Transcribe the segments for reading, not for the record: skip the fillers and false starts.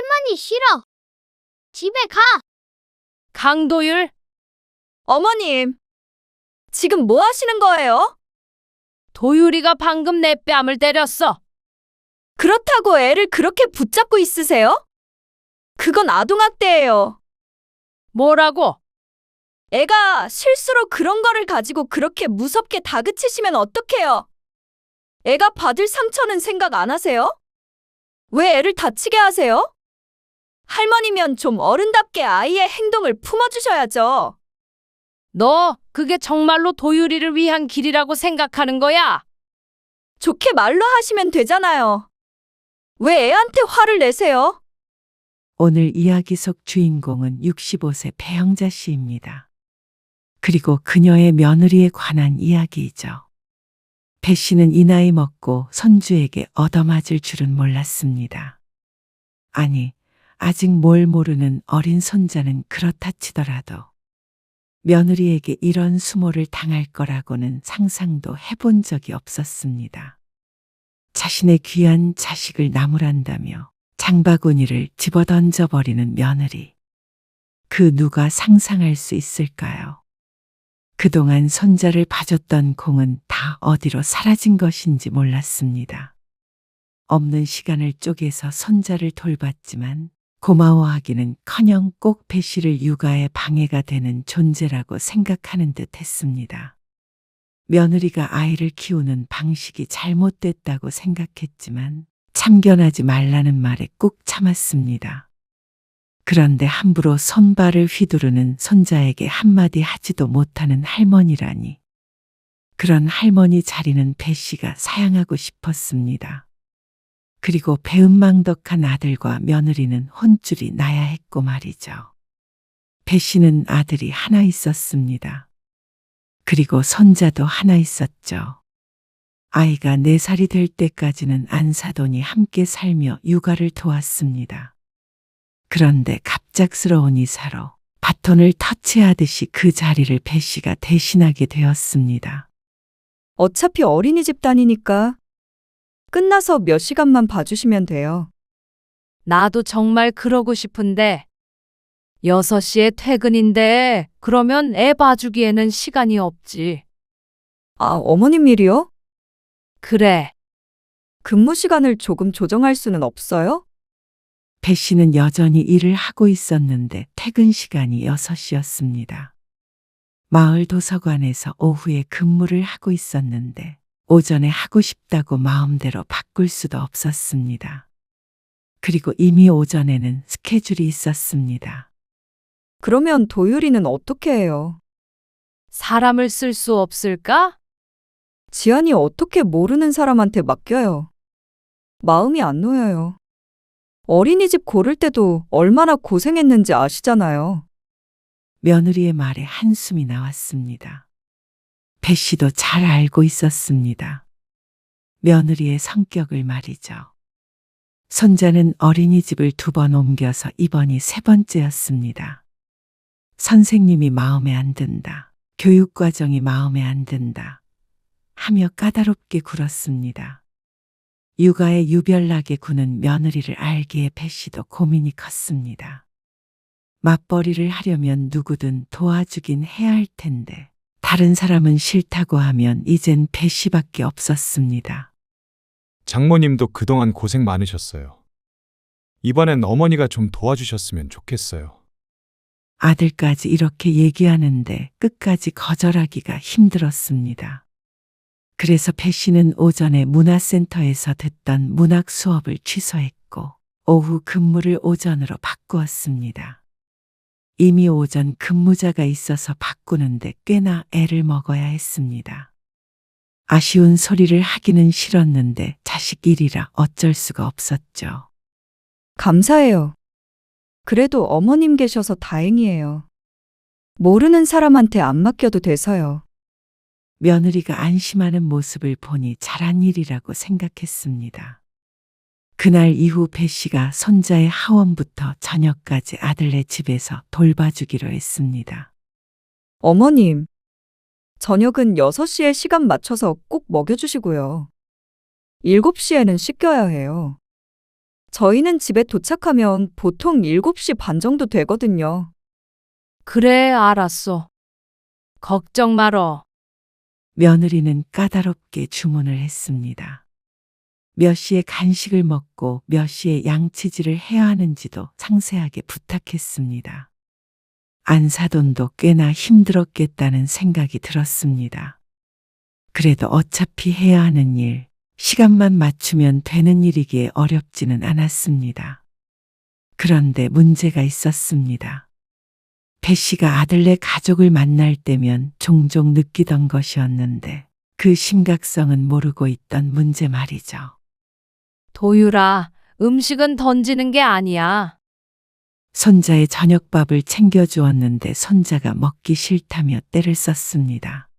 할머니 싫어. 집에 가. 강도율, 어머님, 지금 뭐 하시는 거예요? 도율이가 방금 내 뺨을 때렸어. 그렇다고 애를 그렇게 붙잡고 있으세요? 그건 아동학대예요. 뭐라고? 애가 실수로 그런 거를 가지고 그렇게 무섭게 다그치시면 어떡해요? 애가 받을 상처는 생각 안 하세요? 왜 애를 다치게 하세요? 할머니면 좀 어른답게 아이의 행동을 품어주셔야죠. 너 그게 정말로 도율이를 위한 길이라고 생각하는 거야? 좋게 말로 하시면 되잖아요. 왜 애한테 화를 내세요? 오늘 이야기 속 주인공은 65세 배영자 씨입니다. 그리고 그녀의 며느리에 관한 이야기이죠. 배 씨는 이 나이 먹고 손주에게 얻어맞을 줄은 몰랐습니다. 아니, 아직 뭘 모르는 어린 손자는 그렇다 치더라도 며느리에게 이런 수모를 당할 거라고는 상상도 해본 적이 없었습니다. 자신의 귀한 자식을 나무란다며 장바구니를 집어던져 버리는 며느리. 그 누가 상상할 수 있을까요? 그동안 손자를 봐줬던 공은 다 어디로 사라진 것인지 몰랐습니다. 없는 시간을 쪼개서 손자를 돌봤지만 고마워하기는커녕 꼭 배 씨를 육아에 방해가 되는 존재라고 생각하는 듯 했습니다. 며느리가 아이를 키우는 방식이 잘못됐다고 생각했지만 참견하지 말라는 말에 꾹 참았습니다. 그런데 함부로 손발을 휘두르는 손자에게 한마디 하지도 못하는 할머니라니. 그런 할머니 자리는 배 씨가 사양하고 싶었습니다. 그리고 배은망덕한 아들과 며느리는 혼쭐이 나야 했고 말이죠. 배 씨는 아들이 하나 있었습니다. 그리고 손자도 하나 있었죠. 아이가 4살이 될 때까지는 안사돈이 함께 살며 육아를 도왔습니다. 그런데 갑작스러운 이사로 바톤을 터치하듯이 그 자리를 배 씨가 대신하게 되었습니다. 어차피 어린이집 다니니까 끝나서 몇 시간만 봐주시면 돼요. 나도 정말 그러고 싶은데 6시에 퇴근인데 그러면 애 봐주기에는 시간이 없지. 아, 어머님 일이요? 그래, 근무 시간을 조금 조정할 수는 없어요? 배 씨는 여전히 일을 하고 있었는데 퇴근 시간이 6시였습니다. 마을 도서관에서 오후에 근무를 하고 있었는데 오전에 하고 싶다고 마음대로 바꿀 수도 없었습니다. 그리고 이미 오전에는 스케줄이 있었습니다. 그러면 도율이는 어떻게 해요? 사람을 쓸 수 없을까? 지안이 어떻게 모르는 사람한테 맡겨요? 마음이 안 놓여요. 어린이집 고를 때도 얼마나 고생했는지 아시잖아요. 며느리의 말에 한숨이 나왔습니다. 배 씨도 잘 알고 있었습니다. 며느리의 성격을 말이죠. 손자는 어린이집을 2번 옮겨서 이번이 3번째였습니다. 선생님이 마음에 안 든다. 교육과정이 마음에 안 든다. 하며 까다롭게 굴었습니다. 육아에 유별나게 구는 며느리를 알기에 배 씨도 고민이 컸습니다. 맞벌이를 하려면 누구든 도와주긴 해야 할 텐데 다른 사람은 싫다고 하면 이젠 배 씨밖에 없었습니다. 장모님도 그동안 고생 많으셨어요. 이번엔 어머니가 좀 도와주셨으면 좋겠어요. 아들까지 이렇게 얘기하는데 끝까지 거절하기가 힘들었습니다. 그래서 배 씨는 오전에 문화센터에서 듣던 문학 수업을 취소했고 오후 근무를 오전으로 바꾸었습니다. 이미 오전 근무자가 있어서 바꾸는데 꽤나 애를 먹어야 했습니다. 아쉬운 소리를 하기는 싫었는데 자식 일이라 어쩔 수가 없었죠. 감사해요. 그래도 어머님 계셔서 다행이에요. 모르는 사람한테 안 맡겨도 돼서요. 며느리가 안심하는 모습을 보니 잘한 일이라고 생각했습니다. 그날 이후 배 씨가 손자의 하원부터 저녁까지 아들네 집에서 돌봐주기로 했습니다. 어머님, 저녁은 6시에 시간 맞춰서 꼭 먹여주시고요. 7시에는 씻겨야 해요. 저희는 집에 도착하면 보통 7시 반 정도 되거든요. 그래, 알았어. 걱정 말어. 며느리는 까다롭게 주문을 했습니다. 몇 시에 간식을 먹고 몇 시에 양치질을 해야 하는지도 상세하게 부탁했습니다. 안 사돈도 꽤나 힘들었겠다는 생각이 들었습니다. 그래도 어차피 해야 하는 일, 시간만 맞추면 되는 일이기에 어렵지는 않았습니다. 그런데 문제가 있었습니다. 배 씨가 아들네 가족을 만날 때면 종종 느끼던 것이었는데 그 심각성은 모르고 있던 문제 말이죠. 도유라, 음식은 던지는 게 아니야. 손자의 저녁밥을 챙겨주었는데 손자가 먹기 싫다며 떼를 썼습니다.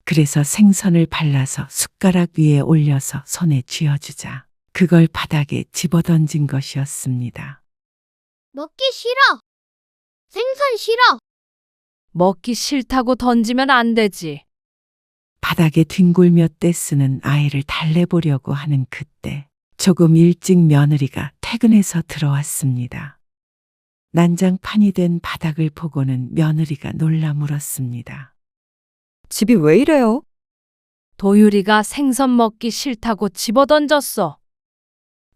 그래서 생선을 발라서 숟가락 위에 올려서 손에 쥐어주자 그걸 바닥에 집어던진 것이었습니다. 먹기 싫어. 생선 싫어. 먹기 싫다고 던지면 안 되지. 바닥에 뒹굴며 떼쓰는 아이를 달래보려고 하는 그때 조금 일찍 며느리가 퇴근해서 들어왔습니다. 난장판이 된 바닥을 보고는 며느리가 놀라 물었습니다. 집이 왜 이래요? 도유리가 생선 먹기 싫다고 집어던졌어.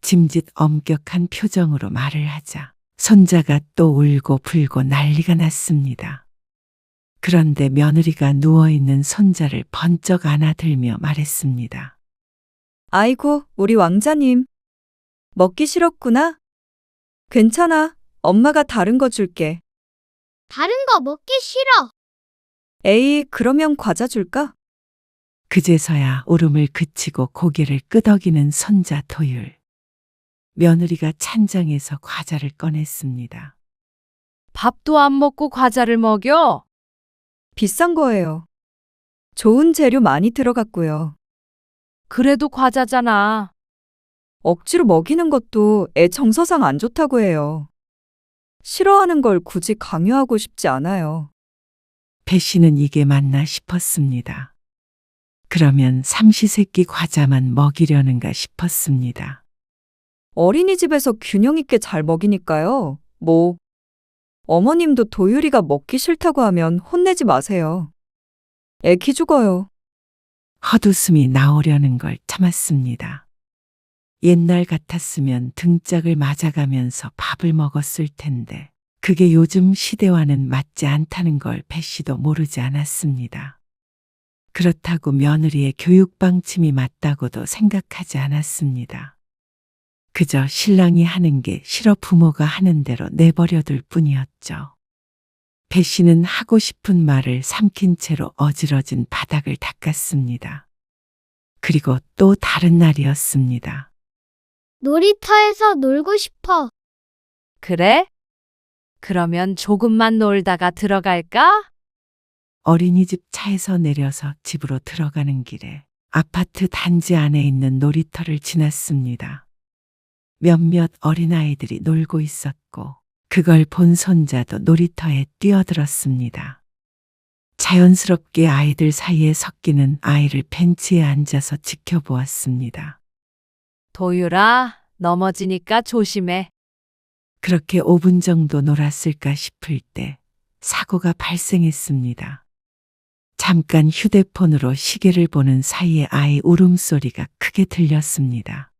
짐짓 엄격한 표정으로 말을 하자 손자가 또 울고 불고 난리가 났습니다. 그런데 며느리가 누워있는 손자를 번쩍 안아들며 말했습니다. 아이고, 우리 왕자님. 먹기 싫었구나? 괜찮아. 엄마가 다른 거 줄게. 다른 거 먹기 싫어. 에이, 그러면 과자 줄까? 그제서야 울음을 그치고 고개를 끄덕이는 손자 도율. 며느리가 찬장에서 과자를 꺼냈습니다. 밥도 안 먹고 과자를 먹여? 비싼 거예요. 좋은 재료 많이 들어갔고요. 그래도 과자잖아. 억지로 먹이는 것도 애 정서상 안 좋다고 해요. 싫어하는 걸 굳이 강요하고 싶지 않아요. 배 씨는 이게 맞나 싶었습니다. 그러면 삼시세끼 과자만 먹이려는가 싶었습니다. 어린이집에서 균형 있게 잘 먹이니까요. 어머님도 도유리가 먹기 싫다고 하면 혼내지 마세요. 애기 죽어요. 헛웃음이 나오려는 걸 참았습니다. 옛날 같았으면 등짝을 맞아가면서 밥을 먹었을 텐데 그게 요즘 시대와는 맞지 않다는 걸 배 씨도 모르지 않았습니다. 그렇다고 며느리의 교육 방침이 맞다고도 생각하지 않았습니다. 그저 신랑이 하는 게 싫어 부모가 하는 대로 내버려둘 뿐이었죠. 배 씨는 하고 싶은 말을 삼킨 채로 어지러진 바닥을 닦았습니다. 그리고 또 다른 날이었습니다. 놀이터에서 놀고 싶어. 그래? 그러면 조금만 놀다가 들어갈까? 어린이집 차에서 내려서 집으로 들어가는 길에 아파트 단지 안에 있는 놀이터를 지났습니다. 몇몇 어린아이들이 놀고 있었고 그걸 본 손자도 놀이터에 뛰어들었습니다. 자연스럽게 아이들 사이에 섞이는 아이를 벤치에 앉아서 지켜보았습니다. 도유라, 넘어지니까 조심해. 그렇게 5분 정도 놀았을까 싶을 때 사고가 발생했습니다. 잠깐 휴대폰으로 시계를 보는 사이에 아이 울음소리가 크게 들렸습니다.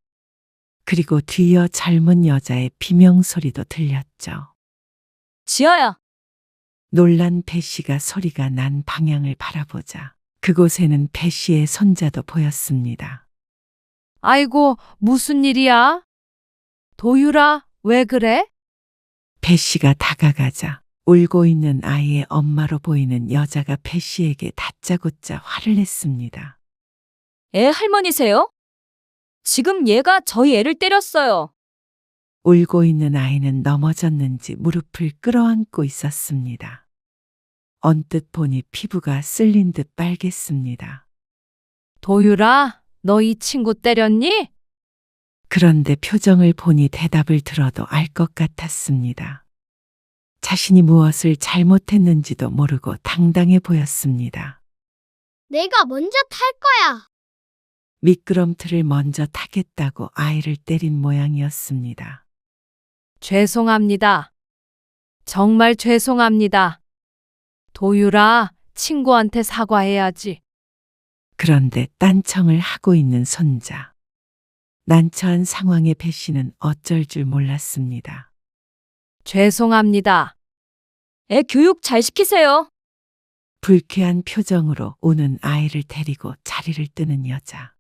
그리고 뒤이어 젊은 여자의 비명소리도 들렸죠. 지아야. 놀란 배 씨가 소리가 난 방향을 바라보자 그곳에는 배 씨의 손자도 보였습니다. 아이고, 무슨 일이야? 도유라, 왜 그래? 배 씨가 다가가자 울고 있는 아이의 엄마로 보이는 여자가 배 씨에게 다짜고짜 화를 냈습니다. 애 할머니세요? 지금 얘가 저희 애를 때렸어요. 울고 있는 아이는 넘어졌는지 무릎을 끌어안고 있었습니다. 언뜻 보니 피부가 쓸린 듯 빨갰습니다. 도유라, 너 이 친구 때렸니? 그런데 표정을 보니 대답을 들어도 알 것 같았습니다. 자신이 무엇을 잘못했는지도 모르고 당당해 보였습니다. 내가 먼저 탈 거야. 미끄럼틀을 먼저 타겠다고 아이를 때린 모양이었습니다. 죄송합니다. 정말 죄송합니다. 도유라, 친구한테 사과해야지. 그런데 딴청을 하고 있는 손자. 난처한 상황에 배 씨는 어쩔 줄 몰랐습니다. 죄송합니다. 애 교육 잘 시키세요. 불쾌한 표정으로 우는 아이를 데리고 자리를 뜨는 여자.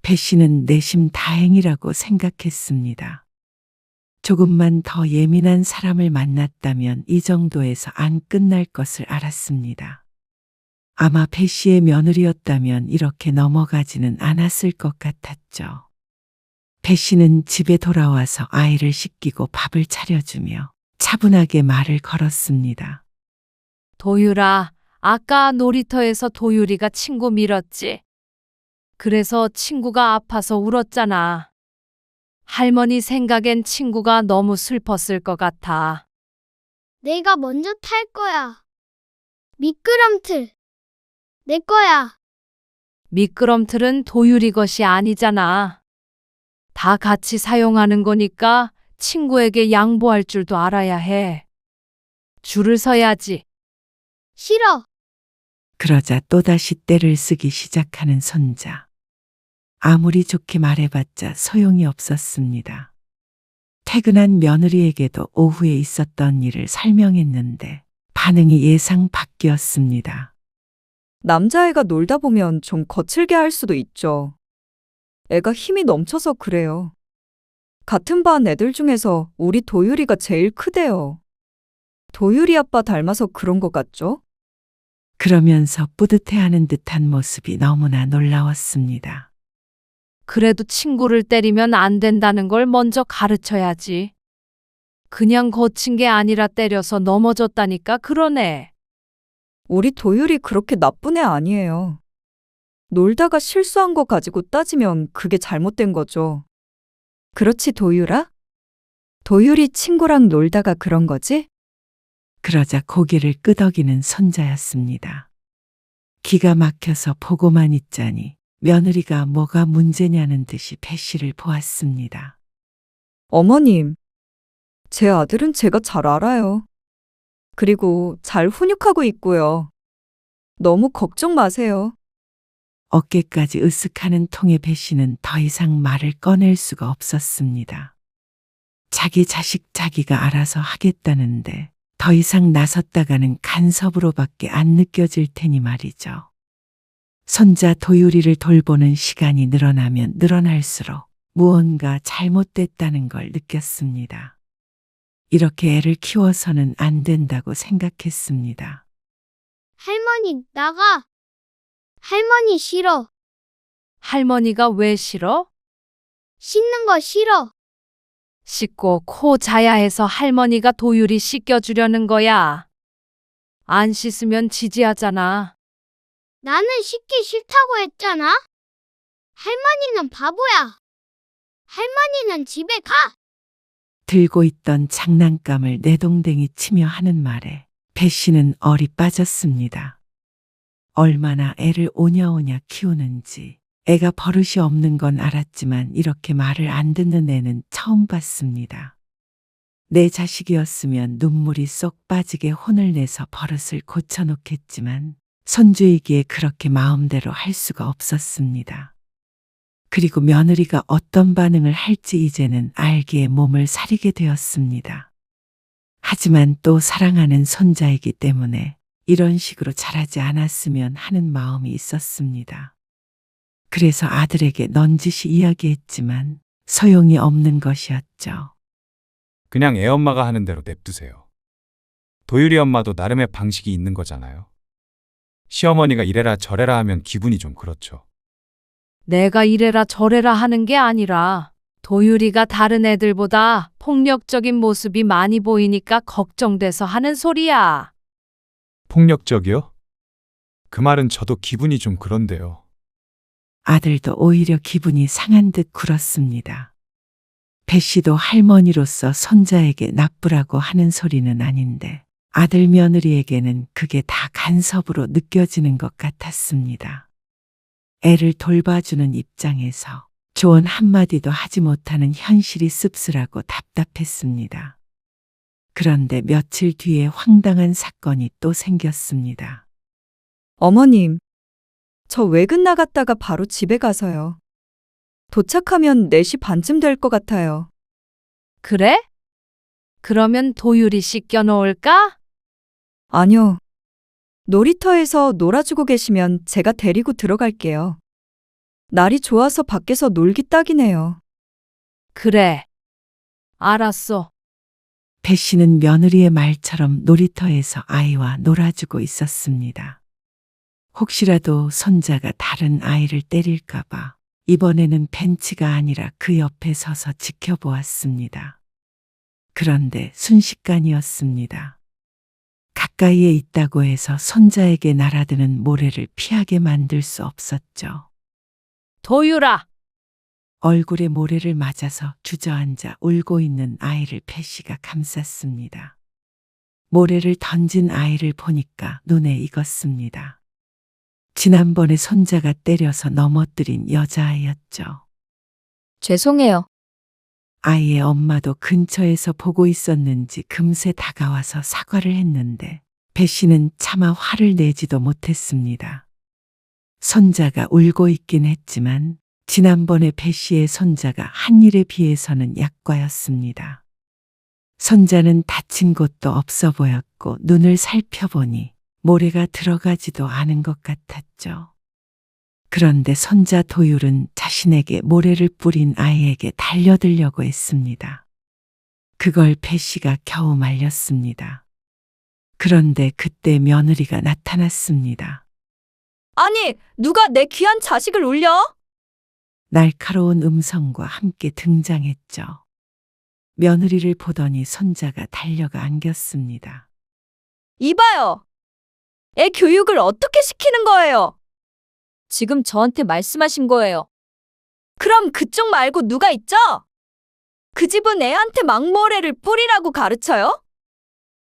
배 씨는 내심 다행이라고 생각했습니다. 조금만 더 예민한 사람을 만났다면 이 정도에서 안 끝날 것을 알았습니다. 아마 배 씨의 며느리였다면 이렇게 넘어가지는 않았을 것 같았죠. 배 씨는 집에 돌아와서 아이를 씻기고 밥을 차려주며 차분하게 말을 걸었습니다. 도유라, 아까 놀이터에서 도유리가 친구 밀었지. 그래서 친구가 아파서 울었잖아. 할머니 생각엔 친구가 너무 슬펐을 것 같아. 내가 먼저 탈 거야. 미끄럼틀. 내 거야. 미끄럼틀은 도유리 것이 아니잖아. 다 같이 사용하는 거니까 친구에게 양보할 줄도 알아야 해. 줄을 서야지. 싫어. 그러자 또다시 떼를 쓰기 시작하는 손자. 아무리 좋게 말해봤자 소용이 없었습니다. 퇴근한 며느리에게도 오후에 있었던 일을 설명했는데 반응이 예상 밖이었습니다. 남자애가 놀다 보면 좀 거칠게 할 수도 있죠. 애가 힘이 넘쳐서 그래요. 같은 반 애들 중에서 우리 도유리가 제일 크대요. 도유리 아빠 닮아서 그런 것 같죠? 그러면서 뿌듯해하는 듯한 모습이 너무나 놀라웠습니다. 그래도 친구를 때리면 안 된다는 걸 먼저 가르쳐야지. 그냥 거친 게 아니라 때려서 넘어졌다니까 그러네. 우리 도유리 그렇게 나쁜 애 아니에요. 놀다가 실수한 거 가지고 따지면 그게 잘못된 거죠. 그렇지, 도유라? 도유리 친구랑 놀다가 그런 거지? 그러자 고개를 끄덕이는 손자였습니다. 기가 막혀서 보고만 있자니 며느리가 뭐가 문제냐는 듯이 배 씨를 보았습니다. 어머님, 제 아들은 제가 잘 알아요. 그리고 잘 훈육하고 있고요. 너무 걱정 마세요. 어깨까지 으쓱하는 통에 배 씨는 더 이상 말을 꺼낼 수가 없었습니다. 자기 자식 자기가 알아서 하겠다는데 더 이상 나섰다가는 간섭으로밖에 안 느껴질 테니 말이죠. 손자 도유리를 돌보는 시간이 늘어나면 늘어날수록 무언가 잘못됐다는 걸 느꼈습니다. 이렇게 애를 키워서는 안 된다고 생각했습니다. 할머니, 나가. 할머니 싫어. 할머니가 왜 싫어? 씻는 거 싫어. 씻고 코 자야 해서 할머니가 도유리 씻겨주려는 거야. 안 씻으면 지지하잖아. 나는 씻기 싫다고 했잖아. 할머니는 바보야. 할머니는 집에 가. 들고 있던 장난감을 내동댕이 치며 하는 말에 배 씨는 얼이 빠졌습니다. 얼마나 애를 오냐오냐 키우는지 애가 버릇이 없는 건 알았지만 이렇게 말을 안 듣는 애는 처음 봤습니다. 내 자식이었으면 눈물이 쏙 빠지게 혼을 내서 버릇을 고쳐놓겠지만 손주이기에 그렇게 마음대로 할 수가 없었습니다. 그리고 며느리가 어떤 반응을 할지 이제는 알기에 몸을 사리게 되었습니다. 하지만 또 사랑하는 손자이기 때문에 이런 식으로 자라지 않았으면 하는 마음이 있었습니다. 그래서 아들에게 넌지시 이야기했지만 소용이 없는 것이었죠. 그냥 애엄마가 하는 대로 냅두세요. 도유리 엄마도 나름의 방식이 있는 거잖아요. 시어머니가 이래라 저래라 하면 기분이 좀 그렇죠. 내가 이래라 저래라 하는 게 아니라 도유리가 다른 애들보다 폭력적인 모습이 많이 보이니까 걱정돼서 하는 소리야. 폭력적이요? 그 말은 저도 기분이 좀 그런데요. 아들도 오히려 기분이 상한 듯 굴었습니다. 배 씨도 할머니로서 손자에게 나쁘라고 하는 소리는 아닌데 아들 며느리에게는 그게 다 간섭으로 느껴지는 것 같았습니다. 애를 돌봐주는 입장에서 조언 한마디도 하지 못하는 현실이 씁쓸하고 답답했습니다. 그런데 며칠 뒤에 황당한 사건이 또 생겼습니다. 어머님, 저 외근 나갔다가 바로 집에 가서요. 도착하면 4시 반쯤 될 것 같아요. 그래? 그러면 도유리 씨 껴놓을까? 아니요. 놀이터에서 놀아주고 계시면 제가 데리고 들어갈게요. 날이 좋아서 밖에서 놀기 딱이네요. 그래. 알았어. 배 씨는 며느리의 말처럼 놀이터에서 아이와 놀아주고 있었습니다. 혹시라도 손자가 다른 아이를 때릴까봐 이번에는 벤치가 아니라 그 옆에 서서 지켜보았습니다. 그런데 순식간이었습니다. 가까이에 있다고 해서 손자에게 날아드는 모래를 피하게 만들 수 없었죠. 도유라! 얼굴에 모래를 맞아서 주저앉아 울고 있는 아이를 배 씨가 감쌌습니다. 모래를 던진 아이를 보니까 눈에 익었습니다. 지난번에 손자가 때려서 넘어뜨린 여자아이였죠. 죄송해요. 아이의 엄마도 근처에서 보고 있었는지 금세 다가와서 사과를 했는데 배 씨는 차마 화를 내지도 못했습니다. 손자가 울고 있긴 했지만 지난번에 배 씨의 손자가 한 일에 비해서는 약과였습니다. 손자는 다친 곳도 없어 보였고 눈을 살펴보니 모래가 들어가지도 않은 것 같았죠. 그런데 손자 도율은 자신에게 모래를 뿌린 아이에게 달려들려고 했습니다. 그걸 배 씨가 겨우 말렸습니다. 그런데 그때 며느리가 나타났습니다. 아니, 누가 내 귀한 자식을 울려? 날카로운 음성과 함께 등장했죠. 며느리를 보더니 손자가 달려가 안겼습니다. 이봐요. 애 교육을 어떻게 시키는 거예요? 지금 저한테 말씀하신 거예요. 그럼 그쪽 말고 누가 있죠? 그 집은 애한테 막모래를 뿌리라고 가르쳐요?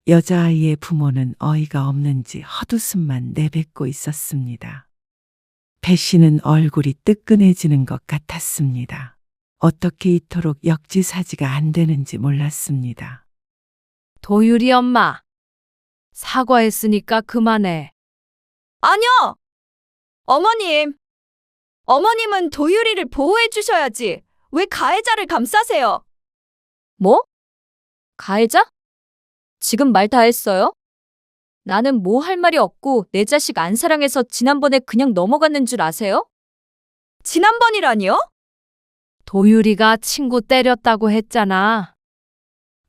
여자아이의 부모는 어이가 없는지 헛웃음만 내뱉고 있었습니다. 배 씨는 얼굴이 뜨끈해지는 것 같았습니다. 어떻게 이토록 역지사지가 안 되는지 몰랐습니다. 도유리 엄마. 사과했으니까 그만해. 아니요! 어머님! 어머님은 도유리를 보호해 주셔야지. 왜 가해자를 감싸세요? 뭐? 가해자? 지금 말 다 했어요? 나는 뭐 할 말이 없고 내 자식 안 사랑해서 지난번에 그냥 넘어갔는 줄 아세요? 지난번이라니요? 도유리가 친구 때렸다고 했잖아.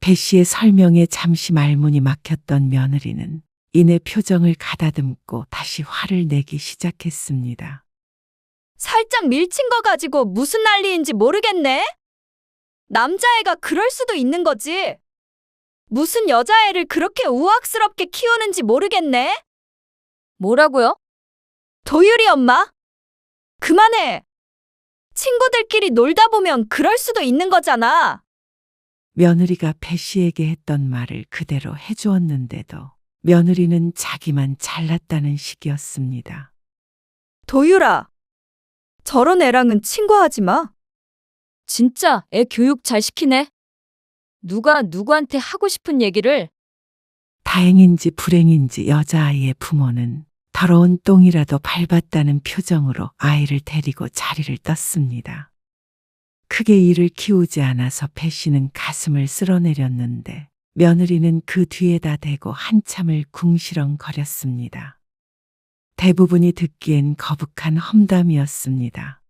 배 씨의 설명에 잠시 말문이 막혔던 며느리는 이내 표정을 가다듬고 다시 화를 내기 시작했습니다. 살짝 밀친 거 가지고 무슨 난리인지 모르겠네? 남자애가 그럴 수도 있는 거지. 무슨 여자애를 그렇게 우악스럽게 키우는지 모르겠네? 뭐라고요? 도유리 엄마? 그만해. 친구들끼리 놀다 보면 그럴 수도 있는 거잖아. 며느리가 배 씨에게 했던 말을 그대로 해주었는데도 며느리는 자기만 잘났다는 식이었습니다. 도유라, 저런 애랑은 친구하지 마. 진짜 애 교육 잘 시키네. 누가 누구한테 하고 싶은 얘기를. 다행인지 불행인지 여자아이의 부모는 더러운 똥이라도 밟았다는 표정으로 아이를 데리고 자리를 떴습니다. 크게 이를 키우지 않아서 배 씨는 가슴을 쓸어내렸는데 며느리는 그 뒤에다 대고 한참을 궁시렁거렸습니다. 대부분이 듣기엔 거북한 험담이었습니다.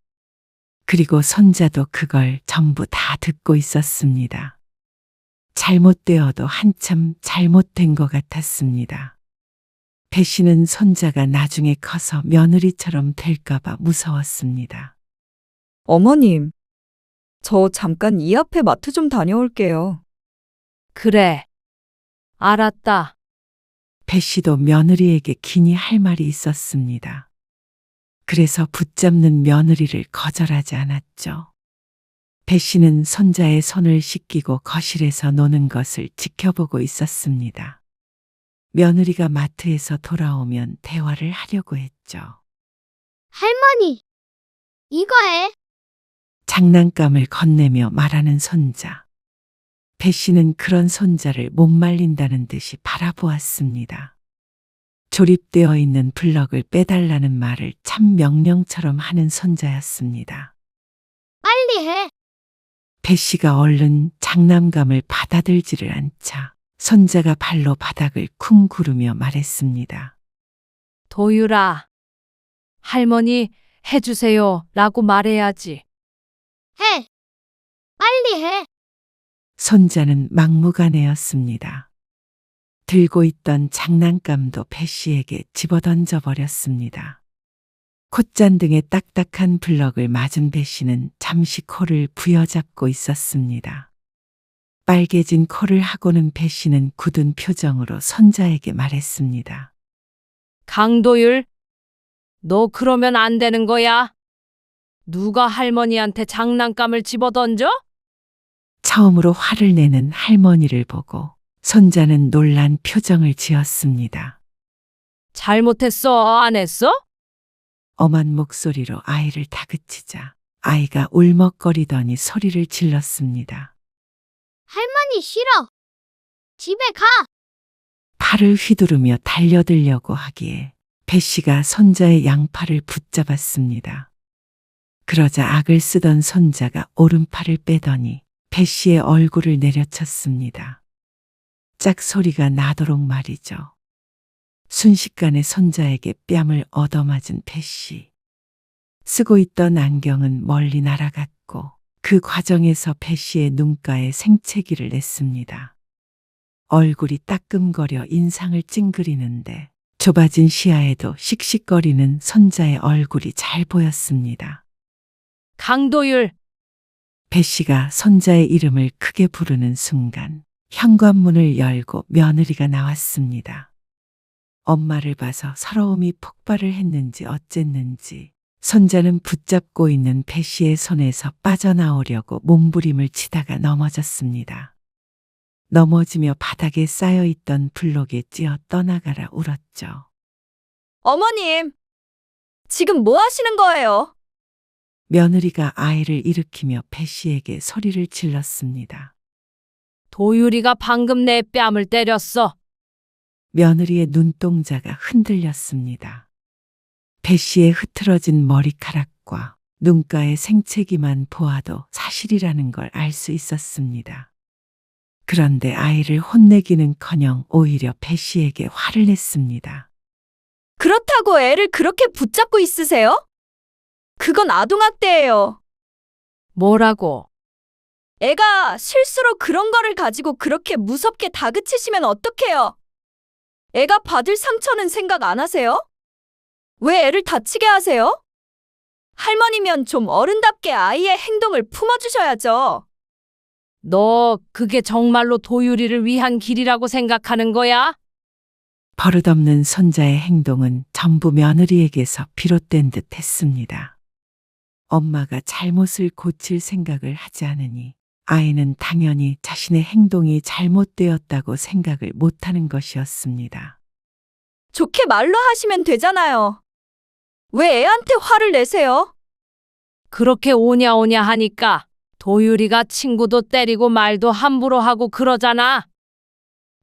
그리고 손자도 그걸 전부 다 듣고 있었습니다. 잘못되어도 한참 잘못된 것 같았습니다. 배 씨는 손자가 나중에 커서 며느리처럼 될까봐 무서웠습니다. 어머님, 저 잠깐 이 앞에 마트 좀 다녀올게요. 그래. 알았다. 배 씨도 며느리에게 긴히 할 말이 있었습니다. 그래서 붙잡는 며느리를 거절하지 않았죠. 배 씨는 손자의 손을 씻기고 거실에서 노는 것을 지켜보고 있었습니다. 며느리가 마트에서 돌아오면 대화를 하려고 했죠. 할머니, 이거 해. 장난감을 건네며 말하는 손자. 배 씨는 그런 손자를 못 말린다는 듯이 바라보았습니다. 조립되어 있는 블럭을 빼달라는 말을 참 명령처럼 하는 손자였습니다. 빨리 해. 배 씨가 얼른 장난감을 받아들지를 않자 손자가 발로 바닥을 쿵 구르며 말했습니다. 도유라, 할머니 해주세요 라고 말해야지. 해. 빨리 해. 손자는 막무가내였습니다. 들고 있던 장난감도 배 씨에게 집어던져 버렸습니다. 콧잔등에 딱딱한 블럭을 맞은 배 씨는 잠시 코를 부여잡고 있었습니다. 빨개진 코를 하고는 배 씨는 굳은 표정으로 손자에게 말했습니다. 강도율, 너 그러면 안 되는 거야. 누가 할머니한테 장난감을 집어던져? 처음으로 화를 내는 할머니를 보고 손자는 놀란 표정을 지었습니다. 잘못했어, 안 했어? 엄한 목소리로 아이를 다그치자 아이가 울먹거리더니 소리를 질렀습니다. 할머니 싫어. 집에 가. 팔을 휘두르며 달려들려고 하기에 배 씨가 손자의 양팔을 붙잡았습니다. 그러자 악을 쓰던 손자가 오른팔을 빼더니 배 씨의 얼굴을 내려쳤습니다. 짝 소리가 나도록 말이죠. 순식간에 손자에게 뺨을 얻어맞은 배 씨. 쓰고 있던 안경은 멀리 날아갔고 그 과정에서 배 씨의 눈가에 생채기를 냈습니다. 얼굴이 따끔거려 인상을 찡그리는데 좁아진 시야에도 씩씩거리는 손자의 얼굴이 잘 보였습니다. 강도율, 배 씨가 손자의 이름을 크게 부르는 순간 현관문을 열고 며느리가 나왔습니다. 엄마를 봐서 서러움이 폭발을 했는지 어쨌는지 손자는 붙잡고 있는 배 씨의 손에서 빠져나오려고 몸부림을 치다가 넘어졌습니다. 넘어지며 바닥에 쌓여있던 블록에 찧어 떠나가라 울었죠. 어머님, 지금 뭐 하시는 거예요? 며느리가 아이를 일으키며 배 씨에게 소리를 질렀습니다. 도유리가 방금 내 뺨을 때렸어. 며느리의 눈동자가 흔들렸습니다. 배 씨의 흐트러진 머리카락과 눈가의 생채기만 보아도 사실이라는 걸 알 수 있었습니다. 그런데 아이를 혼내기는커녕 오히려 배 씨에게 화를 냈습니다. 그렇다고 애를 그렇게 붙잡고 있으세요? 그건 아동학대예요. 뭐라고? 애가 실수로 그런 거를 가지고 그렇게 무섭게 다그치시면 어떡해요? 애가 받을 상처는 생각 안 하세요? 왜 애를 다치게 하세요? 할머니면 좀 어른답게 아이의 행동을 품어주셔야죠. 너 그게 정말로 도유리를 위한 길이라고 생각하는 거야? 버릇없는 손자의 행동은 전부 며느리에게서 비롯된 듯 했습니다. 엄마가 잘못을 고칠 생각을 하지 않으니 아이는 당연히 자신의 행동이 잘못되었다고 생각을 못하는 것이었습니다. 좋게 말로 하시면 되잖아요. 왜 애한테 화를 내세요? 그렇게 오냐오냐 하니까 도유리가 친구도 때리고 말도 함부로 하고 그러잖아.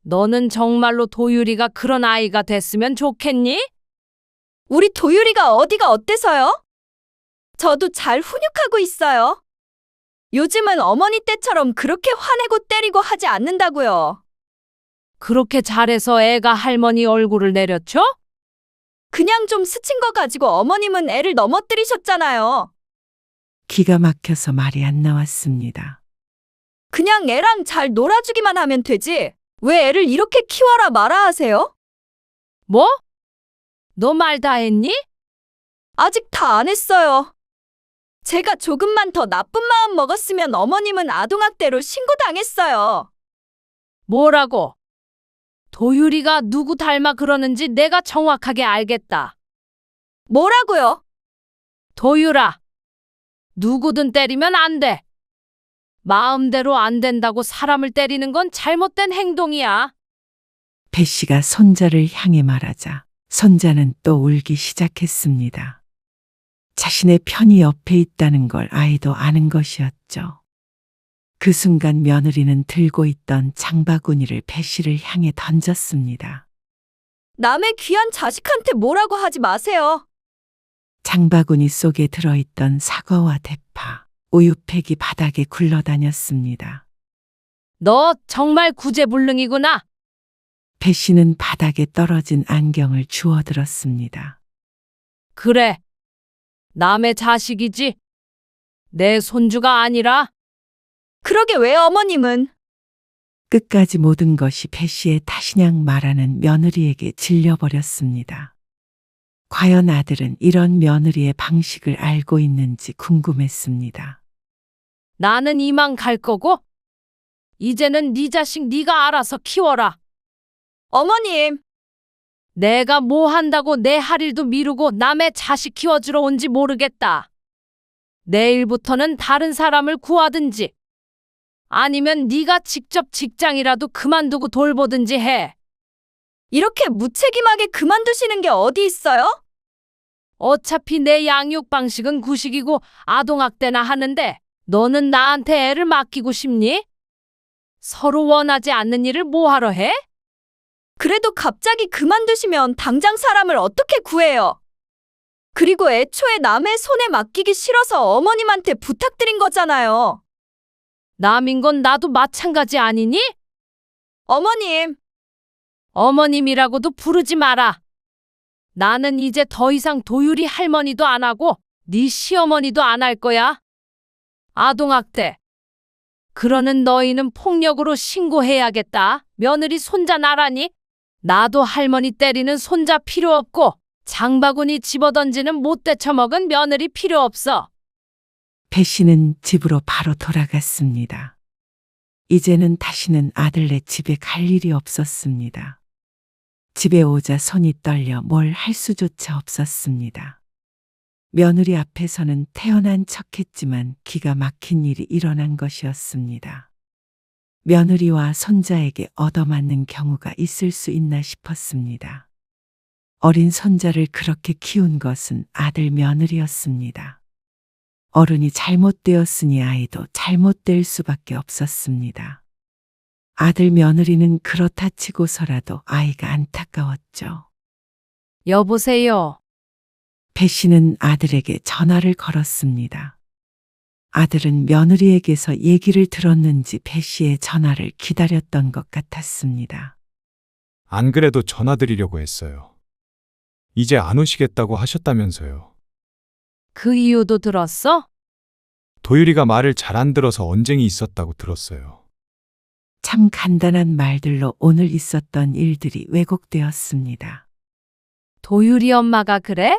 너는 정말로 도유리가 그런 아이가 됐으면 좋겠니? 우리 도유리가 어디가 어때서요? 저도 잘 훈육하고 있어요. 요즘은 어머니 때처럼 그렇게 화내고 때리고 하지 않는다고요. 그렇게 잘해서 애가 할머니 얼굴을 내려쳐? 그냥 좀 스친 거 가지고 어머님은 애를 넘어뜨리셨잖아요. 기가 막혀서 말이 안 나왔습니다. 그냥 애랑 잘 놀아주기만 하면 되지. 왜 애를 이렇게 키워라 마라 하세요? 뭐? 너 말 다 했니? 아직 다 안 했어요. 제가 조금만 더 나쁜 마음 먹었으면 어머님은 아동학대로 신고당했어요. 뭐라고? 도유리가 누구 닮아 그러는지 내가 정확하게 알겠다. 뭐라고요? 도유라, 누구든 때리면 안 돼. 마음대로 안 된다고 사람을 때리는 건 잘못된 행동이야. 배 씨가 손자를 향해 말하자 손자는 또 울기 시작했습니다. 자신의 편이 옆에 있다는 걸 아이도 아는 것이었죠. 그 순간 며느리는 들고 있던 장바구니를 배 씨를 향해 던졌습니다. 남의 귀한 자식한테 뭐라고 하지 마세요. 장바구니 속에 들어있던 사과와 대파, 우유팩이 바닥에 굴러다녔습니다. 너 정말 구제불능이구나. 배 씨는 바닥에 떨어진 안경을 주워들었습니다. 그래. 남의 자식이지. 내 손주가 아니라. 그러게 왜 어머님은? 끝까지 모든 것이 배 씨의 탓이냥 말하는 며느리에게 질려버렸습니다. 과연 아들은 이런 며느리의 방식을 알고 있는지 궁금했습니다. 나는 이만 갈 거고. 이제는 네 자식 네가 알아서 키워라. 어머님, 내가 뭐 한다고 내 할 일도 미루고 남의 자식 키워주러 온지 모르겠다. 내일부터는 다른 사람을 구하든지 아니면 네가 직접 직장이라도 그만두고 돌보든지 해. 이렇게 무책임하게 그만두시는 게 어디 있어요? 어차피 내 양육 방식은 구식이고 아동학대나 하는데 너는 나한테 애를 맡기고 싶니? 서로 원하지 않는 일을 뭐하러 해? 그래도 갑자기 그만두시면 당장 사람을 어떻게 구해요? 그리고 애초에 남의 손에 맡기기 싫어서 어머님한테 부탁드린 거잖아요. 남인 건 나도 마찬가지 아니니? 어머님, 어머님이라고도 부르지 마라. 나는 이제 더 이상 도유리 할머니도 안 하고 네 시어머니도 안 할 거야. 아동학대. 그러는 너희는 폭력으로 신고해야겠다. 며느리 손자 나라니? 나도 할머니 때리는 손자 필요 없고 장바구니 집어던지는 못돼 처먹은 며느리 필요 없어. 배 씨는 집으로 바로 돌아갔습니다. 이제는 다시는 아들네 집에 갈 일이 없었습니다. 집에 오자 손이 떨려 뭘 할 수조차 없었습니다. 며느리 앞에서는 태어난 척했지만 기가 막힌 일이 일어난 것이었습니다. 며느리와 손자에게 얻어맞는 경우가 있을 수 있나 싶었습니다. 어린 손자를 그렇게 키운 것은 아들 며느리였습니다. 어른이 잘못되었으니 아이도 잘못될 수밖에 없었습니다. 아들 며느리는 그렇다 치고서라도 아이가 안타까웠죠. 여보세요. 배 씨는 아들에게 전화를 걸었습니다. 아들은 며느리에게서 얘기를 들었는지 배 씨의 전화를 기다렸던 것 같았습니다. 안 그래도 전화드리려고 했어요. 이제 안 오시겠다고 하셨다면서요. 그 이유도 들었어? 도유리가 말을 잘 안 들어서 언쟁이 있었다고 들었어요. 참 간단한 말들로 오늘 있었던 일들이 왜곡되었습니다. 도유리 엄마가 그래?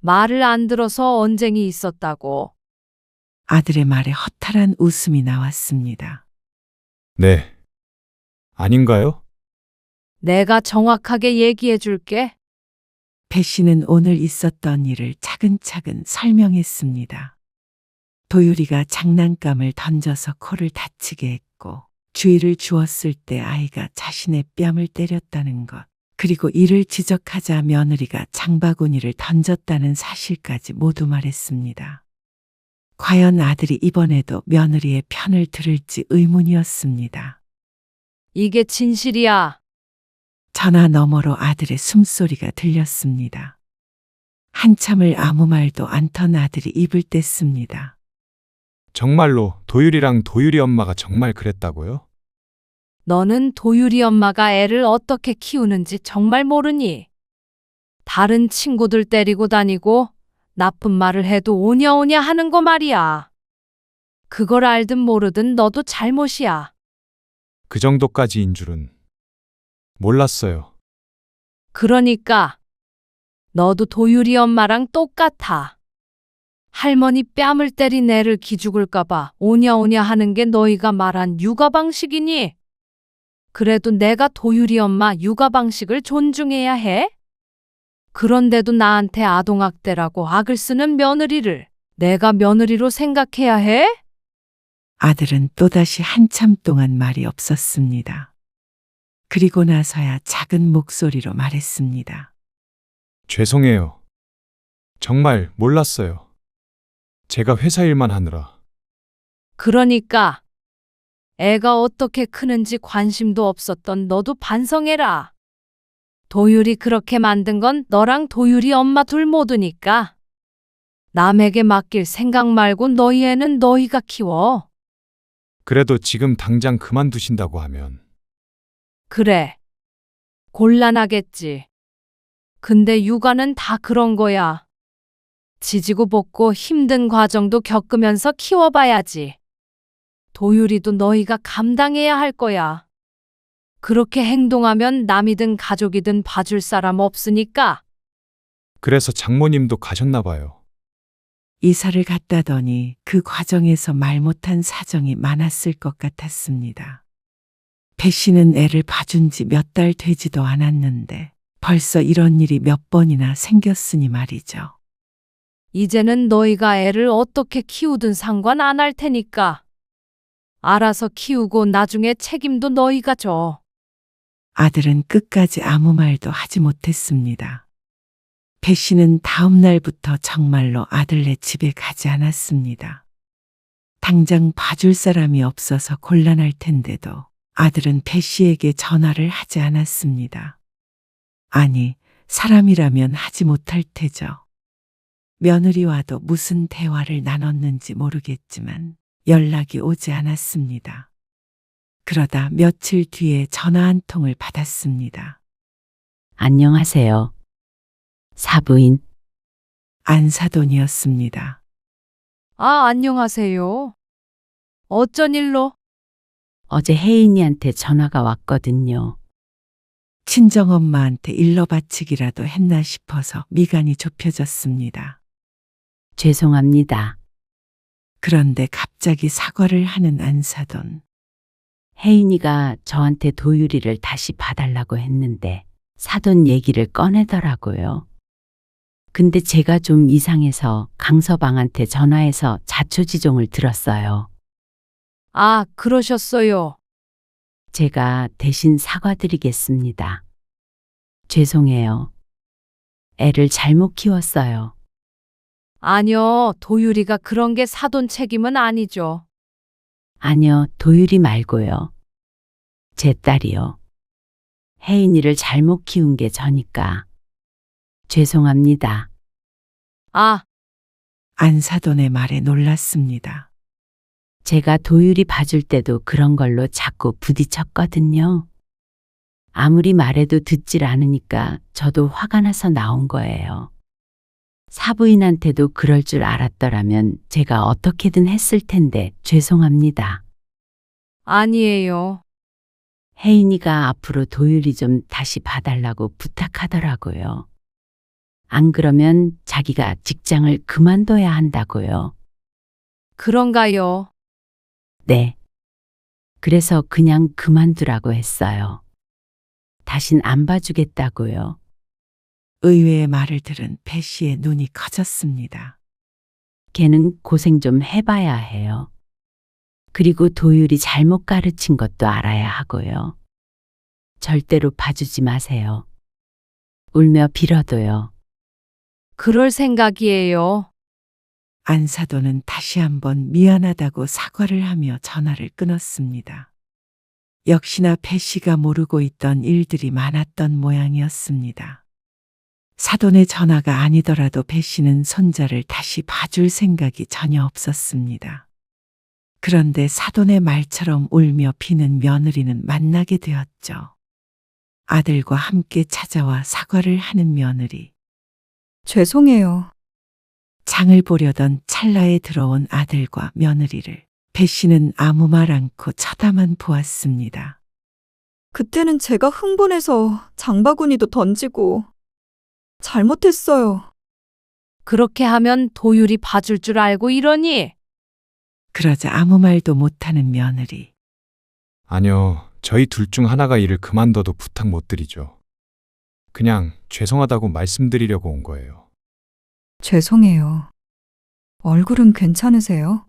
말을 안 들어서 언쟁이 있었다고. 아들의 말에 허탈한 웃음이 나왔습니다. 네. 아닌가요? 내가 정확하게 얘기해 줄게. 배 씨는 오늘 있었던 일을 차근차근 설명했습니다. 도유리가 장난감을 던져서 코를 다치게 했고 주의를 주었을 때 아이가 자신의 뺨을 때렸다는 것, 그리고 이를 지적하자 며느리가 장바구니를 던졌다는 사실까지 모두 말했습니다. 과연 아들이 이번에도 며느리의 편을 들을지 의문이었습니다. 이게 진실이야. 전화 너머로 아들의 숨소리가 들렸습니다. 한참을 아무 말도 않던 아들이 입을 뗐습니다. 정말로 도유리랑 도유리 엄마가 정말 그랬다고요? 너는 도유리 엄마가 애를 어떻게 키우는지 정말 모르니? 다른 친구들 때리고 다니고 나쁜 말을 해도 오냐오냐 하는 거 말이야. 그걸 알든 모르든 너도 잘못이야. 그 정도까지인 줄은 몰랐어요. 그러니까 너도 도유리 엄마랑 똑같아. 할머니 뺨을 때린 애를 기죽을까봐 오냐오냐 하는 게 너희가 말한 육아 방식이니? 그래도 내가 도유리 엄마 육아 방식을 존중해야 해? 그런데도 나한테 아동학대라고 악을 쓰는 며느리를 내가 며느리로 생각해야 해? 아들은 또다시 한참 동안 말이 없었습니다. 그리고 나서야 작은 목소리로 말했습니다. 죄송해요. 정말 몰랐어요. 제가 회사 일만 하느라. 그러니까 애가 어떻게 크는지 관심도 없었던 너도 반성해라. 도율이 그렇게 만든 건 너랑 도율이 엄마 둘 모두니까. 남에게 맡길 생각 말고 너희 애는 너희가 키워. 그래도 지금 당장 그만두신다고 하면 그래. 곤란하겠지. 근데 육아는 다 그런 거야. 지지고 볶고 힘든 과정도 겪으면서 키워봐야지. 도율이도 너희가 감당해야 할 거야. 그렇게 행동하면 남이든 가족이든 봐줄 사람 없으니까. 그래서 장모님도 가셨나 봐요. 이사를 갔다더니 그 과정에서 말 못한 사정이 많았을 것 같았습니다. 배 씨는 애를 봐준 지 몇 달 되지도 않았는데 벌써 이런 일이 몇 번이나 생겼으니 말이죠. 이제는 너희가 애를 어떻게 키우든 상관 안 할 테니까. 알아서 키우고 나중에 책임도 너희가 져. 아들은 끝까지 아무 말도 하지 못했습니다. 배 씨는 다음 날부터 정말로 아들네 집에 가지 않았습니다. 당장 봐줄 사람이 없어서 곤란할 텐데도 아들은 배 씨에게 전화를 하지 않았습니다. 아니, 사람이라면 하지 못할 테죠. 며느리와도 무슨 대화를 나눴는지 모르겠지만 연락이 오지 않았습니다. 그러다 며칠 뒤에 전화 한 통을 받았습니다. 안녕하세요. 사부인, 안사돈이었습니다. 아, 안녕하세요. 어쩐 일로? 어제 혜인이한테 전화가 왔거든요. 친정엄마한테 일러 바치기라도 했나 싶어서 미간이 좁혀졌습니다. 죄송합니다. 그런데 갑자기 사과를 하는 안사돈. 혜인이가 저한테 도유리를 다시 봐달라고 했는데 사돈 얘기를 꺼내더라고요. 근데 제가 좀 이상해서 강서방한테 전화해서 자초지종을 들었어요. 아, 그러셨어요. 제가 대신 사과드리겠습니다. 죄송해요. 애를 잘못 키웠어요. 아니요, 도율이가 그런 게 사돈 책임은 아니죠. 아니요, 도유리 말고요. 제 딸이요. 혜인이를 잘못 키운 게 저니까. 죄송합니다. 아, 안사돈의 말에 놀랐습니다. 제가 도유리 봐줄 때도 그런 걸로 자꾸 부딪혔거든요. 아무리 말해도 듣질 않으니까 저도 화가 나서 나온 거예요. 사부인한테도 그럴 줄 알았더라면 제가 어떻게든 했을 텐데 죄송합니다. 아니에요. 혜인이가 앞으로 도유리 좀 다시 봐달라고 부탁하더라고요. 안 그러면 자기가 직장을 그만둬야 한다고요. 그런가요? 네. 그래서 그냥 그만두라고 했어요. 다신 안 봐주겠다고요. 의외의 말을 들은 배 씨의 눈이 커졌습니다. 걔는 고생 좀 해봐야 해요. 그리고 도율이 잘못 가르친 것도 알아야 하고요. 절대로 봐주지 마세요. 울며 빌어도요. 그럴 생각이에요. 안사돈은 다시 한번 미안하다고 사과를 하며 전화를 끊었습니다. 역시나 배 씨가 모르고 있던 일들이 많았던 모양이었습니다. 사돈의 전화가 아니더라도 배 씨는 손자를 다시 봐줄 생각이 전혀 없었습니다. 그런데 사돈의 말처럼 울며 비는 며느리는 만나게 되었죠. 아들과 함께 찾아와 사과를 하는 며느리. 죄송해요. 장을 보려던 찰나에 들어온 아들과 며느리를 배 씨는 아무 말 않고 쳐다만 보았습니다. 그때는 제가 흥분해서 장바구니도 던지고 잘못했어요. 그렇게 하면 도율이 봐줄 줄 알고 이러니? 그러자 아무 말도 못하는 며느리. 아니요, 저희 둘 중 하나가 일을 그만둬도 부탁 못 드리죠. 그냥 죄송하다고 말씀드리려고 온 거예요. 죄송해요. 얼굴은 괜찮으세요?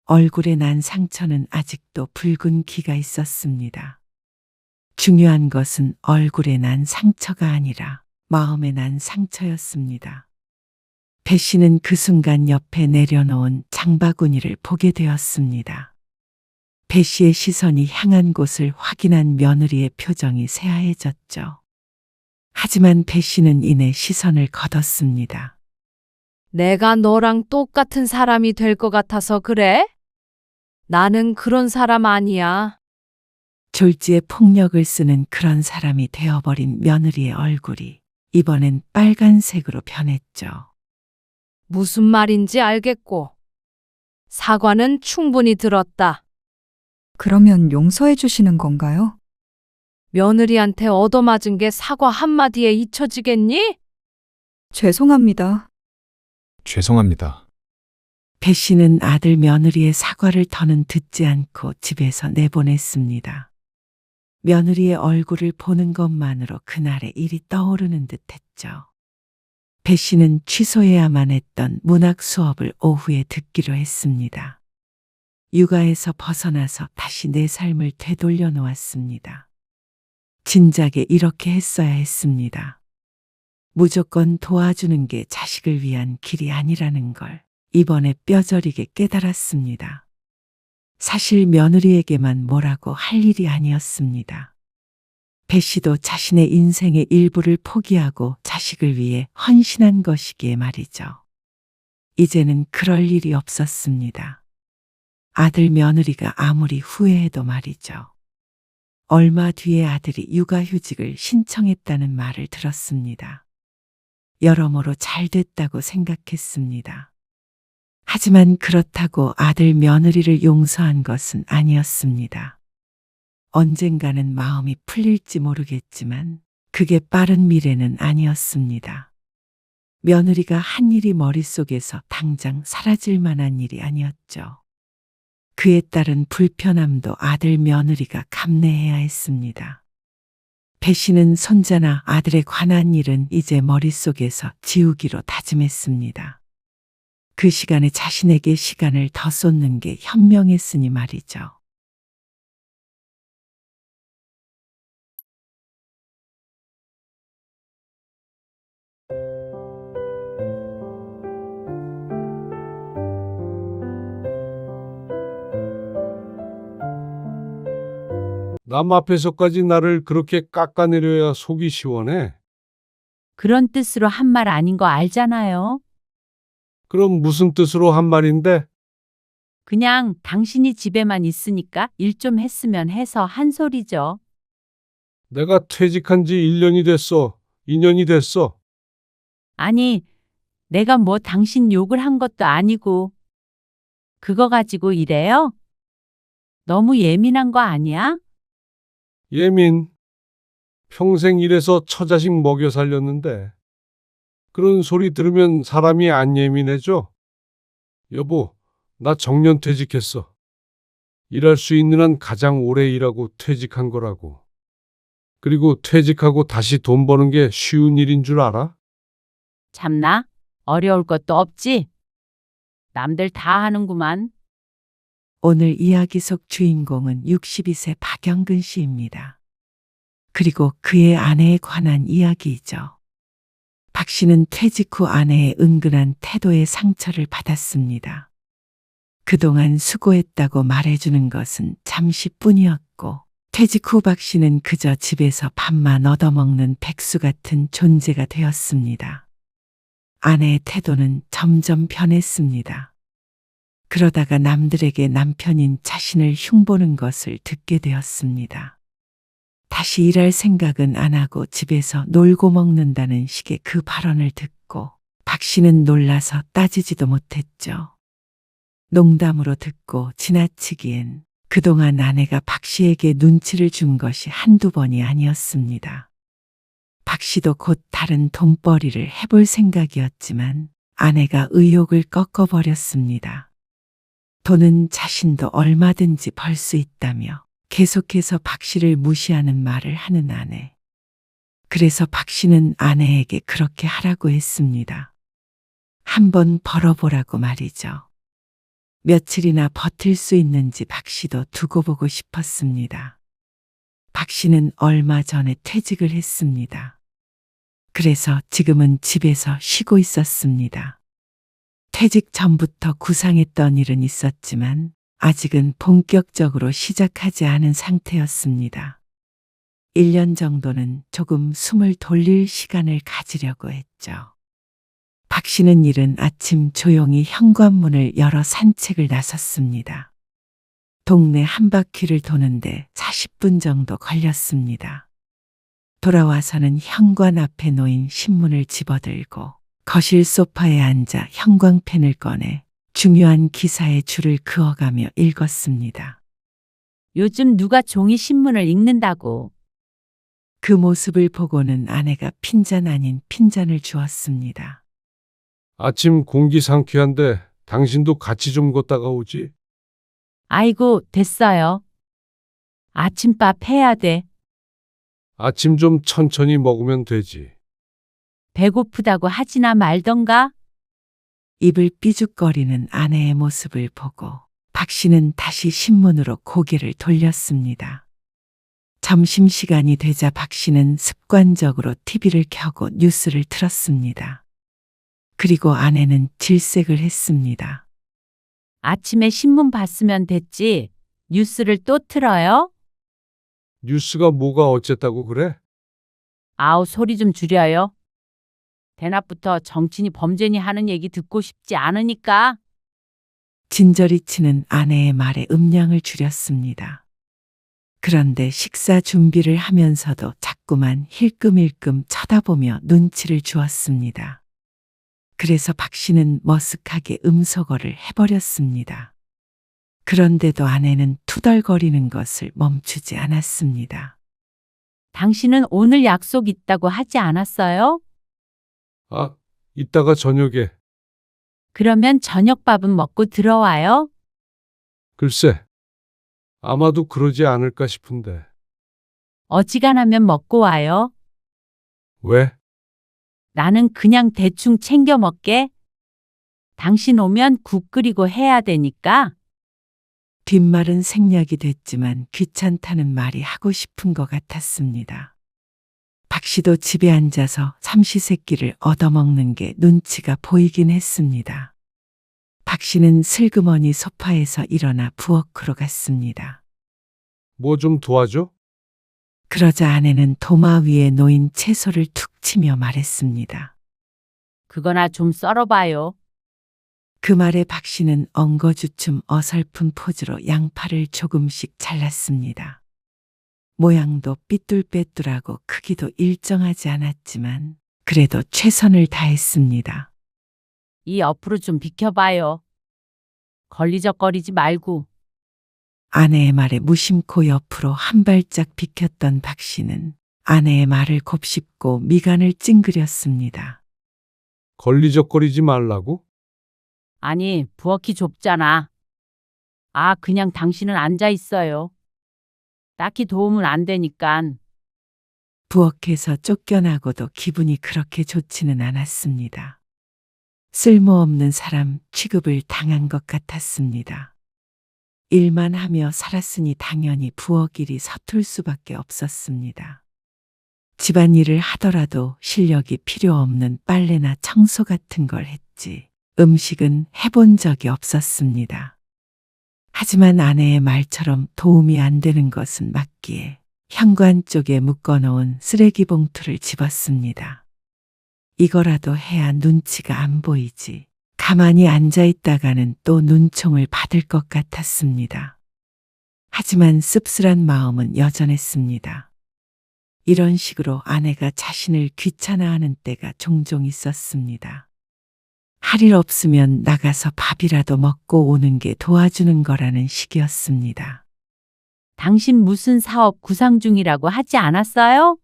얼굴에 난 상처는 아직도 붉은 기가 있었습니다. 중요한 것은 얼굴에 난 상처가 아니라 마음에 난 상처였습니다. 배 씨는 그 순간 옆에 내려놓은 장바구니를 보게 되었습니다. 배 씨의 시선이 향한 곳을 확인한 며느리의 표정이 새하얘졌죠. 하지만 배 씨는 이내 시선을 걷었습니다. 내가 너랑 똑같은 사람이 될 것 같아서 그래? 나는 그런 사람 아니야. 졸지에 폭력을 쓰는 그런 사람이 되어버린 며느리의 얼굴이 이번엔 빨간색으로 변했죠. 무슨 말인지 알겠고. 사과는 충분히 들었다. 그러면 용서해 주시는 건가요? 며느리한테 얻어맞은 게 사과 한마디에 잊혀지겠니? 죄송합니다. 죄송합니다. 배 씨는 아들 며느리의 사과를 더는 듣지 않고 집에서 내보냈습니다. 며느리의 얼굴을 보는 것만으로 그날의 일이 떠오르는 듯했죠. 배 씨는 취소해야만 했던 문학 수업을 오후에 듣기로 했습니다. 육아에서 벗어나서 다시 내 삶을 되돌려 놓았습니다. 진작에 이렇게 했어야 했습니다. 무조건 도와주는 게 자식을 위한 길이 아니라는 걸 이번에 뼈저리게 깨달았습니다. 사실 며느리에게만 뭐라고 할 일이 아니었습니다. 배 씨도 자신의 인생의 일부를 포기하고 자식을 위해 헌신한 것이기에 말이죠. 이제는 그럴 일이 없었습니다. 아들 며느리가 아무리 후회해도 말이죠. 얼마 뒤에 아들이 육아휴직을 신청했다는 말을 들었습니다. 여러모로 잘 됐다고 생각했습니다. 하지만 그렇다고 아들 며느리를 용서한 것은 아니었습니다. 언젠가는 마음이 풀릴지 모르겠지만 그게 빠른 미래는 아니었습니다. 며느리가 한 일이 머릿속에서 당장 사라질 만한 일이 아니었죠. 그에 따른 불편함도 아들 며느리가 감내해야 했습니다. 배 씨는 손자나 아들에 관한 일은 이제 머릿속에서 지우기로 다짐했습니다. 그 시간에 자신에게 시간을 더 쏟는 게 현명했으니 말이죠. 남 앞에서까지 나를 그렇게 깎아내려야 속이 시원해. 그런 뜻으로 한 말 아닌 거 알잖아요. 그럼 무슨 뜻으로 한 말인데? 그냥 당신이 집에만 있으니까 일 좀 했으면 해서 한 소리죠. 내가 퇴직한 지 1년이 됐어. 2년이 됐어. 아니, 내가 뭐 당신 욕을 한 것도 아니고. 그거 가지고 이래요? 너무 예민한 거 아니야? 예민. 평생 일해서 처자식 먹여 살렸는데. 그런 소리 들으면 사람이 안 예민해져? 여보, 나 정년 퇴직했어. 일할 수 있는 한 가장 오래 일하고 퇴직한 거라고. 그리고 퇴직하고 다시 돈 버는 게 쉬운 일인 줄 알아? 참나? 어려울 것도 없지? 남들 다 하는구만. 오늘 이야기 속 주인공은 62세 박영근 씨입니다. 그리고 그의 아내에 관한 이야기이죠. 박 씨는 퇴직 후 아내의 은근한 태도에 상처를 받았습니다. 그동안 수고했다고 말해주는 것은 잠시뿐이었고 퇴직 후 박 씨는 그저 집에서 밥만 얻어먹는 백수 같은 존재가 되었습니다. 아내의 태도는 점점 변했습니다. 그러다가 남들에게 남편인 자신을 흉보는 것을 듣게 되었습니다. 다시 일할 생각은 안 하고 집에서 놀고 먹는다는 식의 그 발언을 듣고 박 씨는 놀라서 따지지도 못했죠. 농담으로 듣고 지나치기엔 그동안 아내가 박 씨에게 눈치를 준 것이 한두 번이 아니었습니다. 박 씨도 곧 다른 돈벌이를 해볼 생각이었지만 아내가 의욕을 꺾어버렸습니다. 돈은 자신도 얼마든지 벌 수 있다며 계속해서 박 씨를 무시하는 말을 하는 아내. 그래서 박 씨는 아내에게 그렇게 하라고 했습니다. 한번 벌어보라고 말이죠. 며칠이나 버틸 수 있는지 박 씨도 두고 보고 싶었습니다. 박 씨는 얼마 전에 퇴직을 했습니다. 그래서 지금은 집에서 쉬고 있었습니다. 퇴직 전부터 구상했던 일은 있었지만 아직은 본격적으로 시작하지 않은 상태였습니다. 1년 정도는 조금 숨을 돌릴 시간을 가지려고 했죠. 박 씨는 이른 아침 조용히 현관문을 열어 산책을 나섰습니다. 동네 한 바퀴를 도는데 40분 정도 걸렸습니다. 돌아와서는 현관 앞에 놓인 신문을 집어들고 거실 소파에 앉아 형광펜을 꺼내 중요한 기사의 줄을 그어가며 읽었습니다. 요즘 누가 종이 신문을 읽는다고. 그 모습을 보고는 아내가 핀잔 아닌 핀잔을 주었습니다. 아침 공기 상쾌한데 당신도 같이 좀 걷다가 오지. 아이고, 됐어요. 아침밥 해야 돼. 아침 좀 천천히 먹으면 되지. 배고프다고 하지나 말던가? 입을 삐죽거리는 아내의 모습을 보고 박 씨는 다시 신문으로 고개를 돌렸습니다. 점심시간이 되자 박 씨는 습관적으로 TV를 켜고 뉴스를 틀었습니다. 그리고 아내는 질색을 했습니다. 아침에 신문 봤으면 됐지. 뉴스를 또 틀어요? 뉴스가 뭐가 어쨌다고 그래? 아우, 소리 좀 줄여요. 대낮부터 정치니 범죄니 하는 얘기 듣고 싶지 않으니까. 진저리 치는 아내의 말에 음량을 줄였습니다. 그런데 식사 준비를 하면서도 자꾸만 힐끔힐끔 쳐다보며 눈치를 주었습니다. 그래서 박 씨는 머쓱하게 음소거를 해버렸습니다. 그런데도 아내는 투덜거리는 것을 멈추지 않았습니다. 당신은 오늘 약속 있다고 하지 않았어요? 아, 이따가 저녁에. 그러면 저녁밥은 먹고 들어와요? 글쎄, 아마도 그러지 않을까 싶은데. 어지간하면 먹고 와요. 왜? 나는 그냥 대충 챙겨 먹게. 당신 오면 국 끓이고 해야 되니까. 뒷말은 생략이 됐지만 귀찮다는 말이 하고 싶은 것 같았습니다. 박 씨도 집에 앉아서 삼시세끼를 얻어먹는 게 눈치가 보이긴 했습니다. 박 씨는 슬그머니 소파에서 일어나 부엌으로 갔습니다. 뭐 좀 도와줘? 그러자 아내는 도마 위에 놓인 채소를 툭 치며 말했습니다. 그거나 좀 썰어봐요. 그 말에 박 씨는 엉거주춤 어설픈 포즈로 양파를 조금씩 잘랐습니다. 모양도 삐뚤빼뚤하고 크기도 일정하지 않았지만 그래도 최선을 다했습니다. 이 옆으로 좀 비켜봐요. 걸리적거리지 말고. 아내의 말에 무심코 옆으로 한 발짝 비켰던 박 씨는 아내의 말을 곱씹고 미간을 찡그렸습니다. 걸리적거리지 말라고? 아니, 부엌이 좁잖아. 아, 그냥 당신은 앉아 있어요. 딱히 도움은 안 되니깐. 부엌에서 쫓겨나고도 기분이 그렇게 좋지는 않았습니다. 쓸모없는 사람 취급을 당한 것 같았습니다. 일만 하며 살았으니 당연히 부엌 일이 서툴 수밖에 없었습니다. 집안일을 하더라도 실력이 필요 없는 빨래나 청소 같은 걸 했지 음식은 해본 적이 없었습니다. 하지만 아내의 말처럼 도움이 안 되는 것은 맞기에 현관 쪽에 묶어놓은 쓰레기 봉투를 집었습니다. 이거라도 해야 눈치가 안 보이지. 가만히 앉아 있다가는 또 눈총을 받을 것 같았습니다. 하지만 씁쓸한 마음은 여전했습니다. 이런 식으로 아내가 자신을 귀찮아하는 때가 종종 있었습니다. 할 일 없으면 나가서 밥이라도 먹고 오는 게 도와주는 거라는 식이었습니다. 당신 무슨 사업 구상 중이라고 하지 않았어요?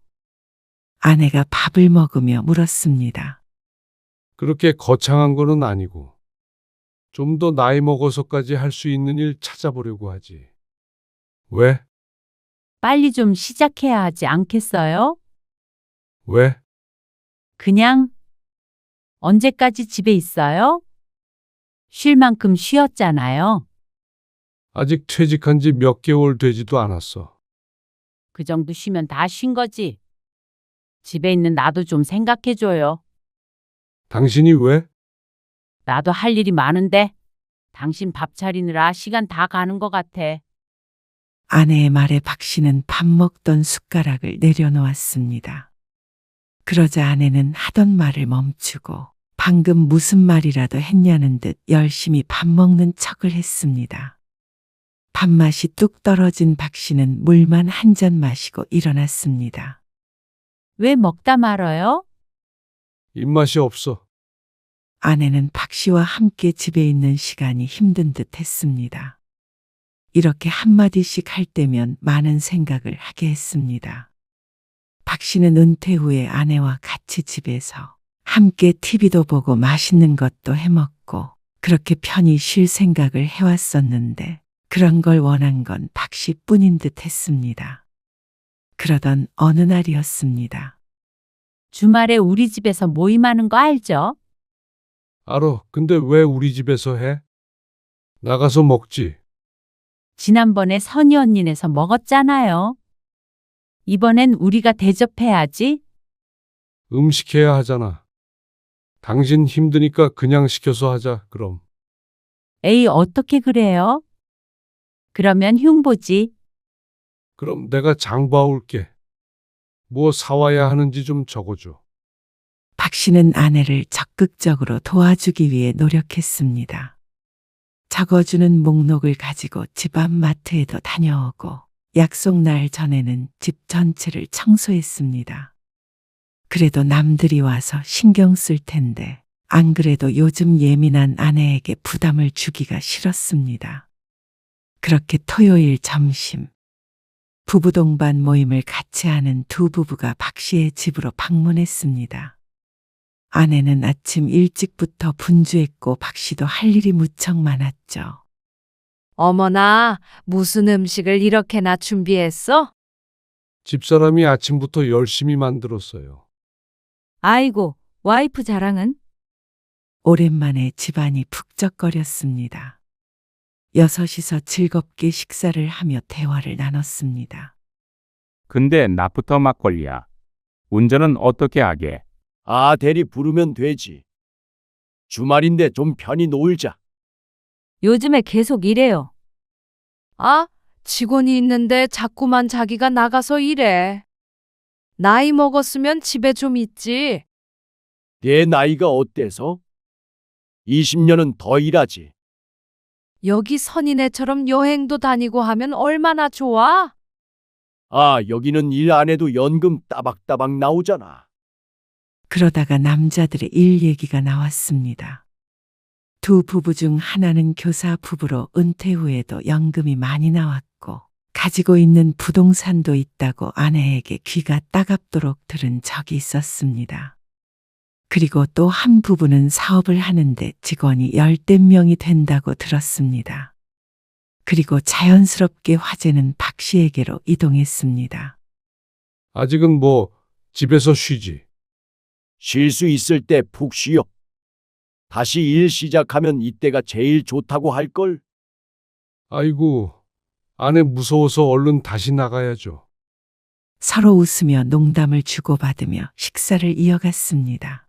아내가 밥을 먹으며 물었습니다. 그렇게 거창한 거는 아니고 좀 더 나이 먹어서까지 할 수 있는 일 찾아보려고 하지. 왜? 빨리 좀 시작해야 하지 않겠어요? 왜? 그냥 언제까지 집에 있어요? 쉴 만큼 쉬었잖아요. 아직 퇴직한 지 몇 개월 되지도 않았어. 그 정도 쉬면 다 쉰 거지. 집에 있는 나도 좀 생각해줘요. 당신이 왜? 나도 할 일이 많은데 당신 밥 차리느라 시간 다 가는 것 같아. 아내의 말에 박 씨는 밥 먹던 숟가락을 내려놓았습니다. 그러자 아내는 하던 말을 멈추고 방금 무슨 말이라도 했냐는 듯 열심히 밥 먹는 척을 했습니다. 밥맛이 뚝 떨어진 박 씨는 물만 한 잔 마시고 일어났습니다. 왜 먹다 말아요? 입맛이 없어. 아내는 박 씨와 함께 집에 있는 시간이 힘든 듯 했습니다. 이렇게 한마디씩 할 때면 많은 생각을 하게 했습니다. 박 씨는 은퇴 후에 아내와 같이 집에서 함께 TV도 보고 맛있는 것도 해먹고 그렇게 편히 쉴 생각을 해왔었는데 그런 걸 원한 건 박 씨뿐인 듯 했습니다. 그러던 어느 날이었습니다. 주말에 우리 집에서 모임하는 거 알죠? 알어. 근데 왜 우리 집에서 해? 나가서 먹지. 지난번에 선희 언니네서 먹었잖아요. 이번엔 우리가 대접해야지. 음식해야 하잖아. 당신 힘드니까 그냥 시켜서 하자, 그럼. 에이, 어떻게 그래요? 그러면 흉보지. 그럼 내가 장 봐올게. 뭐 사와야 하는지 좀 적어줘. 박 씨는 아내를 적극적으로 도와주기 위해 노력했습니다. 적어주는 목록을 가지고 집 앞 마트에도 다녀오고 약속 날 전에는 집 전체를 청소했습니다. 그래도 남들이 와서 신경 쓸 텐데 안 그래도 요즘 예민한 아내에게 부담을 주기가 싫었습니다. 그렇게 토요일 점심 부부 동반 모임을 같이 하는 두 부부가 박 씨의 집으로 방문했습니다. 아내는 아침 일찍부터 분주했고 박 씨도 할 일이 무척 많았죠. 어머나, 무슨 음식을 이렇게나 준비했어? 집사람이 아침부터 열심히 만들었어요. 아이고, 와이프 자랑은? 오랜만에 집안이 북적거렸습니다. 여섯이서 즐겁게 식사를 하며 대화를 나눴습니다. 근데 낮부터 막걸리야. 운전은 어떻게 하게? 아, 대리 부르면 되지. 주말인데 좀 편히 놀자. 요즘에 계속 이래요. 아, 직원이 있는데 자꾸만 자기가 나가서 일해. 나이 먹었으면 집에 좀 있지. 내 나이가 어때서? 20년은 더 일하지. 여기 선인애처럼 여행도 다니고 하면 얼마나 좋아? 아, 여기는 일 안 해도 연금 따박따박 나오잖아. 그러다가 남자들의 일 얘기가 나왔습니다. 두 부부 중 하나는 교사 부부로 은퇴 후에도 연금이 많이 나왔고 가지고 있는 부동산도 있다고 아내에게 귀가 따갑도록 들은 적이 있었습니다. 그리고 또 한 부부는 사업을 하는데 직원이 10대 명이 된다고 들었습니다. 그리고 자연스럽게 화제는 박 씨에게로 이동했습니다. 아직은 뭐 집에서 쉬지. 쉴 수 있을 때 푹 쉬어. 다시 일 시작하면 이때가 제일 좋다고 할걸? 아이고, 아내 무서워서 얼른 다시 나가야죠. 서로 웃으며 농담을 주고받으며 식사를 이어갔습니다.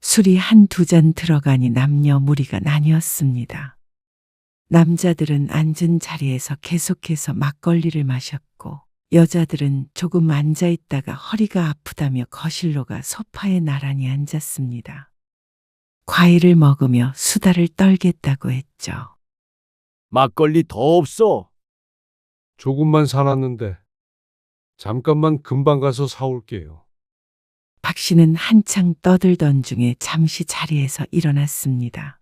술이 한두 잔 들어가니 남녀 무리가 나뉘었습니다. 남자들은 앉은 자리에서 계속해서 막걸리를 마셨고 여자들은 조금 앉아 있다가 허리가 아프다며 거실로 가 소파에 나란히 앉았습니다. 과일을 먹으며 수다를 떨겠다고 했죠. 막걸리 더 없어. 조금만 사놨는데 잠깐만 금방 가서 사올게요. 박 씨는 한창 떠들던 중에 잠시 자리에서 일어났습니다.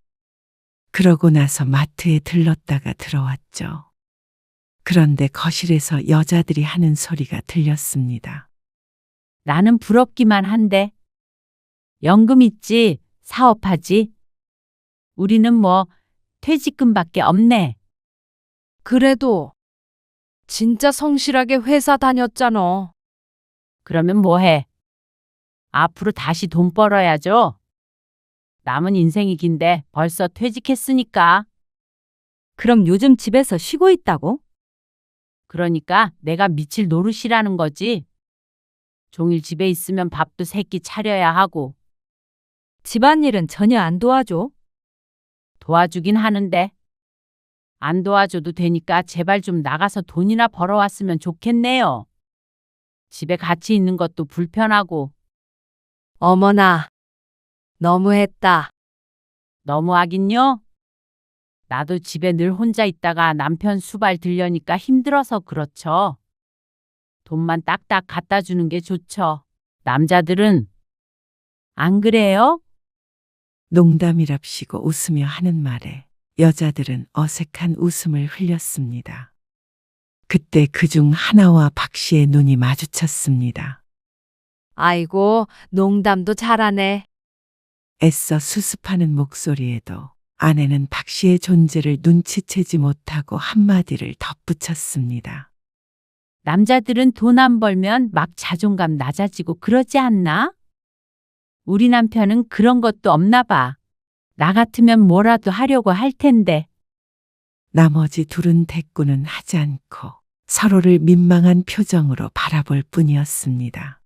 그러고 나서 마트에 들렀다가 들어왔죠. 그런데 거실에서 여자들이 하는 소리가 들렸습니다. 나는 부럽기만 한데. 연금 있지, 사업하지. 우리는 뭐 퇴직금밖에 없네. 그래도 진짜 성실하게 회사 다녔잖아. 그러면 뭐해? 앞으로 다시 돈 벌어야죠. 남은 인생이 긴데 벌써 퇴직했으니까. 그럼 요즘 집에서 쉬고 있다고? 그러니까 내가 미칠 노릇이라는 거지. 종일 집에 있으면 밥도 새끼 차려야 하고. 집안일은 전혀 안 도와줘? 도와주긴 하는데. 안 도와줘도 되니까 제발 좀 나가서 돈이나 벌어왔으면 좋겠네요. 집에 같이 있는 것도 불편하고. 어머나, 너무했다. 너무하긴요. 나도 집에 늘 혼자 있다가 남편 수발 들려니까 힘들어서 그렇죠. 돈만 딱딱 갖다 주는 게 좋죠. 남자들은 안 그래요? 농담이랍시고 웃으며 하는 말에 여자들은 어색한 웃음을 흘렸습니다. 그때 그중 하나와 박 씨의 눈이 마주쳤습니다. 아이고, 농담도 잘하네. 애써 수습하는 목소리에도 아내는 박 씨의 존재를 눈치채지 못하고 한마디를 덧붙였습니다. 남자들은 돈 안 벌면 막 자존감 낮아지고 그러지 않나? 우리 남편은 그런 것도 없나 봐. 나 같으면 뭐라도 하려고 할 텐데. 나머지 둘은 대꾸는 하지 않고 서로를 민망한 표정으로 바라볼 뿐이었습니다.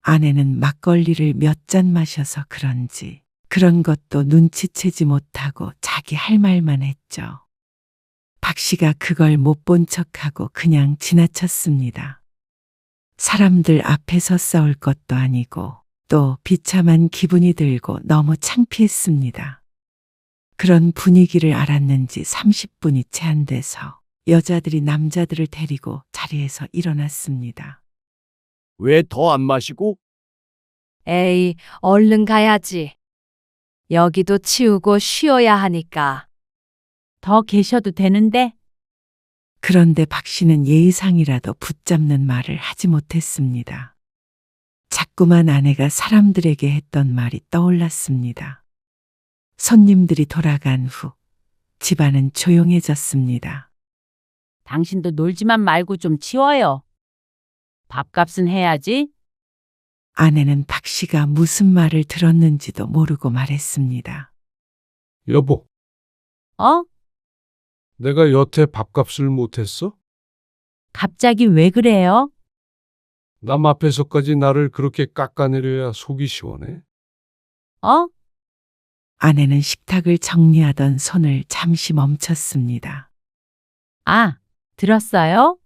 아내는 막걸리를 몇 잔 마셔서 그런지 그런 것도 눈치채지 못하고 자기 할 말만 했죠. 박 씨가 그걸 못 본 척하고 그냥 지나쳤습니다. 사람들 앞에서 싸울 것도 아니고 또 비참한 기분이 들고 너무 창피했습니다. 그런 분위기를 알았는지 30분이 채 안 돼서 여자들이 남자들을 데리고 자리에서 일어났습니다. 왜 더 안 마시고? 에이, 얼른 가야지. 여기도 치우고 쉬어야 하니까. 더 계셔도 되는데. 그런데 박 씨는 예의상이라도 붙잡는 말을 하지 못했습니다. 자꾸만 아내가 사람들에게 했던 말이 떠올랐습니다. 손님들이 돌아간 후 집안은 조용해졌습니다. 당신도 놀지만 말고 좀 치워요. 밥값은 해야지. 아내는 박 씨가 무슨 말을 들었는지도 모르고 말했습니다. 여보, 어? 내가 여태 밥값을 못했어? 갑자기 왜 그래요? 남 앞에서까지 나를 그렇게 깎아내려야 속이 시원해? 어? 아내는 식탁을 정리하던 손을 잠시 멈췄습니다. 아, 들었어요?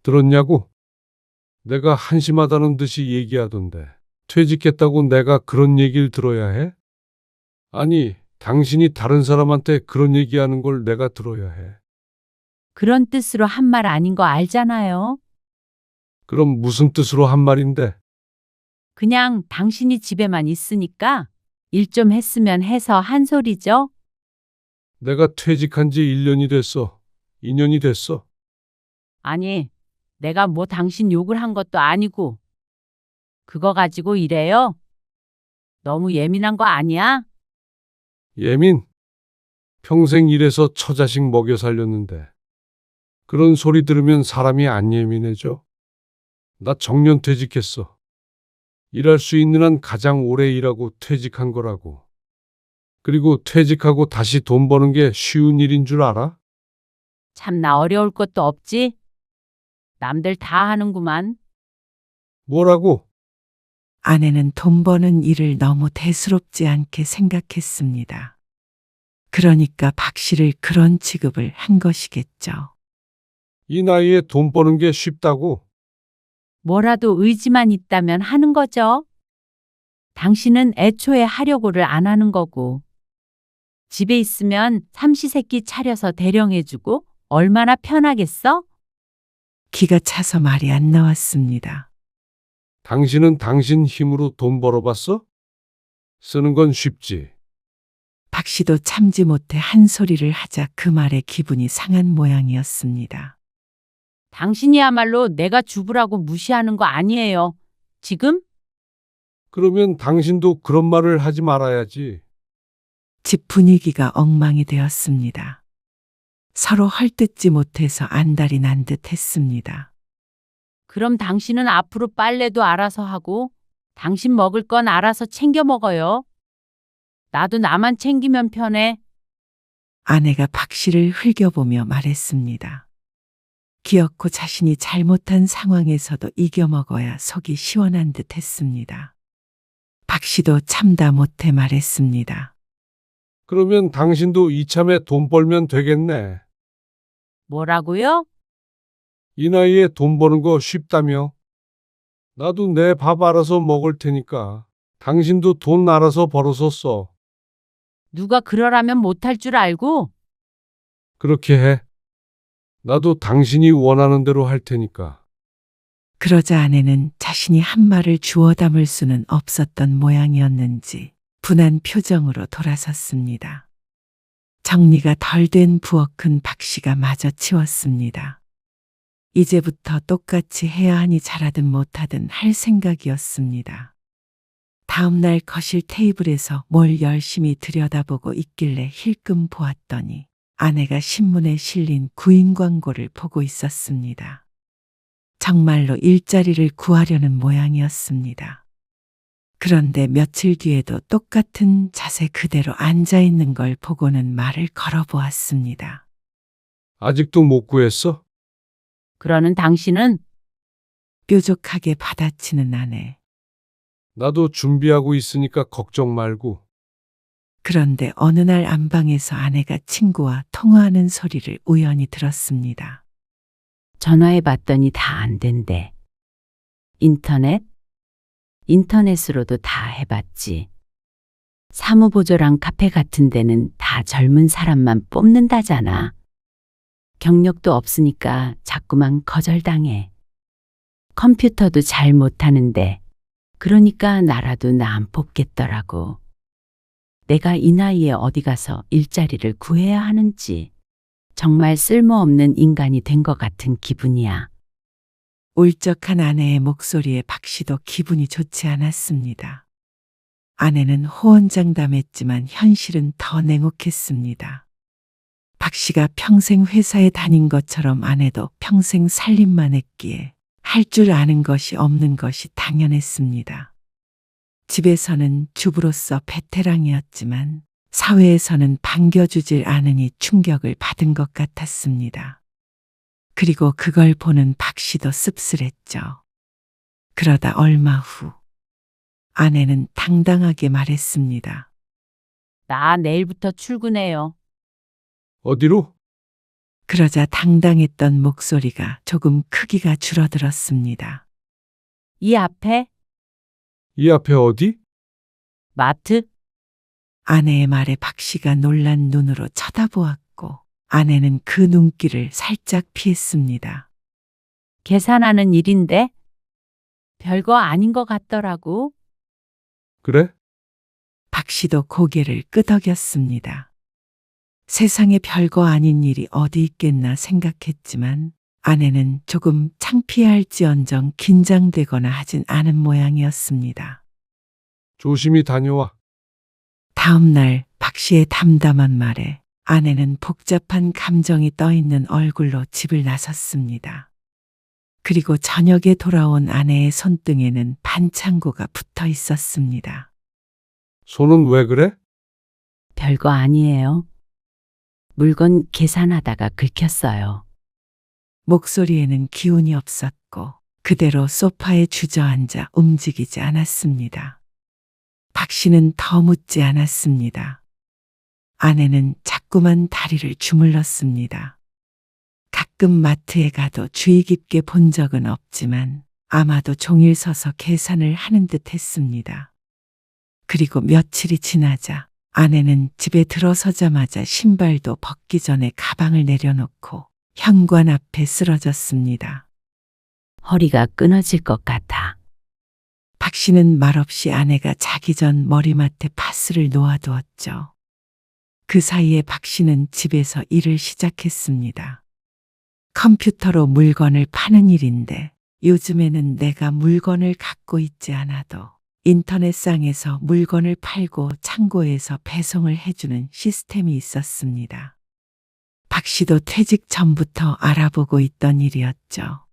들었냐고? 내가 한심하다는 듯이 얘기하던데 퇴직했다고 내가 그런 얘기를 들어야 해? 아니, 당신이 다른 사람한테 그런 얘기하는 걸 내가 들어야 해. 그런 뜻으로 한 말 아닌 거 알잖아요. 그럼 무슨 뜻으로 한 말인데? 그냥 당신이 집에만 있으니까 일 좀 했으면 해서 한 소리죠. 내가 퇴직한 지 1년이 됐어. 2년이 됐어. 아니, 내가 뭐 당신 욕을 한 것도 아니고. 그거 가지고 이래요? 너무 예민한 거 아니야? 예민? 평생 일해서 처자식 먹여 살렸는데 그런 소리 들으면 사람이 안 예민해져? 나 정년 퇴직했어. 일할 수 있는 한 가장 오래 일하고 퇴직한 거라고. 그리고 퇴직하고 다시 돈 버는 게 쉬운 일인 줄 알아? 참나 어려울 것도 없지. 남들 다 하는구만. 뭐라고? 아내는 돈 버는 일을 너무 대수롭지 않게 생각했습니다. 그러니까 박 씨를 그런 취급을 한 것이겠죠. 이 나이에 돈 버는 게 쉽다고? 뭐라도 의지만 있다면 하는 거죠. 당신은 애초에 하려고를 안 하는 거고. 집에 있으면 삼시세끼 차려서 대령해주고 얼마나 편하겠어? 기가 차서 말이 안 나왔습니다. 당신은 당신 힘으로 돈 벌어봤어? 쓰는 건 쉽지. 박 씨도 참지 못해 한 소리를 하자 그 말에 기분이 상한 모양이었습니다. 당신이야말로 내가 주부라고 무시하는 거 아니에요. 지금? 그러면 당신도 그런 말을 하지 말아야지. 집 분위기가 엉망이 되었습니다. 서로 헐뜯지 못해서 안달이 난 듯 했습니다. 그럼 당신은 앞으로 빨래도 알아서 하고 당신 먹을 건 알아서 챙겨 먹어요. 나도 나만 챙기면 편해. 아내가 박 씨를 흘겨보며 말했습니다. 기어코 자신이 잘못한 상황에서도 이겨먹어야 속이 시원한 듯 했습니다. 박 씨도 참다 못해 말했습니다. 그러면 당신도 이참에 돈 벌면 되겠네. 뭐라고요? 이 나이에 돈 버는 거 쉽다며? 나도 내 밥 알아서 먹을 테니까 당신도 돈 알아서 벌어서 써. 누가 그러라면 못할 줄 알고? 그렇게 해. 나도 당신이 원하는 대로 할 테니까. 그러자 아내는 자신이 한 말을 주워 담을 수는 없었던 모양이었는지 분한 표정으로 돌아섰습니다. 정리가 덜 된 부엌은 박 씨가 마저 치웠습니다. 이제부터 똑같이 해야 하니 잘하든 못하든 할 생각이었습니다. 다음 날 거실 테이블에서 뭘 열심히 들여다보고 있길래 힐끔 보았더니 아내가 신문에 실린 구인 광고를 보고 있었습니다. 정말로 일자리를 구하려는 모양이었습니다. 그런데 며칠 뒤에도 똑같은 자세 그대로 앉아 있는 걸 보고는 말을 걸어보았습니다. 아직도 못 구했어? 그러는 당신은? 뾰족하게 받아치는 아내. 나도 준비하고 있으니까 걱정 말고. 그런데 어느 날 안방에서 아내가 친구와 통화하는 소리를 우연히 들었습니다. 전화해 봤더니 다 안 된대. 인터넷? 인터넷으로도 다 해봤지. 사무보조랑 카페 같은 데는 다 젊은 사람만 뽑는다잖아. 경력도 없으니까 자꾸만 거절당해. 컴퓨터도 잘 못하는데 그러니까 나라도 나 안 뽑겠더라고. 내가 이 나이에 어디 가서 일자리를 구해야 하는지 정말 쓸모없는 인간이 된 것 같은 기분이야. 울적한 아내의 목소리에 박 씨도 기분이 좋지 않았습니다. 아내는 호언장담했지만 현실은 더 냉혹했습니다. 박 씨가 평생 회사에 다닌 것처럼 아내도 평생 살림만 했기에 할 줄 아는 것이 없는 것이 당연했습니다. 집에서는 주부로서 베테랑이었지만 사회에서는 반겨주질 않으니 충격을 받은 것 같았습니다. 그리고 그걸 보는 박 씨도 씁쓸했죠. 그러다 얼마 후 아내는 당당하게 말했습니다. 나 내일부터 출근해요. 어디로? 그러자 당당했던 목소리가 조금 크기가 줄어들었습니다. 이 앞에 이 앞에 어디? 마트? 아내의 말에 박 씨가 놀란 눈으로 쳐다보았고 아내는 그 눈길을 살짝 피했습니다. 계산하는 일인데? 별거 아닌 것 같더라고. 그래? 박 씨도 고개를 끄덕였습니다. 세상에 별거 아닌 일이 어디 있겠나 생각했지만 아내는 조금 창피할지언정 긴장되거나 하진 않은 모양이었습니다. 조심히 다녀와. 다음 날 박 씨의 담담한 말에 아내는 복잡한 감정이 떠있는 얼굴로 집을 나섰습니다. 그리고 저녁에 돌아온 아내의 손등에는 반창고가 붙어 있었습니다. 손은 왜 그래? 별거 아니에요. 물건 계산하다가 긁혔어요. 목소리에는 기운이 없었고 그대로 소파에 주저앉아 움직이지 않았습니다. 박 씨는 더 묻지 않았습니다. 아내는 자꾸만 다리를 주물렀습니다. 가끔 마트에 가도 주의 깊게 본 적은 없지만 아마도 종일 서서 계산을 하는 듯 했습니다. 그리고 며칠이 지나자 아내는 집에 들어서자마자 신발도 벗기 전에 가방을 내려놓고 현관 앞에 쓰러졌습니다. 허리가 끊어질 것 같아. 박 씨는 말없이 아내가 자기 전 머리맡에 파스를 놓아두었죠. 그 사이에 박 씨는 집에서 일을 시작했습니다. 컴퓨터로 물건을 파는 일인데 요즘에는 내가 물건을 갖고 있지 않아도 인터넷상에서 물건을 팔고 창고에서 배송을 해주는 시스템이 있었습니다. 박 씨도 퇴직 전부터 알아보고 있던 일이었죠.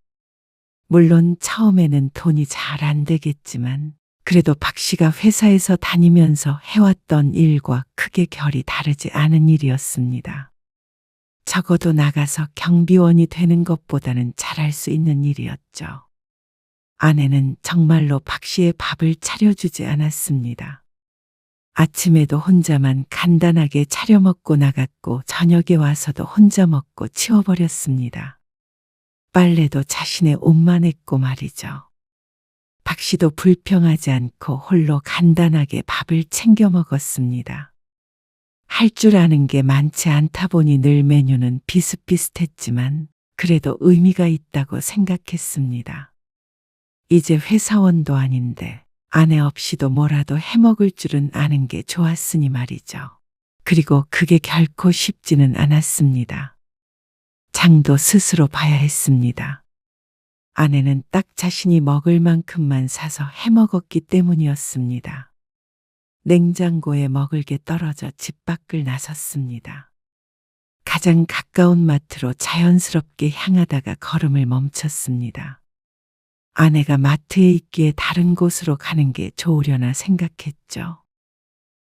물론 처음에는 돈이 잘 안 되겠지만 그래도 박 씨가 회사에서 다니면서 해왔던 일과 크게 결이 다르지 않은 일이었습니다. 적어도 나가서 경비원이 되는 것보다는 잘할 수 있는 일이었죠. 아내는 정말로 박 씨의 밥을 차려주지 않았습니다. 아침에도 혼자만 간단하게 차려 먹고 나갔고 저녁에 와서도 혼자 먹고 치워버렸습니다. 빨래도 자신의 옷만 했고 말이죠. 박 씨도 불평하지 않고 홀로 간단하게 밥을 챙겨 먹었습니다. 할 줄 아는 게 많지 않다 보니 늘 메뉴는 비슷비슷했지만 그래도 의미가 있다고 생각했습니다. 이제 회사원도 아닌데 아내 없이도 뭐라도 해먹을 줄은 아는 게 좋았으니 말이죠. 그리고 그게 결코 쉽지는 않았습니다. 장도 스스로 봐야 했습니다. 아내는 딱 자신이 먹을 만큼만 사서 해먹었기 때문이었습니다. 냉장고에 먹을 게 떨어져 집 밖을 나섰습니다. 가장 가까운 마트로 자연스럽게 향하다가 걸음을 멈췄습니다. 아내가 마트에 있기에 다른 곳으로 가는 게 좋으려나 생각했죠.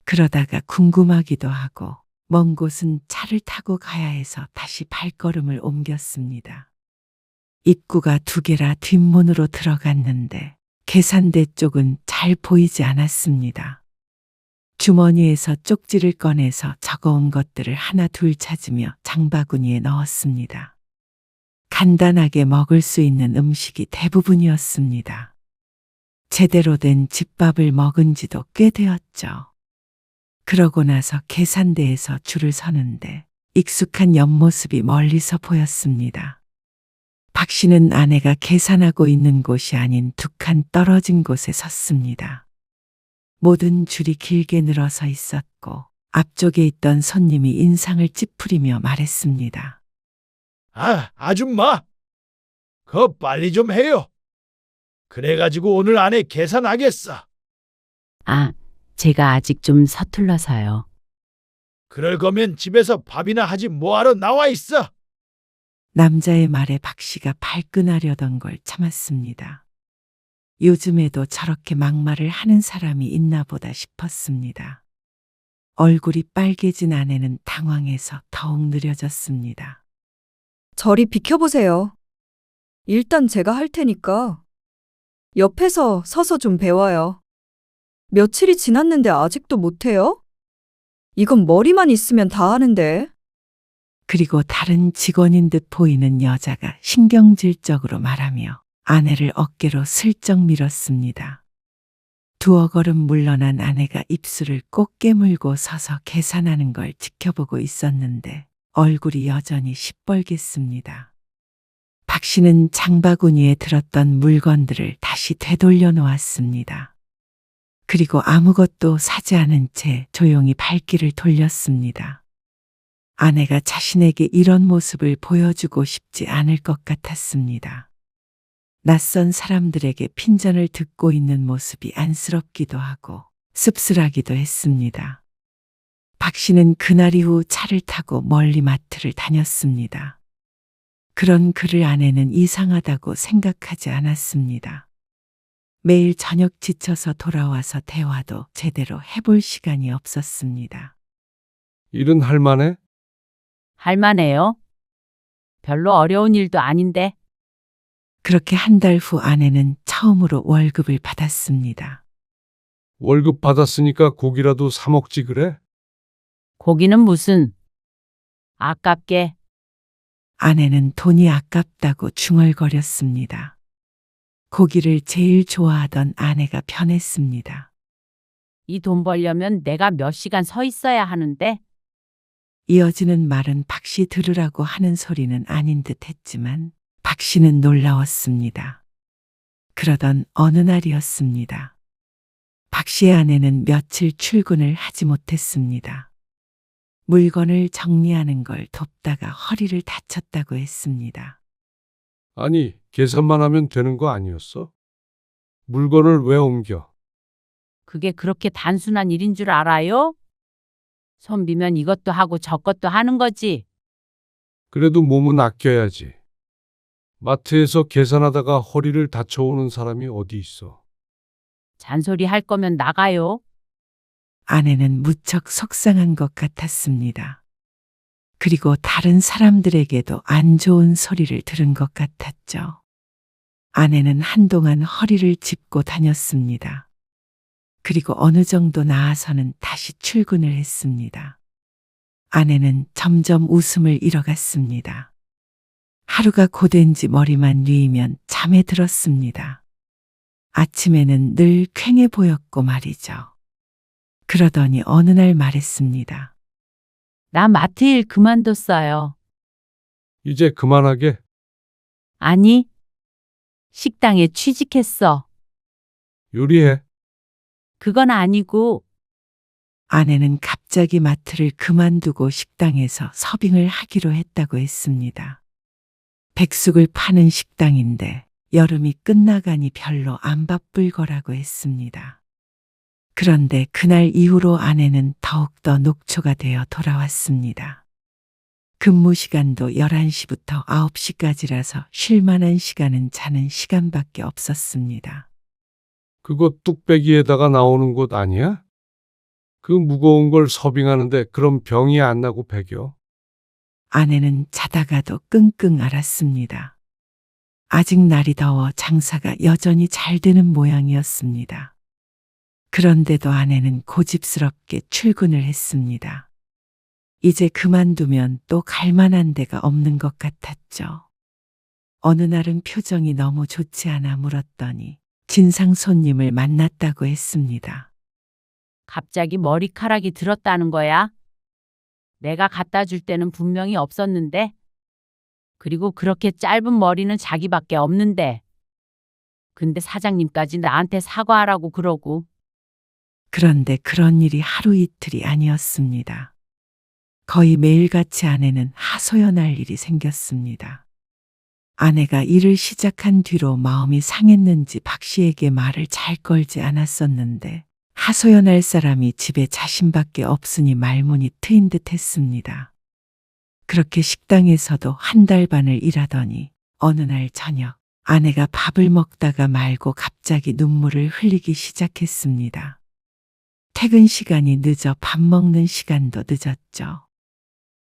그러다가 궁금하기도 하고 먼 곳은 차를 타고 가야 해서 다시 발걸음을 옮겼습니다. 입구가 2개라 뒷문으로 들어갔는데 계산대 쪽은 잘 보이지 않았습니다. 주머니에서 쪽지를 꺼내서 적어온 것들을 하나 둘 찾으며 장바구니에 넣었습니다. 간단하게 먹을 수 있는 음식이 대부분이었습니다. 제대로 된 집밥을 먹은 지도 꽤 되었죠. 그러고 나서 계산대에서 줄을 서는데 익숙한 옆모습이 멀리서 보였습니다. 박 씨는 아내가 계산하고 있는 곳이 아닌 2칸 떨어진 곳에 섰습니다. 모든 줄이 길게 늘어서 있었고 앞쪽에 있던 손님이 인상을 찌푸리며 말했습니다. 아, 아줌마. 그거 빨리 좀 해요. 그래가지고 오늘 안에 계산하겠어. 아, 제가 아직 좀 서툴러서요. 그럴 거면 집에서 밥이나 하지 뭐하러 나와 있어. 남자의 말에 박 씨가 발끈하려던 걸 참았습니다. 요즘에도 저렇게 막말을 하는 사람이 있나 보다 싶었습니다. 얼굴이 빨개진 아내는 당황해서 더욱 느려졌습니다. 저리 비켜보세요. 일단 제가 할 테니까 옆에서 서서 좀 배워요. 며칠이 지났는데 아직도 못해요? 이건 머리만 있으면 다 하는데. 그리고 다른 직원인 듯 보이는 여자가 신경질적으로 말하며 아내를 어깨로 슬쩍 밀었습니다. 2어 걸음 물러난 아내가 입술을 꼭 깨물고 서서 계산하는 걸 지켜보고 있었는데 얼굴이 여전히 시뻘갰습니다. 박 씨는 장바구니에 들었던 물건들을 다시 되돌려 놓았습니다. 그리고 아무것도 사지 않은 채 조용히 발길을 돌렸습니다. 아내가 자신에게 이런 모습을 보여주고 싶지 않을 것 같았습니다. 낯선 사람들에게 핀잔을 듣고 있는 모습이 안쓰럽기도 하고 씁쓸하기도 했습니다. 박 씨는 그날 이후 차를 타고 멀리 마트를 다녔습니다. 그런 그를 아내는 이상하다고 생각하지 않았습니다. 매일 저녁 지쳐서 돌아와서 대화도 제대로 해볼 시간이 없었습니다. 일은 할만해? 할만해요? 별로 어려운 일도 아닌데. 그렇게 한 달 후 아내는 처음으로 월급을 받았습니다. 월급 받았으니까 고기라도 사 먹지 그래? 고기는 무슨. 아깝게. 아내는 돈이 아깝다고 중얼거렸습니다. 고기를 제일 좋아하던 아내가 변했습니다. 이 돈 벌려면 내가 몇 시간 서 있어야 하는데. 이어지는 말은 박 씨 들으라고 하는 소리는 아닌 듯 했지만 박 씨는 놀라웠습니다. 그러던 어느 날이었습니다. 박 씨의 아내는 며칠 출근을 하지 못했습니다. 물건을 정리하는 걸 돕다가 허리를 다쳤다고 했습니다. 아니, 계산만 하면 되는 거 아니었어? 물건을 왜 옮겨? 그게 그렇게 단순한 일인 줄 알아요? 손 비면 이것도 하고 저것도 하는 거지. 그래도 몸은 아껴야지. 마트에서 계산하다가 허리를 다쳐오는 사람이 어디 있어? 잔소리 할 거면 나가요. 아내는 무척 속상한 것 같았습니다. 그리고 다른 사람들에게도 안 좋은 소리를 들은 것 같았죠. 아내는 한동안 허리를 짚고 다녔습니다. 그리고 어느 정도 나아서는 다시 출근을 했습니다. 아내는 점점 웃음을 잃어갔습니다. 하루가 고된지 머리만 뉘이면 잠에 들었습니다. 아침에는 늘 퀭해 보였고 말이죠. 그러더니 어느 날 말했습니다. 나 마트 일 그만뒀어요. 이제 그만하게. 아니, 식당에 취직했어. 요리해. 그건 아니고 아내는 갑자기 마트를 그만두고 식당에서 서빙을 하기로 했다고 했습니다. 백숙을 파는 식당인데 여름이 끝나가니 별로 안 바쁠 거라고 했습니다. 그런데 그날 이후로 아내는 더욱더 녹초가 되어 돌아왔습니다. 근무 시간도 11시부터 9시까지라서 쉴 만한 시간은 자는 시간밖에 없었습니다. 그거 뚝배기에다가 나오는 곳 아니야? 그 무거운 걸 서빙하는데 그럼 병이 안 나고 배겨? 아내는 자다가도 끙끙 앓았습니다. 아직 날이 더워 장사가 여전히 잘 되는 모양이었습니다. 그런데도 아내는 고집스럽게 출근을 했습니다. 이제 그만두면 또 갈 만한 데가 없는 것 같았죠. 어느 날은 표정이 너무 좋지 않아 물었더니 진상 손님을 만났다고 했습니다. 갑자기 머리카락이 들었다는 거야? 내가 갖다 줄 때는 분명히 없었는데? 그리고 그렇게 짧은 머리는 자기밖에 없는데. 근데 사장님까지 나한테 사과하라고 그러고. 그런데 그런 일이 하루 이틀이 아니었습니다. 거의 매일같이 아내는 하소연할 일이 생겼습니다. 아내가 일을 시작한 뒤로 마음이 상했는지 박 씨에게 말을 잘 걸지 않았었는데 하소연할 사람이 집에 자신밖에 없으니 말문이 트인 듯 했습니다. 그렇게 식당에서도 한 달 반을 일하더니 어느 날 저녁 아내가 밥을 먹다가 말고 갑자기 눈물을 흘리기 시작했습니다. 퇴근 시간이 늦어 밥 먹는 시간도 늦었죠.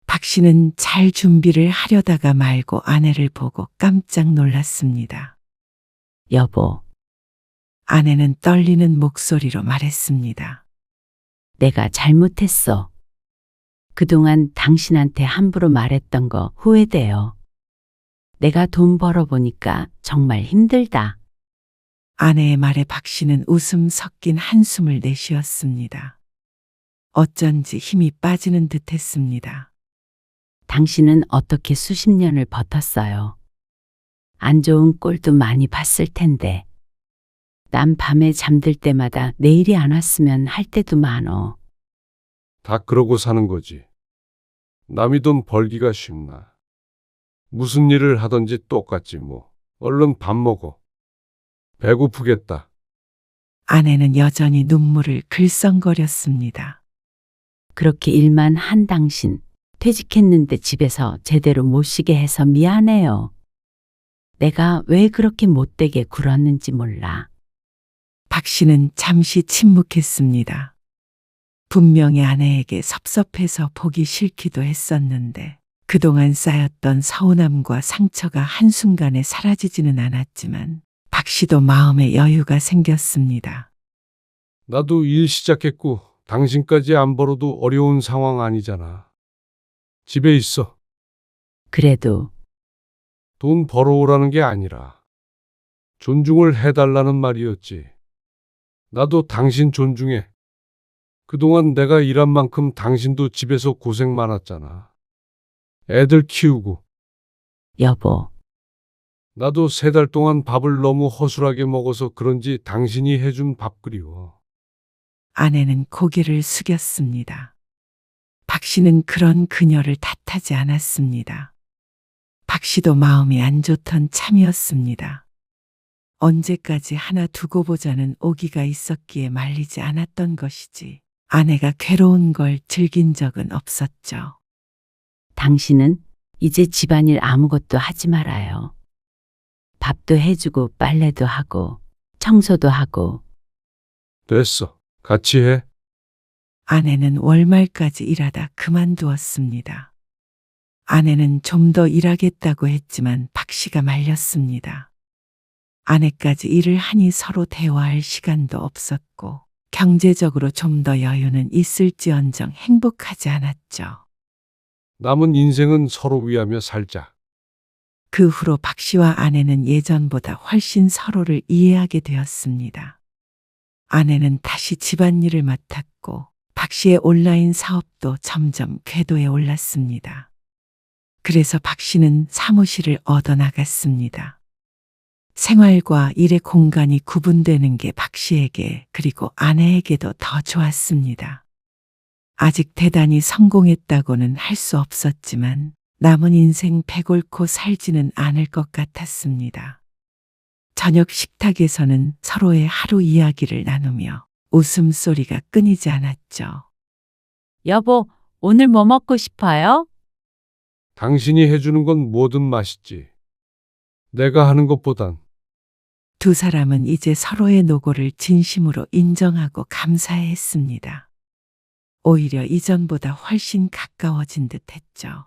박 씨는 잘 준비를 하려다가 말고 아내를 보고 깜짝 놀랐습니다. 여보, 아내는 떨리는 목소리로 말했습니다. 내가 잘못했어. 그동안 당신한테 함부로 말했던 거 후회돼요. 내가 돈 벌어보니까 정말 힘들다. 아내의 말에 박 씨는 웃음 섞인 한숨을 내쉬었습니다. 어쩐지 힘이 빠지는 듯 했습니다. 당신은 어떻게 수십 년을 버텼어요. 안 좋은 꼴도 많이 봤을 텐데. 난 밤에 잠들 때마다 내일이 안 왔으면 할 때도 많어. 다 그러고 사는 거지. 남이 돈 벌기가 쉽나. 무슨 일을 하든지 똑같지 뭐. 얼른 밥 먹어. 배고프겠다. 아내는 여전히 눈물을 글썽거렸습니다. 그렇게 일만 한 당신, 퇴직했는데 집에서 제대로 못 쉬게 해서 미안해요. 내가 왜 그렇게 못되게 굴었는지 몰라. 박 씨는 잠시 침묵했습니다. 분명히 아내에게 섭섭해서 보기 싫기도 했었는데 그동안 쌓였던 서운함과 상처가 한순간에 사라지지는 않았지만 박 씨도 마음에 여유가 생겼습니다. 나도 일 시작했고 당신까지 안 벌어도 어려운 상황 아니잖아. 집에 있어. 그래도 돈 벌어오라는 게 아니라 존중을 해달라는 말이었지. 나도 당신 존중해. 그동안 내가 일한 만큼 당신도 집에서 고생 많았잖아. 애들 키우고. 여보, 나도 3달 동안 밥을 너무 허술하게 먹어서 그런지 당신이 해준 밥 그리워. 아내는 고개를 숙였습니다. 박 씨는 그런 그녀를 탓하지 않았습니다. 박 씨도 마음이 안 좋던 참이었습니다. 언제까지 하나 두고 보자는 오기가 있었기에 말리지 않았던 것이지 아내가 괴로운 걸 즐긴 적은 없었죠. 당신은 이제 집안일 아무것도 하지 말아요. 밥도 해주고 빨래도 하고 청소도 하고. 됐어. 같이 해. 아내는 월말까지 일하다 그만두었습니다. 아내는 좀 더 일하겠다고 했지만 박 씨가 말렸습니다. 아내까지 일을 하니 서로 대화할 시간도 없었고 경제적으로 좀 더 여유는 있을지언정 행복하지 않았죠. 남은 인생은 서로 위하며 살자. 그 후로 박 씨와 아내는 예전보다 훨씬 서로를 이해하게 되었습니다. 아내는 다시 집안일을 맡았고 박 씨의 온라인 사업도 점점 궤도에 올랐습니다. 그래서 박 씨는 사무실을 얻어나갔습니다. 생활과 일의 공간이 구분되는 게 박 씨에게 그리고 아내에게도 더 좋았습니다. 아직 대단히 성공했다고는 할 수 없었지만 남은 인생 배골코 살지는 않을 것 같았습니다. 저녁 식탁에서는 서로의 하루 이야기를 나누며 웃음소리가 끊이지 않았죠. 여보, 오늘 뭐 먹고 싶어요? 당신이 해주는 건 뭐든 맛있지. 내가 하는 것보단. 두 사람은 이제 서로의 노고를 진심으로 인정하고 감사해 했습니다. 오히려 이전보다 훨씬 가까워진 듯 했죠.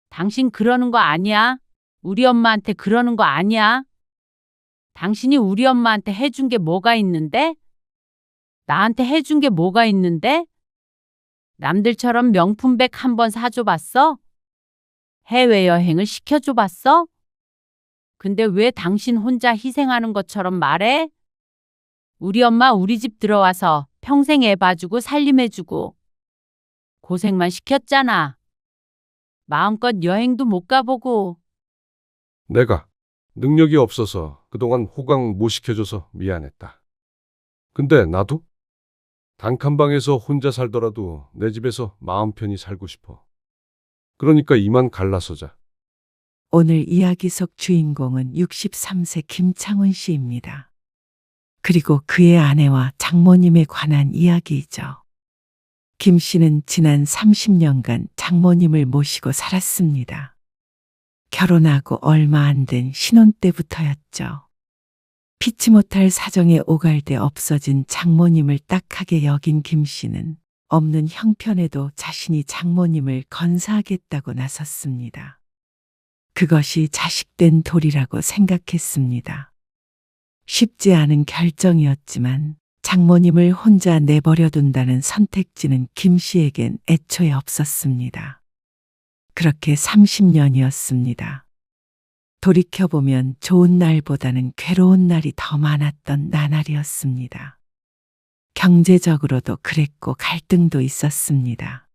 당신 그러는 거 아니야? 우리 엄마한테 그러는 거 아니야? 당신이 우리 엄마한테 해준 게 뭐가 있는데? 나한테 해준 게 뭐가 있는데? 남들처럼 명품백 한 번 사줘 봤어? 해외여행을 시켜줘 봤어? 근데 왜 당신 혼자 희생하는 것처럼 말해? 우리 엄마 우리 집 들어와서 평생 애 봐주고 살림해주고 고생만 시켰잖아. 마음껏 여행도 못 가보고. 내가 능력이 없어서 그동안 호강 못 시켜줘서 미안했다. 근데 나도 단칸방에서 혼자 살더라도 내 집에서 마음 편히 살고 싶어. 그러니까 이만 갈라서자. 오늘 이야기 속 주인공은 63세 김창훈 씨입니다. 그리고 그의 아내와 장모님에 관한 이야기이죠. 김 씨는 지난 30년간 장모님을 모시고 살았습니다. 결혼하고 얼마 안 된 신혼 때부터였죠. 피치 못할 사정에 오갈돼 없어진 장모님을 딱하게 여긴 김 씨는 없는 형편에도 자신이 장모님을 건사하겠다고 나섰습니다. 그것이 자식된 도리라고 생각했습니다. 쉽지 않은 결정이었지만 장모님을 혼자 내버려 둔다는 선택지는 김 씨에겐 애초에 없었습니다. 그렇게 30년이었습니다. 돌이켜보면 좋은 날보다는 괴로운 날이 더 많았던 나날이었습니다. 경제적으로도 그랬고 갈등도 있었습니다.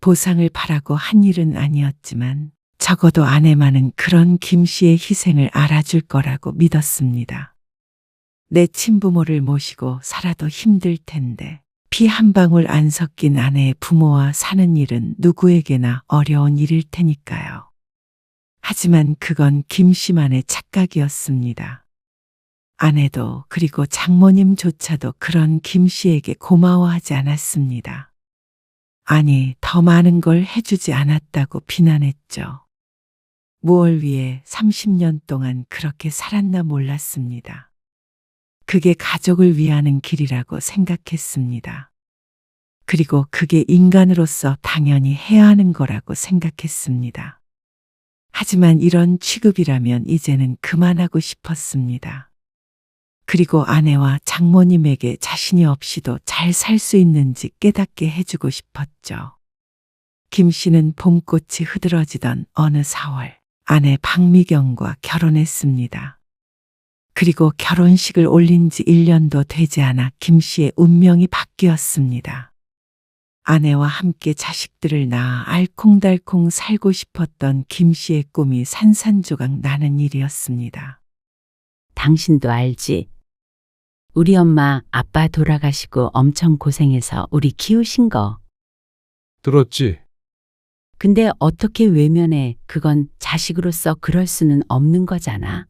보상을 바라고 한 일은 아니었지만 적어도 아내만은 그런 김 씨의 희생을 알아줄 거라고 믿었습니다. 내 친부모를 모시고 살아도 힘들 텐데 피 한 방울 안 섞인 아내의 부모와 사는 일은 누구에게나 어려운 일일 테니까요. 하지만 그건 김 씨만의 착각이었습니다. 아내도 그리고 장모님조차도 그런 김 씨에게 고마워하지 않았습니다. 아니, 더 많은 걸 해주지 않았다고 비난했죠. 무얼 위해 30년 동안 그렇게 살았나 몰랐습니다. 그게 가족을 위하는 길이라고 생각했습니다. 그리고 그게 인간으로서 당연히 해야 하는 거라고 생각했습니다. 하지만 이런 취급이라면 이제는 그만하고 싶었습니다. 그리고 아내와 장모님에게 자신이 없이도 잘 살 수 있는지 깨닫게 해주고 싶었죠. 김 씨는 봄꽃이 흐드러지던 어느 4월, 아내 박미경과 결혼했습니다. 그리고 결혼식을 올린 지 1년도 되지 않아 김 씨의 운명이 바뀌었습니다. 아내와 함께 자식들을 낳아 알콩달콩 살고 싶었던 김 씨의 꿈이 산산조각 나는 일이었습니다. 당신도 알지? 우리 엄마, 아빠 돌아가시고 엄청 고생해서 우리 키우신 거. 들었지? 근데 어떻게 외면해? 그건 자식으로서 그럴 수는 없는 거잖아.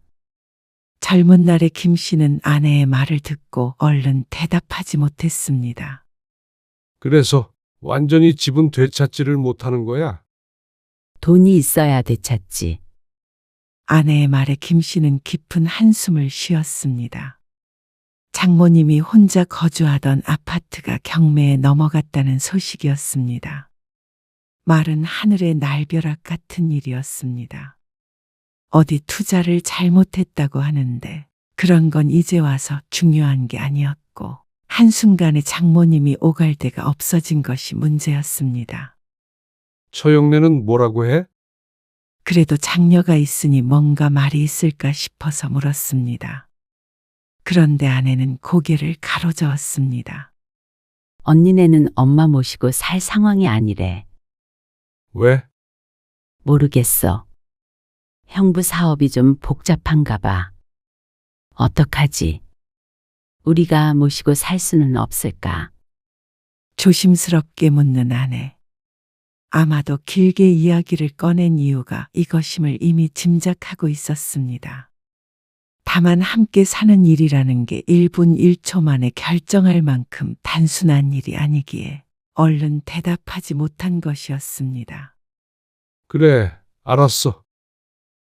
젊은 날의 김 씨는 아내의 말을 듣고 얼른 대답하지 못했습니다. 그래서 완전히 집은 되찾지를 못하는 거야? 돈이 있어야 되찾지. 아내의 말에 김 씨는 깊은 한숨을 쉬었습니다. 장모님이 혼자 거주하던 아파트가 경매에 넘어갔다는 소식이었습니다. 말은 하늘의 날벼락 같은 일이었습니다. 어디 투자를 잘못했다고 하는데 그런 건 이제 와서 중요한 게 아니었고 한순간에 장모님이 오갈 데가 없어진 것이 문제였습니다. 처형네는 뭐라고 해? 그래도 장녀가 있으니 뭔가 말이 있을까 싶어서 물었습니다. 그런데 아내는 고개를 가로저었습니다. 언니네는 엄마 모시고 살 상황이 아니래. 왜? 모르겠어. 형부 사업이 좀 복잡한가 봐. 어떡하지? 우리가 모시고 살 수는 없을까? 조심스럽게 묻는 아내. 아마도 길게 이야기를 꺼낸 이유가 이것임을 이미 짐작하고 있었습니다. 다만 함께 사는 일이라는 게 1분 1초 만에 결정할 만큼 단순한 일이 아니기에 얼른 대답하지 못한 것이었습니다. 그래, 알았어.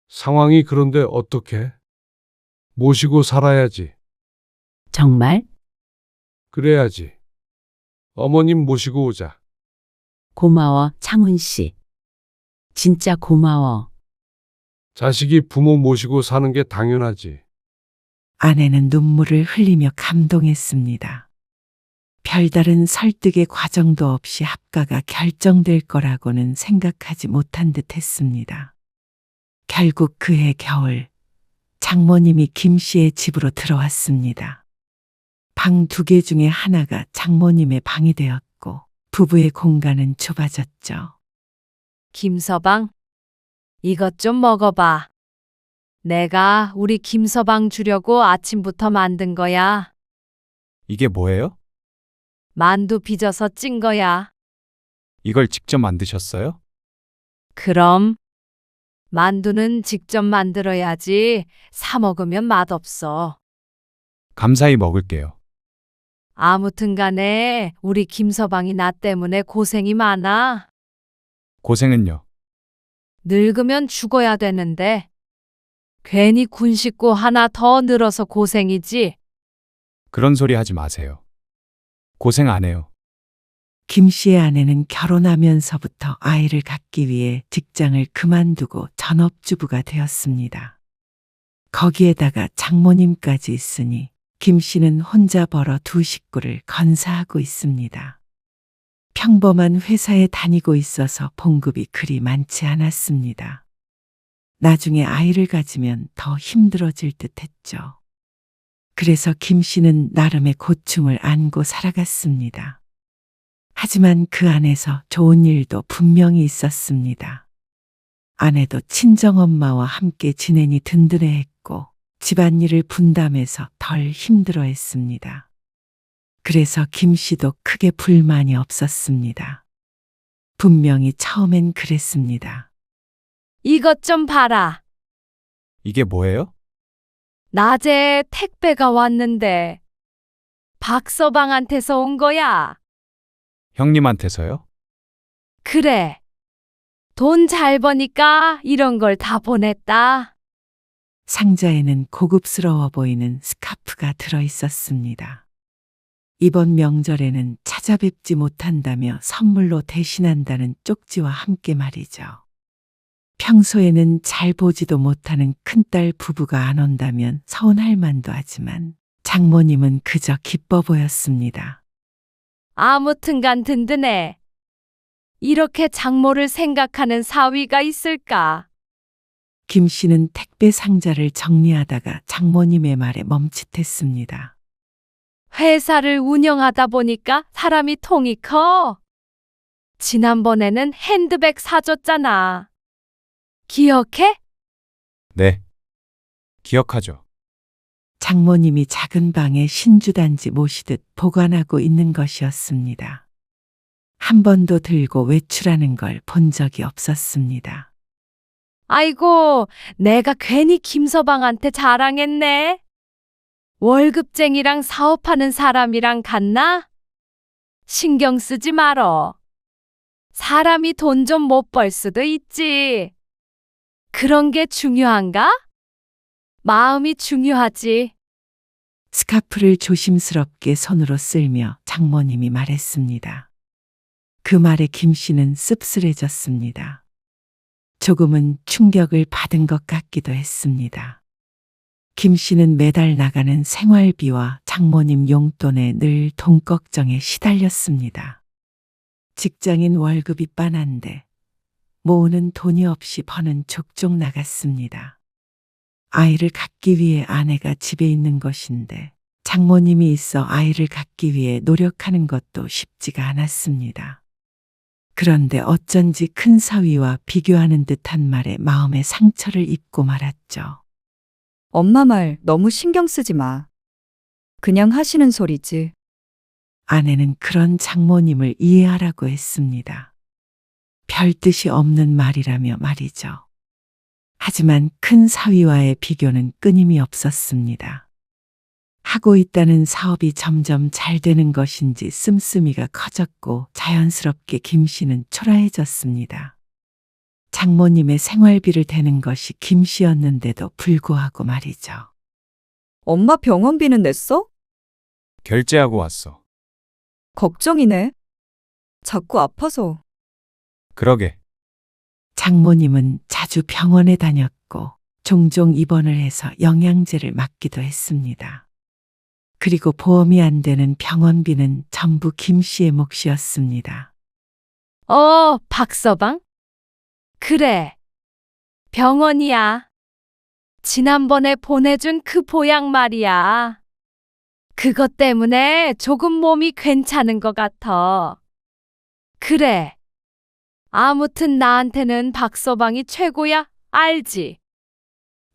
상황이 그런데 어떡해? 모시고 살아야지. 정말? 그래야지. 어머님 모시고 오자. 고마워, 창훈 씨. 진짜 고마워. 자식이 부모 모시고 사는 게 당연하지. 아내는 눈물을 흘리며 감동했습니다. 별다른 설득의 과정도 없이 합가가 결정될 거라고는 생각하지 못한 듯 했습니다. 결국 그해 겨울, 장모님이 김 씨의 집으로 들어왔습니다. 방 2개 중에 하나가 장모님의 방이 되었고, 부부의 공간은 좁아졌죠. 김서방, 이것 좀 먹어봐. 내가 우리 김서방 주려고 아침부터 만든 거야. 이게 뭐예요? 만두 빚어서 찐 거야. 이걸 직접 만드셨어요? 그럼 만두는 직접 만들어야지 사 먹으면 맛없어. 감사히 먹을게요. 아무튼 간에 우리 김서방이 나 때문에 고생이 많아. 고생은요. 늙으면 죽어야 되는데 괜히 군 식구 하나 더 늘어서 고생이지. 그런 소리 하지 마세요. 고생 안 해요. 김 씨의 아내는 결혼하면서부터 아이를 갖기 위해 직장을 그만두고 전업주부가 되었습니다. 거기에다가 장모님까지 있으니 김 씨는 혼자 벌어 2 식구를 건사하고 있습니다. 평범한 회사에 다니고 있어서 봉급이 그리 많지 않았습니다. 나중에 아이를 가지면 더 힘들어질 듯 했죠. 그래서 김 씨는 나름의 고충을 안고 살아갔습니다. 하지만 그 안에서 좋은 일도 분명히 있었습니다. 아내도 친정엄마와 함께 지내니 든든해했고 집안일을 분담해서 덜 힘들어했습니다. 그래서 김 씨도 크게 불만이 없었습니다. 분명히 처음엔 그랬습니다. 이것 좀 봐라. 이게 뭐예요? 낮에 택배가 왔는데 박서방한테서 온 거야. 형님한테서요? 그래. 돈 잘 버니까 이런 걸 다 보냈다. 상자에는 고급스러워 보이는 스카프가 들어 있었습니다. 이번 명절에는 찾아뵙지 못한다며 선물로 대신한다는 쪽지와 함께 말이죠. 평소에는 잘 보지도 못하는 큰딸 부부가 안 온다면 서운할 만도 하지만 장모님은 그저 기뻐 보였습니다. 아무튼간 든든해. 이렇게 장모를 생각하는 사위가 있을까? 김 씨는 택배 상자를 정리하다가 장모님의 말에 멈칫했습니다. 회사를 운영하다 보니까 사람이 통이 커. 지난번에는 핸드백 사줬잖아. 기억해? 네. 기억하죠. 장모님이 작은 방에 신주단지 모시듯 보관하고 있는 것이었습니다. 한 번도 들고 외출하는 걸 본 적이 없었습니다. 아이고, 내가 괜히 김서방한테 자랑했네. 월급쟁이랑 사업하는 사람이랑 같나? 신경 쓰지 말어. 사람이 돈 좀 못 벌 수도 있지. 그런 게 중요한가? 마음이 중요하지. 스카프를 조심스럽게 손으로 쓸며 장모님이 말했습니다. 그 말에 김 씨는 씁쓸해졌습니다. 조금은 충격을 받은 것 같기도 했습니다. 김 씨는 매달 나가는 생활비와 장모님 용돈에 늘 돈 걱정에 시달렸습니다. 직장인 월급이 빤한데 모으는 돈이 없이 버는 족족 나갔습니다. 아이를 갖기 위해 아내가 집에 있는 것인데 장모님이 있어 아이를 갖기 위해 노력하는 것도 쉽지가 않았습니다. 그런데 어쩐지 큰 사위와 비교하는 듯한 말에 마음에 상처를 입고 말았죠. 엄마 말 너무 신경 쓰지 마. 그냥 하시는 소리지. 아내는 그런 장모님을 이해하라고 했습니다. 별 뜻이 없는 말이라며 말이죠. 하지만 큰 사위와의 비교는 끊임이 없었습니다. 하고 있다는 사업이 점점 잘 되는 것인지 씀씀이가 커졌고 자연스럽게 김 씨는 초라해졌습니다. 장모님의 생활비를 대는 것이 김 씨였는데도 불구하고 말이죠. 엄마 병원비는 냈어? 결제하고 왔어. 걱정이네. 자꾸 아파서. 그러게. 장모님은 자주 병원에 다녔고 종종 입원을 해서 영양제를 맞기도 했습니다. 그리고 보험이 안 되는 병원비는 전부 김 씨의 몫이었습니다. 박서방? 그래. 병원이야. 지난번에 보내준 그 보약 말이야. 그것 때문에 조금 몸이 괜찮은 것 같아. 그래. 아무튼 나한테는 박서방이 최고야. 알지?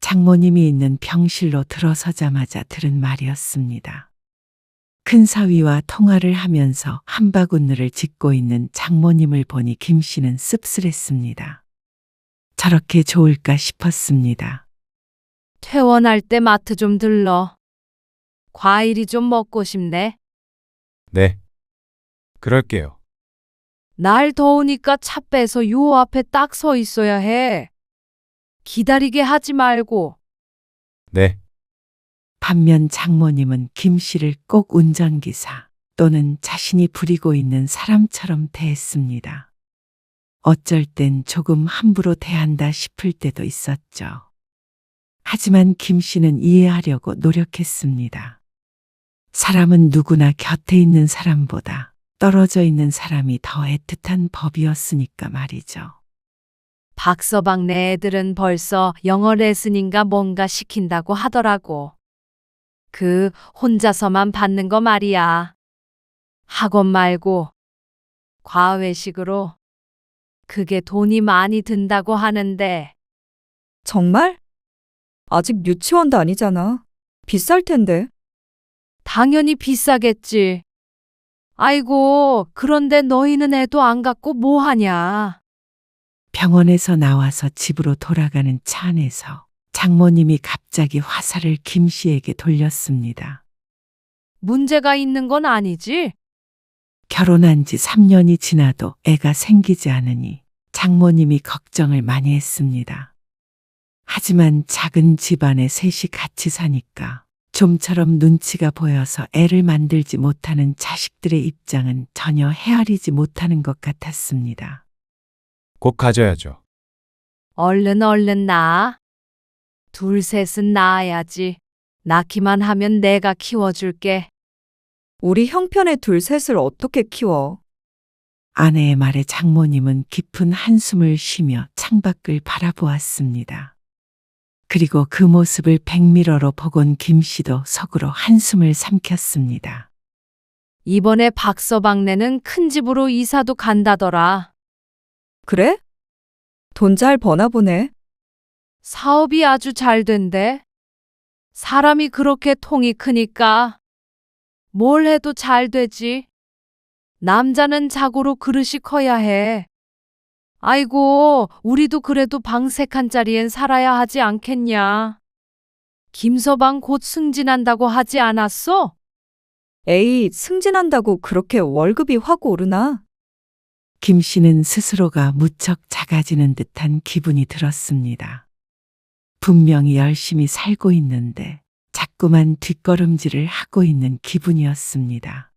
장모님이 있는 병실로 들어서자마자 들은 말이었습니다. 큰 사위와 통화를 하면서 한바구니를 짚고 있는 장모님을 보니 김 씨는 씁쓸했습니다. 저렇게 좋을까 싶었습니다. 퇴원할 때 마트 좀 들러. 과일이 좀 먹고 싶네. 네. 그럴게요. 날 더우니까 차 빼서 요 앞에 딱 서 있어야 해. 기다리게 하지 말고. 네. 반면 장모님은 김 씨를 꼭 운전기사 또는 자신이 부리고 있는 사람처럼 대했습니다. 어쩔 땐 조금 함부로 대한다 싶을 때도 있었죠. 하지만 김 씨는 이해하려고 노력했습니다. 사람은 누구나 곁에 있는 사람보다 떨어져 있는 사람이 더 애틋한 법이었으니까 말이죠. 박서방 네 애들은 벌써 영어 레슨인가 뭔가 시킨다고 하더라고. 그 혼자서만 받는 거 말이야. 학원 말고 과외식으로. 그게 돈이 많이 든다고 하는데. 정말? 아직 유치원 다니잖아. 비쌀 텐데. 당연히 비싸겠지. 아이고, 그런데 너희는 애도 안 갖고 뭐 하냐. 병원에서 나와서 집으로 돌아가는 차 안에서 장모님이 갑자기 화살을 김 씨에게 돌렸습니다. 문제가 있는 건 아니지? 결혼한 지 3년이 지나도 애가 생기지 않으니 장모님이 걱정을 많이 했습니다. 하지만 작은 집안에 셋이 같이 사니까 좀처럼 눈치가 보여서 애를 만들지 못하는 자식들의 입장은 전혀 헤아리지 못하는 것 같았습니다. 곧 가져야죠. 얼른 낳아. 둘 셋은 낳아야지. 낳기만 하면 내가 키워줄게. 우리 형편에 둘 셋을 어떻게 키워? 아내의 말에 장모님은 깊은 한숨을 쉬며 창밖을 바라보았습니다. 그리고 그 모습을 백미러로 보곤 김 씨도 속으로 한숨을 삼켰습니다. 이번에 박서방네는 큰 집으로 이사도 간다더라. 그래? 돈 잘 버나 보네. 사업이 아주 잘 된대. 사람이 그렇게 통이 크니까 뭘 해도 잘 되지. 남자는 자고로 그릇이 커야 해. 아이고, 우리도 그래도 방 3칸짜리엔 살아야 하지 않겠냐. 김서방 곧 승진한다고 하지 않았어? 에이, 승진한다고 그렇게 월급이 확 오르나? 김 씨는 스스로가 무척 작아지는 듯한 기분이 들었습니다. 분명히 열심히 살고 있는데 자꾸만 뒷걸음질을 하고 있는 기분이었습니다.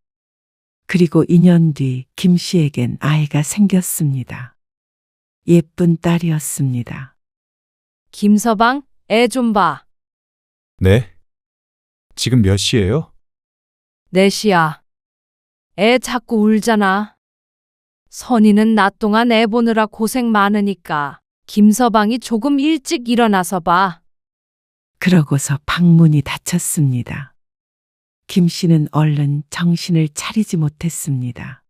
그리고 2년 뒤 김 씨에겐 아이가 생겼습니다. 예쁜 딸이었습니다. 김서방, 애 좀 봐. 네? 지금 몇 시예요? 4시야. 애 자꾸 울잖아. 선이는 낮 동안 애 보느라 고생 많으니까 김서방이 조금 일찍 일어나서 봐. 그러고서 방문이 닫혔습니다. 김 씨는 얼른 정신을 차리지 못했습니다.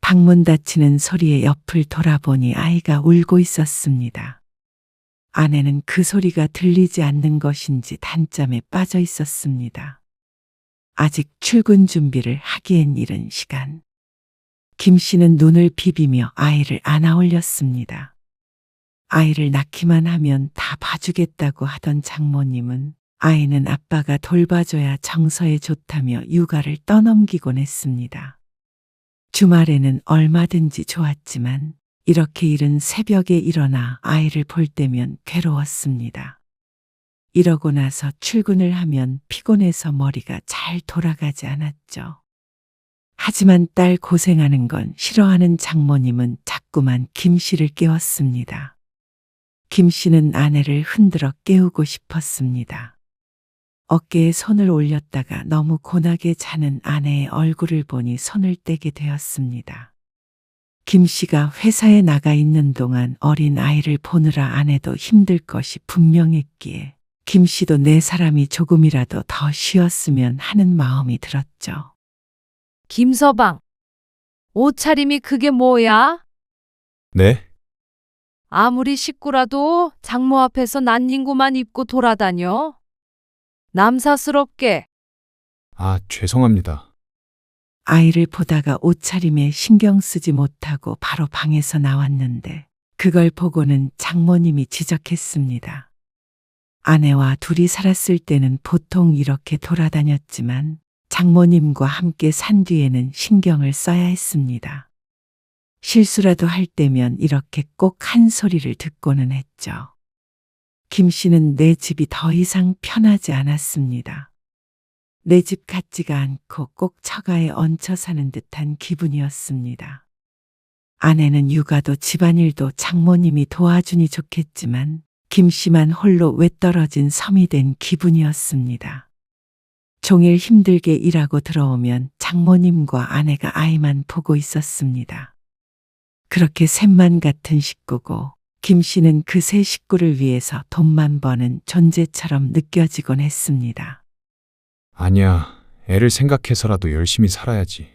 방문 닫히는 소리에 옆을 돌아보니 아이가 울고 있었습니다. 아내는 그 소리가 들리지 않는 것인지 단잠에 빠져 있었습니다. 아직 출근 준비를 하기엔 이른 시간. 김 씨는 눈을 비비며 아이를 안아 올렸습니다. 아이를 낳기만 하면 다 봐주겠다고 하던 장모님은 아이는 아빠가 돌봐줘야 정서에 좋다며 육아를 떠넘기곤 했습니다. 주말에는 얼마든지 좋았지만 이렇게 이른 새벽에 일어나 아이를 볼 때면 괴로웠습니다. 이러고 나서 출근을 하면 피곤해서 머리가 잘 돌아가지 않았죠. 하지만 딸 고생하는 건 싫어하는 장모님은 자꾸만 김 씨를 깨웠습니다. 김 씨는 아내를 흔들어 깨우고 싶었습니다. 어깨에 손을 올렸다가 너무 고나게 자는 아내의 얼굴을 보니 손을 떼게 되었습니다. 김 씨가 회사에 나가 있는 동안 어린 아이를 보느라 아내도 힘들 것이 분명했기에 김 씨도 내 사람이 조금이라도 더 쉬었으면 하는 마음이 들었죠. 김서방, 옷차림이 그게 뭐야? 네? 아무리 식구라도 장모 앞에서 난닝구만 입고 돌아다녀? 남사스럽게. 아, 죄송합니다. 아이를 보다가 옷차림에 신경 쓰지 못하고 바로 방에서 나왔는데 그걸 보고는 장모님이 지적했습니다. 아내와 둘이 살았을 때는 보통 이렇게 돌아다녔지만 장모님과 함께 산 뒤에는 신경을 써야 했습니다. 실수라도 할 때면 이렇게 꼭 한 소리를 듣고는 했죠. 김 씨는 내 집이 더 이상 편하지 않았습니다. 내 집 같지가 않고 꼭 처가에 얹혀 사는 듯한 기분이었습니다. 아내는 육아도 집안일도 장모님이 도와주니 좋겠지만 김 씨만 홀로 외떨어진 섬이 된 기분이었습니다. 종일 힘들게 일하고 들어오면 장모님과 아내가 아이만 보고 있었습니다. 그렇게 셋만 같은 식구고 김 씨는 그 세 식구를 위해서 돈만 버는 존재처럼 느껴지곤 했습니다. 아니야, 애를 생각해서라도 열심히 살아야지.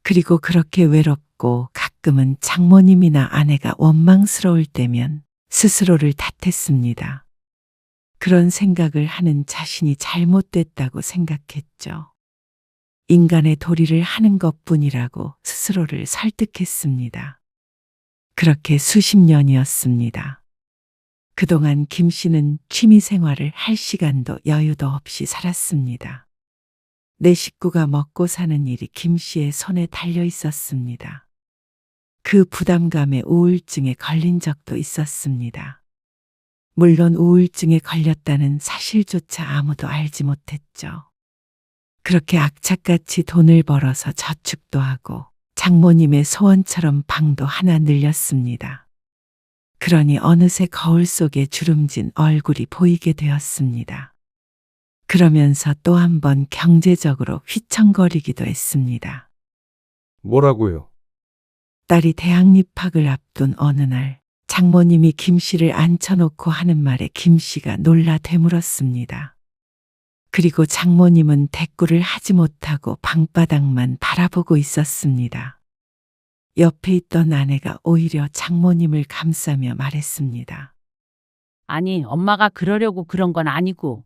그리고 그렇게 외롭고 가끔은 장모님이나 아내가 원망스러울 때면 스스로를 탓했습니다. 그런 생각을 하는 자신이 잘못됐다고 생각했죠. 인간의 도리를 하는 것뿐이라고 스스로를 설득했습니다. 그렇게 수십 년이었습니다. 그동안 김 씨는 취미 생활을 할 시간도 여유도 없이 살았습니다. 내 식구가 먹고 사는 일이 김 씨의 손에 달려 있었습니다. 그 부담감에 우울증에 걸린 적도 있었습니다. 물론 우울증에 걸렸다는 사실조차 아무도 알지 못했죠. 그렇게 악착같이 돈을 벌어서 저축도 하고 장모님의 소원처럼 방도 하나 늘렸습니다. 그러니 어느새 거울 속에 주름진 얼굴이 보이게 되었습니다. 그러면서 또 한 번 경제적으로 휘청거리기도 했습니다. 뭐라고요? 딸이 대학 입학을 앞둔 어느 날 장모님이 김 씨를 앉혀놓고 하는 말에 김 씨가 놀라 되물었습니다. 그리고 장모님은 대꾸를 하지 못하고 방바닥만 바라보고 있었습니다. 옆에 있던 아내가 오히려 장모님을 감싸며 말했습니다. 아니, 엄마가 그러려고 그런 건 아니고.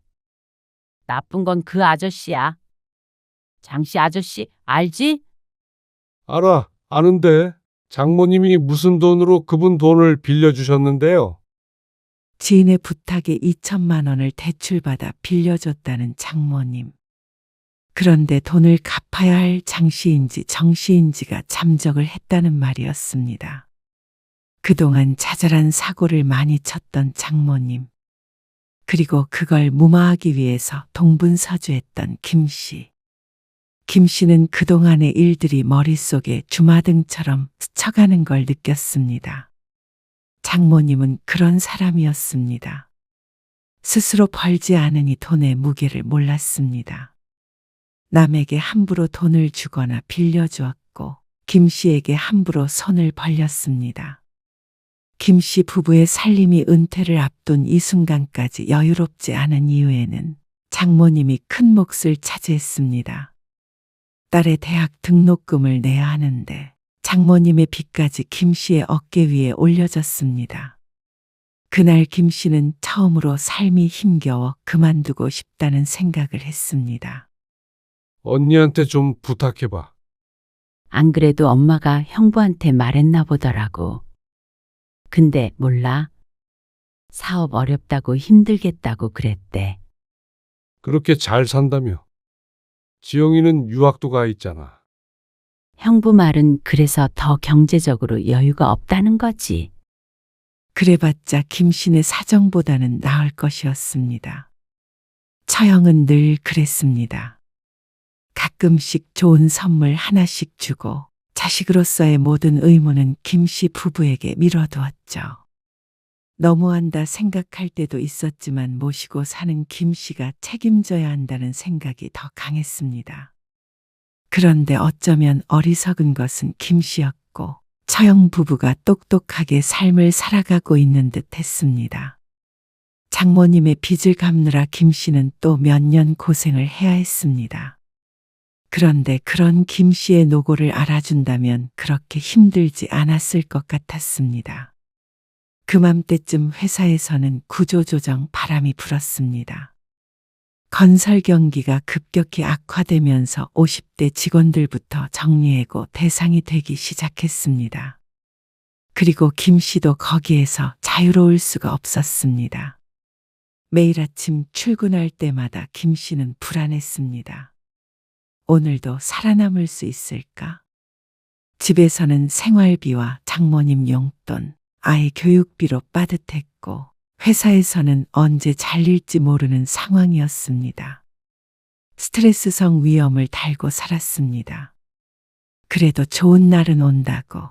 나쁜 건 그 아저씨야. 장씨 아저씨, 알지? 알아, 아는데. 장모님이 무슨 돈으로 그분 돈을 빌려주셨는데요? 지인의 부탁에 2천만 원을 대출받아 빌려줬다는 장모님. 그런데 돈을 갚아야 할 장시인지 정시인지가 잠적을 했다는 말이었습니다. 그동안 자잘한 사고를 많이 쳤던 장모님. 그리고 그걸 무마하기 위해서 동분서주했던 김 씨. 김 씨는 그동안의 일들이 머릿속에 주마등처럼 스쳐가는 걸 느꼈습니다. 장모님은 그런 사람이었습니다. 스스로 벌지 않으니 돈의 무게를 몰랐습니다. 남에게 함부로 돈을 주거나 빌려주었고 김 씨에게 함부로 손을 벌렸습니다. 김 씨 부부의 살림이 은퇴를 앞둔 이 순간까지 여유롭지 않은 이유에는 장모님이 큰 몫을 차지했습니다. 딸의 대학 등록금을 내야 하는데 장모님의 빚까지 김 씨의 어깨 위에 올려졌습니다. 그날 김 씨는 처음으로 삶이 힘겨워 그만두고 싶다는 생각을 했습니다. 언니한테 좀 부탁해봐. 안 그래도 엄마가 형부한테 말했나 보더라고. 근데 몰라. 사업 어렵다고 힘들겠다고 그랬대. 그렇게 잘 산다며. 지영이는 유학도 가 있잖아. 형부 말은 그래서 더 경제적으로 여유가 없다는 거지. 그래봤자 김 씨네 사정보다는 나을 것이었습니다. 처형은 늘 그랬습니다. 가끔씩 좋은 선물 하나씩 주고 자식으로서의 모든 의무는 김 씨 부부에게 밀어두었죠. 너무한다 생각할 때도 있었지만 모시고 사는 김 씨가 책임져야 한다는 생각이 더 강했습니다. 그런데 어쩌면 어리석은 것은 김 씨였고 처형 부부가 똑똑하게 삶을 살아가고 있는 듯 했습니다. 장모님의 빚을 갚느라 김 씨는 또 몇 년 고생을 해야 했습니다. 그런데 그런 김 씨의 노고를 알아준다면 그렇게 힘들지 않았을 것 같았습니다. 그맘때쯤 회사에서는 구조조정 바람이 불었습니다. 건설 경기가 급격히 악화되면서 50대 직원들부터 정리해고 대상이 되기 시작했습니다. 그리고 김 씨도 거기에서 자유로울 수가 없었습니다. 매일 아침 출근할 때마다 김 씨는 불안했습니다. 오늘도 살아남을 수 있을까? 집에서는 생활비와 장모님 용돈, 아이 교육비로 빠듯했고 회사에서는 언제 잘릴지 모르는 상황이었습니다. 스트레스성 위험을 달고 살았습니다. 그래도 좋은 날은 온다고.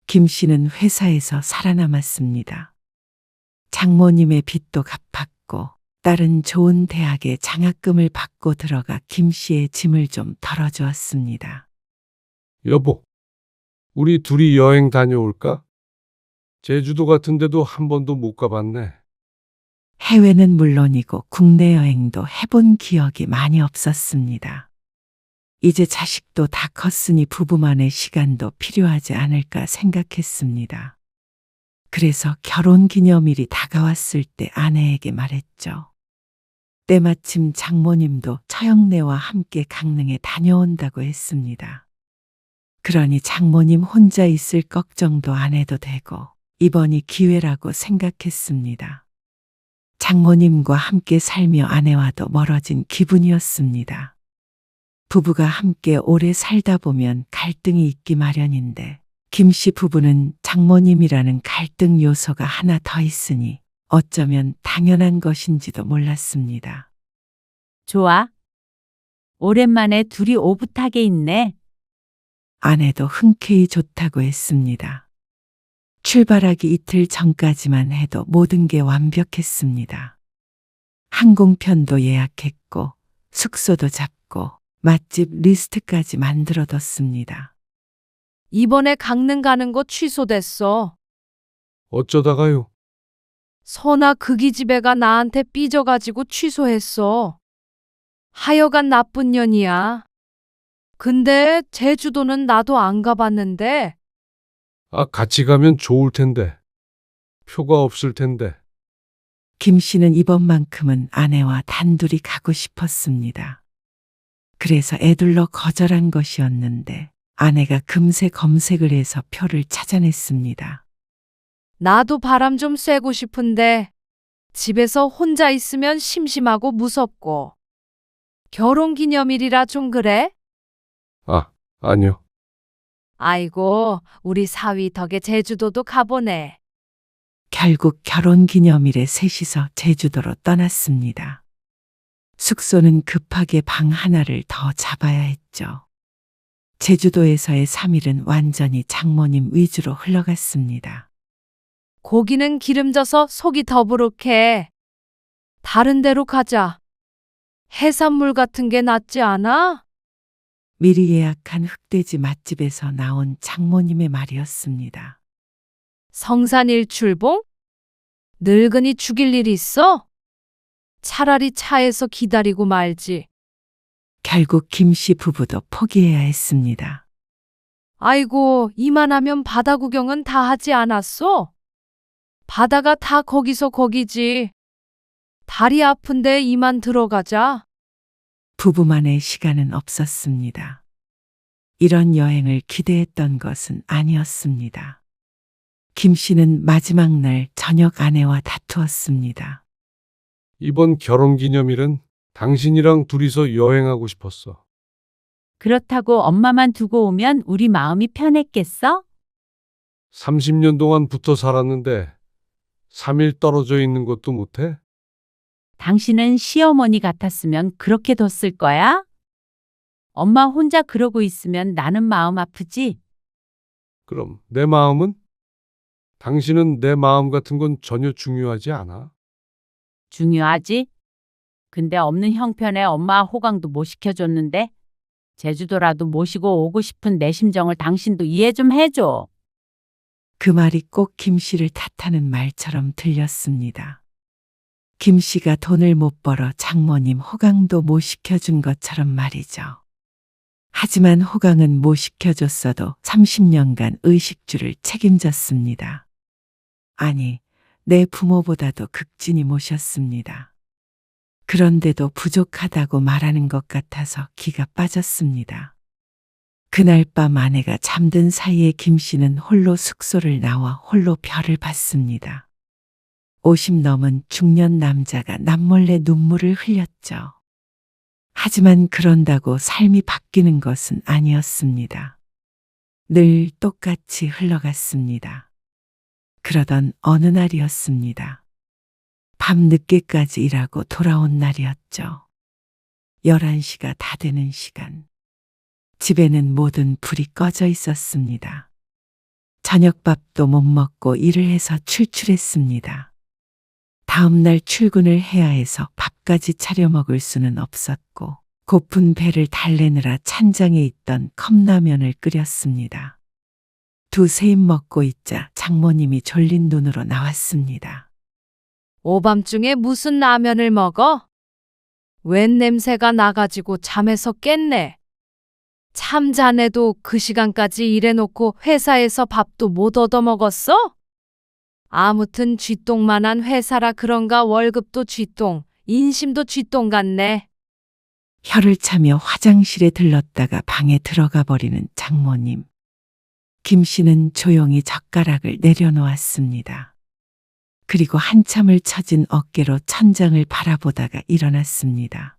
김 씨는 회사에서 살아남았습니다. 장모님의 빚도 갚았고 딸은 좋은 대학에 장학금을 받고 들어가 김 씨의 짐을 좀 덜어주었습니다. 여보, 우리 둘이 여행 다녀올까? 제주도 같은 데도 한 번도 못 가봤네. 해외는 물론이고 국내 여행도 해본 기억이 많이 없었습니다. 이제 자식도 다 컸으니 부부만의 시간도 필요하지 않을까 생각했습니다. 그래서 결혼 기념일이 다가왔을 때 아내에게 말했죠. 때마침 장모님도 처형네와 함께 강릉에 다녀온다고 했습니다. 그러니 장모님 혼자 있을 걱정도 안 해도 되고 이번이 기회라고 생각했습니다. 장모님과 함께 살며 아내와도 멀어진 기분이었습니다. 부부가 함께 오래 살다 보면 갈등이 있기 마련인데 김 씨 부부는 장모님이라는 갈등 요소가 하나 더 있으니 어쩌면 당연한 것인지도 몰랐습니다. 좋아. 오랜만에 둘이 오붓하게 있네. 아내도 흔쾌히 좋다고 했습니다. 출발하기 이틀 전까지만 해도 모든 게 완벽했습니다. 항공편도 예약했고 숙소도 잡고 맛집 리스트까지 만들어뒀습니다. 이번에 강릉 가는 거 취소됐어. 어쩌다가요? 선아 그 기집애가 나한테 삐져가지고 취소했어. 하여간 나쁜 년이야. 근데 제주도는 나도 안 가봤는데 아, 같이 가면 좋을 텐데. 표가 없을 텐데. 김 씨는 이번만큼은 아내와 단둘이 가고 싶었습니다. 그래서 애둘러 거절한 것이었는데 아내가 금세 검색을 해서 표를 찾아냈습니다. 나도 바람 좀 쐬고 싶은데 집에서 혼자 있으면 심심하고 무섭고. 결혼 기념일이라 좀 그래? 아니요. 아이고, 우리 사위 덕에 제주도도 가보네. 결국 결혼 기념일에 셋이서 제주도로 떠났습니다. 숙소는 급하게 방 하나를 더 잡아야 했죠. 제주도에서의 3일은 완전히 장모님 위주로 흘러갔습니다. 고기는 기름져서 속이 더부룩해. 다른 데로 가자. 해산물 같은 게 낫지 않아? 미리 예약한 흑돼지 맛집에서 나온 장모님의 말이었습니다. 성산일출봉? 늙은이 죽일 일 있어? 차라리 차에서 기다리고 말지. 결국 김씨 부부도 포기해야 했습니다. 아이고, 이만하면 바다 구경은 다 하지 않았어? 바다가 다 거기서 거기지. 다리 아픈데 이만 들어가자. 부부만의 시간은 없었습니다. 이런 여행을 기대했던 것은 아니었습니다. 김 씨는 마지막 날 저녁 아내와 다투었습니다. 이번 결혼 기념일은 당신이랑 둘이서 여행하고 싶었어. 그렇다고 엄마만 두고 오면 우리 마음이 편했겠어? 30년 동안 붙어 살았는데 3일 떨어져 있는 것도 못해? 당신은 시어머니 같았으면 그렇게 뒀을 거야? 엄마 혼자 그러고 있으면 나는 마음 아프지? 그럼 내 마음은? 당신은 내 마음 같은 건 전혀 중요하지 않아. 중요하지? 근데 없는 형편에 엄마 호강도 못 시켜줬는데 제주도라도 모시고 오고 싶은 내 심정을 당신도 이해 좀 해줘. 그 말이 꼭 김 씨를 탓하는 말처럼 들렸습니다. 김 씨가 돈을 못 벌어 장모님 호강도 못 시켜준 것처럼 말이죠. 하지만 호강은 못 시켜줬어도 30년간 의식주를 책임졌습니다. 아니, 내 부모보다도 극진히 모셨습니다. 그런데도 부족하다고 말하는 것 같아서 기가 빠졌습니다. 그날 밤 아내가 잠든 사이에 김 씨는 홀로 숙소를 나와 홀로 별을 봤습니다. 50 넘은 중년 남자가 남몰래 눈물을 흘렸죠. 하지만 그런다고 삶이 바뀌는 것은 아니었습니다. 늘 똑같이 흘러갔습니다. 그러던 어느 날이었습니다. 밤 늦게까지 일하고 돌아온 날이었죠. 11시가 다 되는 시간. 집에는 모든 불이 꺼져 있었습니다. 저녁밥도 못 먹고 일을 해서 출출했습니다. 다음 날 출근을 해야 해서 밥까지 차려 먹을 수는 없었고 고픈 배를 달래느라 찬장에 있던 컵라면을 끓였습니다. 두세 입 먹고 있자 장모님이 졸린 눈으로 나왔습니다. 오밤중에 무슨 라면을 먹어? 웬 냄새가 나가지고 잠에서 깼네. 참 자네도 그 시간까지 일해놓고 회사에서 밥도 못 얻어먹었어? 아무튼 쥐똥만한 회사라 그런가 월급도 쥐똥, 인심도 쥐똥 같네. 혀를 차며 화장실에 들렀다가 방에 들어가 버리는 장모님. 김 씨는 조용히 젓가락을 내려놓았습니다. 그리고 한참을 처진 어깨로 천장을 바라보다가 일어났습니다.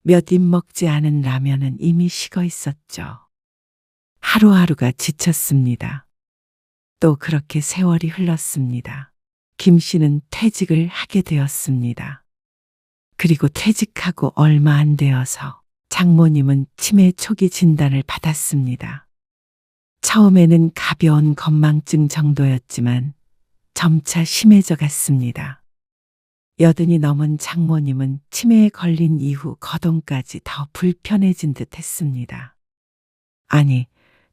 몇 입 먹지 않은 라면은 이미 식어 있었죠. 하루하루가 지쳤습니다. 또 그렇게 세월이 흘렀습니다. 김 씨는 퇴직을 하게 되었습니다. 그리고 퇴직하고 얼마 안 되어서 장모님은 치매 초기 진단을 받았습니다. 처음에는 가벼운 건망증 정도였지만 점차 심해져 갔습니다. 80이 넘은 장모님은 치매에 걸린 이후 거동까지 더 불편해진 듯 했습니다. 아니,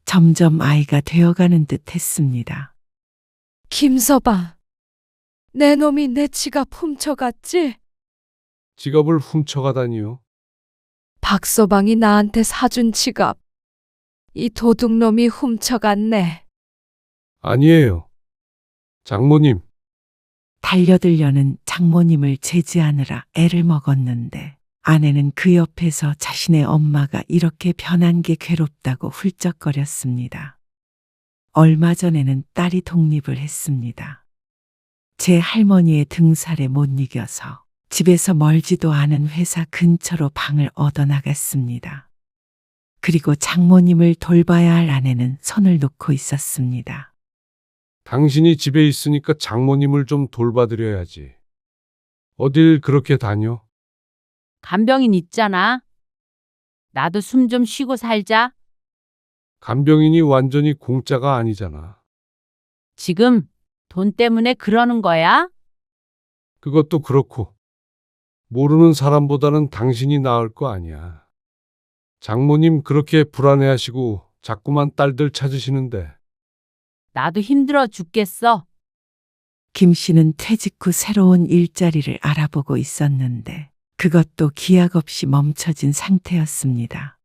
점점 아이가 되어가는 듯 했습니다. 김서방, 내 놈이 내 지갑 훔쳐갔지? 지갑을 훔쳐가다니요. 박서방이 나한테 사준 지갑. 이 도둑놈이 훔쳐갔네. 아니에요. 장모님, 달려들려는 장모님을 제지하느라 애를 먹었는데 아내는 그 옆에서 자신의 엄마가 이렇게 변한 게 괴롭다고 훌쩍거렸습니다. 얼마 전에는 딸이 독립을 했습니다. 제 할머니의 등살에 못 이겨서 집에서 멀지도 않은 회사 근처로 방을 얻어나갔습니다. 그리고 장모님을 돌봐야 할 아내는 손을 놓고 있었습니다. 당신이 집에 있으니까 장모님을 좀 돌봐드려야지. 어딜 그렇게 다녀? 간병인 있잖아. 나도 숨 좀 쉬고 살자. 간병인이 완전히 공짜가 아니잖아. 지금 돈 때문에 그러는 거야? 그것도 그렇고 모르는 사람보다는 당신이 나을 거 아니야. 장모님 그렇게 불안해하시고 자꾸만 딸들 찾으시는데 나도 힘들어 죽겠어. 김 씨는 퇴직 후 새로운 일자리를 알아보고 있었는데 그것도 기약 없이 멈춰진 상태였습니다.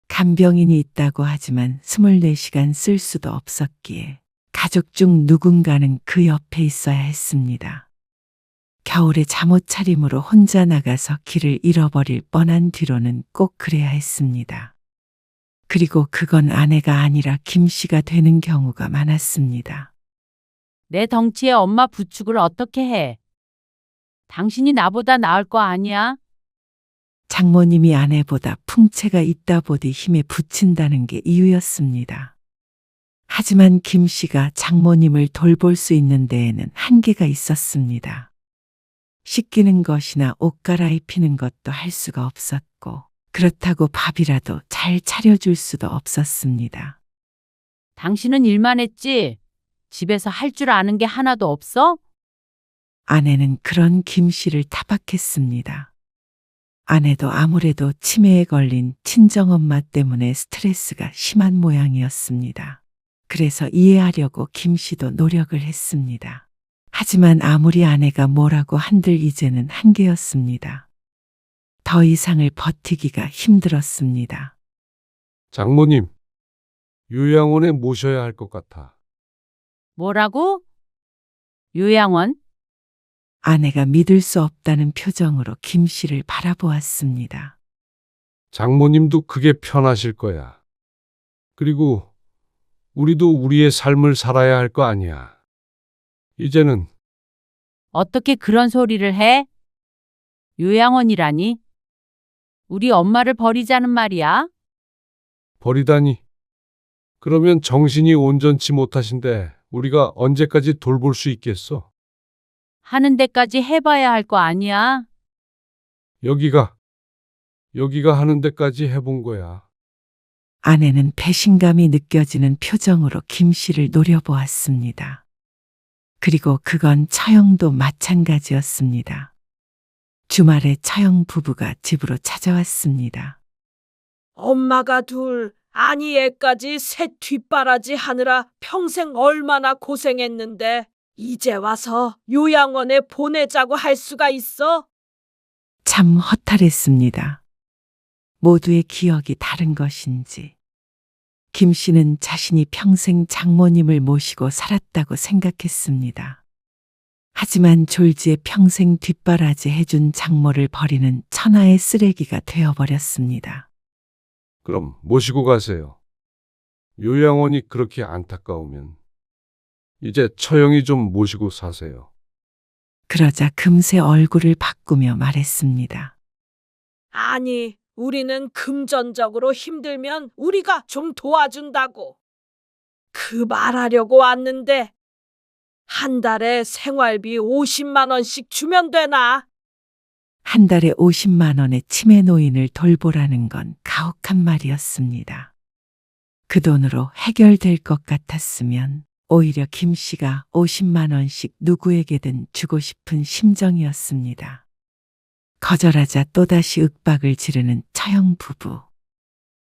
간병인이 있다고 하지만 24시간 쓸 수도 없었기에 가족 중 누군가는 그 옆에 있어야 했습니다. 겨울에 잠옷 차림으로 혼자 나가서 길을 잃어버릴 뻔한 뒤로는 꼭 그래야 했습니다. 그리고 그건 아내가 아니라 김 씨가 되는 경우가 많았습니다. 내 덩치에 엄마 부축을 어떻게 해? 당신이 나보다 나을 거 아니야? 장모님이 아내보다 풍채가 있다 보디 힘에 부친다는 게 이유였습니다. 하지만 김 씨가 장모님을 돌볼 수 있는 데에는 한계가 있었습니다. 씻기는 것이나 옷 갈아입히는 것도 할 수가 없었고 그렇다고 밥이라도 잘 차려줄 수도 없었습니다. 당신은 일만 했지? 집에서 할 줄 아는 게 하나도 없어? 아내는 그런 김 씨를 타박했습니다. 아내도 아무래도 치매에 걸린 친정엄마 때문에 스트레스가 심한 모양이었습니다. 그래서 이해하려고 김 씨도 노력을 했습니다. 하지만 아무리 아내가 뭐라고 한들 이제는 한계였습니다. 더 이상을 버티기가 힘들었습니다. 장모님, 요양원에 모셔야 할 것 같아. 뭐라고? 요양원? 아내가 믿을 수 없다는 표정으로 김 씨를 바라보았습니다. 장모님도 그게 편하실 거야. 그리고 우리도 우리의 삶을 살아야 할 거 아니야. 이제는 어떻게 그런 소리를 해? 요양원이라니? 우리 엄마를 버리자는 말이야? 버리다니. 그러면 정신이 온전치 못하신데 우리가 언제까지 돌볼 수 있겠어? 하는 데까지 해봐야 할 거 아니야? 여기가 하는 데까지 해본 거야. 아내는 배신감이 느껴지는 표정으로 김 씨를 노려보았습니다. 그리고 그건 처형도 마찬가지였습니다. 주말에 처형 부부가 집으로 찾아왔습니다. 엄마가 둘, 아니 애까지 셋 뒷바라지 하느라 평생 얼마나 고생했는데 이제 와서 요양원에 보내자고 할 수가 있어? 참 허탈했습니다. 모두의 기억이 다른 것인지 김 씨는 자신이 평생 장모님을 모시고 살았다고 생각했습니다. 하지만 졸지에 평생 뒷바라지 해준 장모를 버리는 천하의 쓰레기가 되어버렸습니다. 그럼 모시고 가세요. 요양원이 그렇게 안타까우면 이제 처형이 좀 모시고 사세요. 그러자 금세 얼굴을 바꾸며 말했습니다. 아니, 우리는 금전적으로 힘들면 우리가 좀 도와준다고. 그 말하려고 왔는데 한 달에 생활비 50만 원씩 주면 되나? 한 달에 50만 원의 치매 노인을 돌보라는 건 가혹한 말이었습니다. 그 돈으로 해결될 것 같았으면 오히려 김 씨가 50만 원씩 누구에게든 주고 싶은 심정이었습니다. 거절하자 또다시 윽박을 지르는 처형 부부.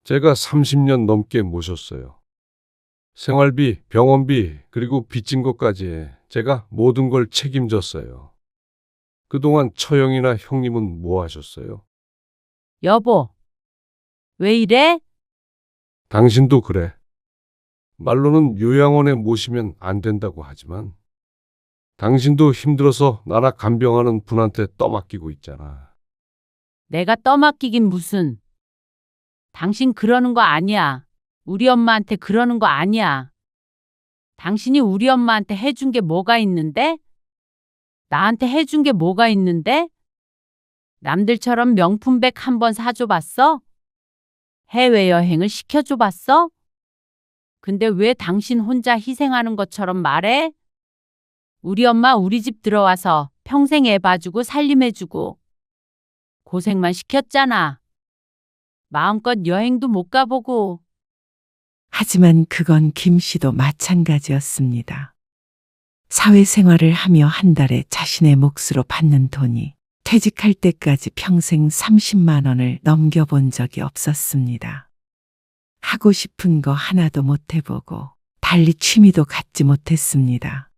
제가 30년 넘게 모셨어요. 생활비, 병원비, 그리고 빚진 것까지 제가 모든 걸 책임졌어요. 그동안 처형이나 형님은 뭐 하셨어요? 여보, 왜 이래? 당신도 그래. 말로는 요양원에 모시면 안 된다고 하지만 당신도 힘들어서 나나 간병하는 분한테 떠맡기고 있잖아. 내가 떠맡기긴 무슨. 당신 그러는 거 아니야. 우리 엄마한테 그러는 거 아니야. 당신이 우리 엄마한테 해준 게 뭐가 있는데? 나한테 해준 게 뭐가 있는데? 남들처럼 명품백 한 번 사줘 봤어? 해외여행을 시켜줘 봤어? 근데 왜 당신 혼자 희생하는 것처럼 말해? 우리 엄마 우리 집 들어와서 평생 애 봐주고 살림해주고 고생만 시켰잖아. 마음껏 여행도 못 가보고. 하지만 그건 김 씨도 마찬가지였습니다. 사회생활을 하며 한 달에 자신의 몫으로 받는 돈이 퇴직할 때까지 평생 30만 원을 넘겨본 적이 없었습니다. 하고 싶은 거 하나도 못 해보고 달리 취미도 갖지 못했습니다.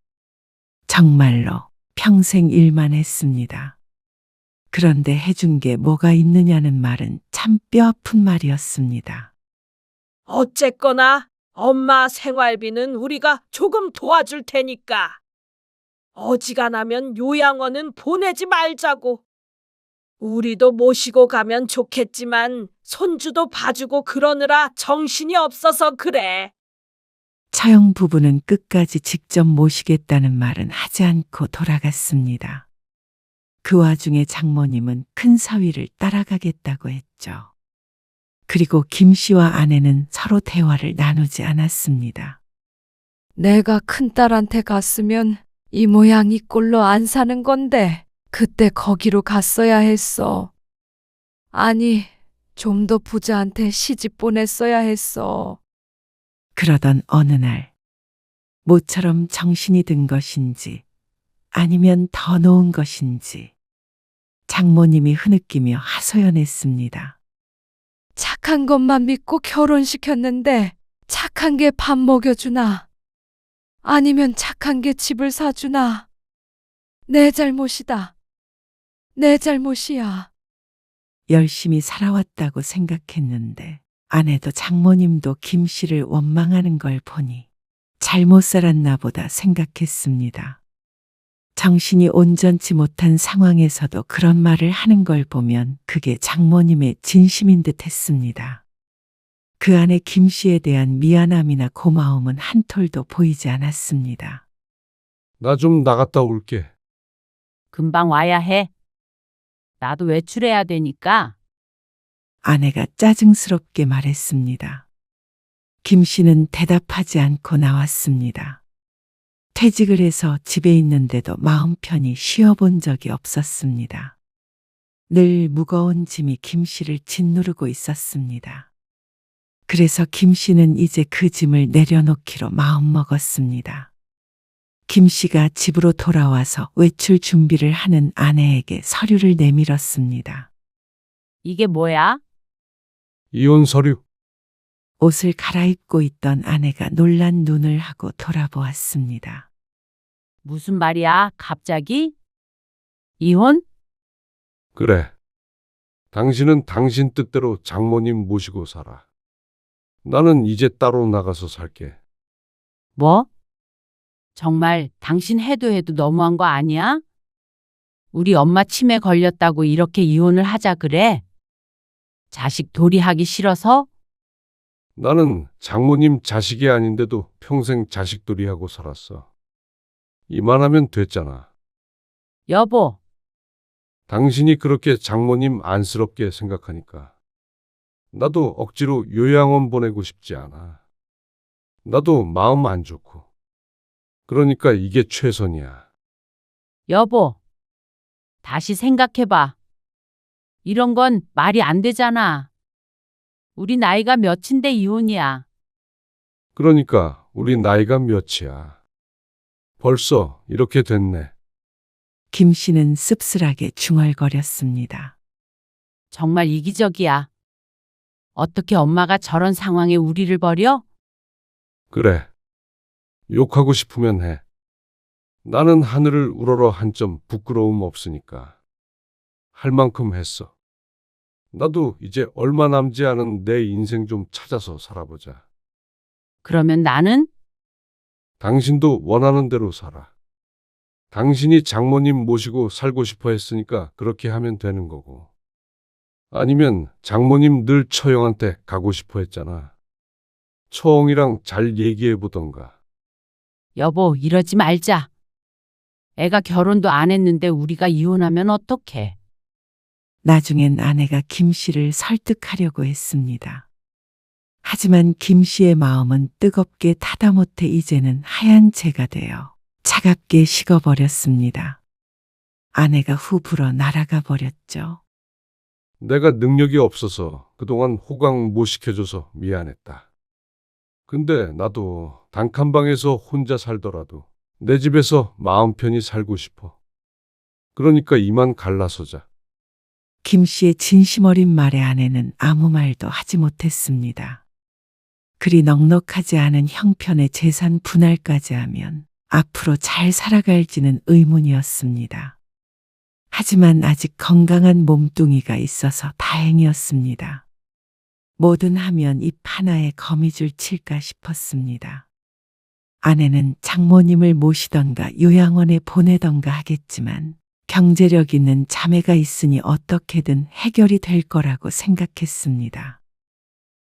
정말로 평생 일만 했습니다. 그런데 해준 게 뭐가 있느냐는 말은 참 뼈아픈 말이었습니다. 어쨌거나 엄마 생활비는 우리가 조금 도와줄 테니까. 어지간하면 요양원은 보내지 말자고. 우리도 모시고 가면 좋겠지만 손주도 봐주고 그러느라 정신이 없어서 그래. 처형 부부는 끝까지 직접 모시겠다는 말은 하지 않고 돌아갔습니다. 그 와중에 장모님은 큰 사위를 따라가겠다고 했죠. 그리고 김 씨와 아내는 서로 대화를 나누지 않았습니다. 내가 큰딸한테 갔으면 이 모양 이 꼴로 안 사는 건데 그때 거기로 갔어야 했어. 아니, 좀 더 부자한테 시집 보냈어야 했어. 그러던 어느 날 모처럼 정신이 든 것인지 아니면 더 놓은 것인지 장모님이 흐느끼며 하소연했습니다. 착한 것만 믿고 결혼시켰는데 착한 게 밥 먹여주나? 아니면 착한 게 집을 사주나? 내 잘못이다. 내 잘못이야. 열심히 살아왔다고 생각했는데 아내도 장모님도 김 씨를 원망하는 걸 보니 잘못 살았나 보다 생각했습니다. 정신이 온전치 못한 상황에서도 그런 말을 하는 걸 보면 그게 장모님의 진심인 듯 했습니다. 그 안에 김 씨에 대한 미안함이나 고마움은 한 톨도 보이지 않았습니다. 나 좀 나갔다 올게. 금방 와야 해. 나도 외출해야 되니까. 아내가 짜증스럽게 말했습니다. 김 씨는 대답하지 않고 나왔습니다. 퇴직을 해서 집에 있는데도 마음 편히 쉬어본 적이 없었습니다. 늘 무거운 짐이 김 씨를 짓누르고 있었습니다. 그래서 김 씨는 이제 그 짐을 내려놓기로 마음먹었습니다. 김 씨가 집으로 돌아와서 외출 준비를 하는 아내에게 서류를 내밀었습니다. 이게 뭐야? 이혼 서류. 옷을 갈아입고 있던 아내가 놀란 눈을 하고 돌아보았습니다. 무슨 말이야? 갑자기? 이혼? 그래. 당신은 당신 뜻대로 장모님 모시고 살아. 나는 이제 따로 나가서 살게. 뭐? 정말 당신 해도 너무한 거 아니야? 우리 엄마 치매 걸렸다고 이렇게 이혼을 하자 그래? 자식 도리하기 싫어서? 나는 장모님 자식이 아닌데도 평생 자식돌이하고 살았어. 이만하면 됐잖아. 여보, 당신이 그렇게 장모님 안쓰럽게 생각하니까. 나도 억지로 요양원 보내고 싶지 않아. 나도 마음 안 좋고. 그러니까 이게 최선이야. 여보. 다시 생각해봐. 이런 건 말이 안 되잖아. 우리 나이가 몇인데 이혼이야. 그러니까 우리 나이가 몇이야. 벌써 이렇게 됐네. 김 씨는 씁쓸하게 중얼거렸습니다. 정말 이기적이야. 어떻게 엄마가 저런 상황에 우리를 버려? 그래. 욕하고 싶으면 해. 나는 하늘을 우러러 한 점 부끄러움 없으니까. 할 만큼 했어. 나도 이제 얼마 남지 않은 내 인생 좀 찾아서 살아보자. 그러면 나는? 당신도 원하는 대로 살아. 당신이 장모님 모시고 살고 싶어 했으니까 그렇게 하면 되는 거고. 아니면 장모님 늘 처형한테 가고 싶어 했잖아. 처형이랑 잘 얘기해 보던가. 여보, 이러지 말자. 애가 결혼도 안 했는데 우리가 이혼하면 어떡해? 나중엔 아내가 김 씨를 설득하려고 했습니다. 하지만 김 씨의 마음은 뜨겁게 타다 못해 이제는 하얀 재가 되어 차갑게 식어버렸습니다. 아내가 후 불어 날아가 버렸죠. 내가 능력이 없어서 그동안 호강 못 시켜줘서 미안했다. 근데 나도 단칸방에서 혼자 살더라도 내 집에서 마음 편히 살고 싶어. 그러니까 이만 갈라서자. 김 씨의 진심 어린 말에 아내는 아무 말도 하지 못했습니다. 그리 넉넉하지 않은 형편의 재산 분할까지 하면 앞으로 잘 살아갈지는 의문이었습니다. 하지만 아직 건강한 몸뚱이가 있어서 다행이었습니다. 뭐든 하면 입 하나에 거미줄 칠까 싶었습니다. 아내는 장모님을 모시던가 요양원에 보내던가 하겠지만 경제력 있는 자매가 있으니 어떻게든 해결이 될 거라고 생각했습니다.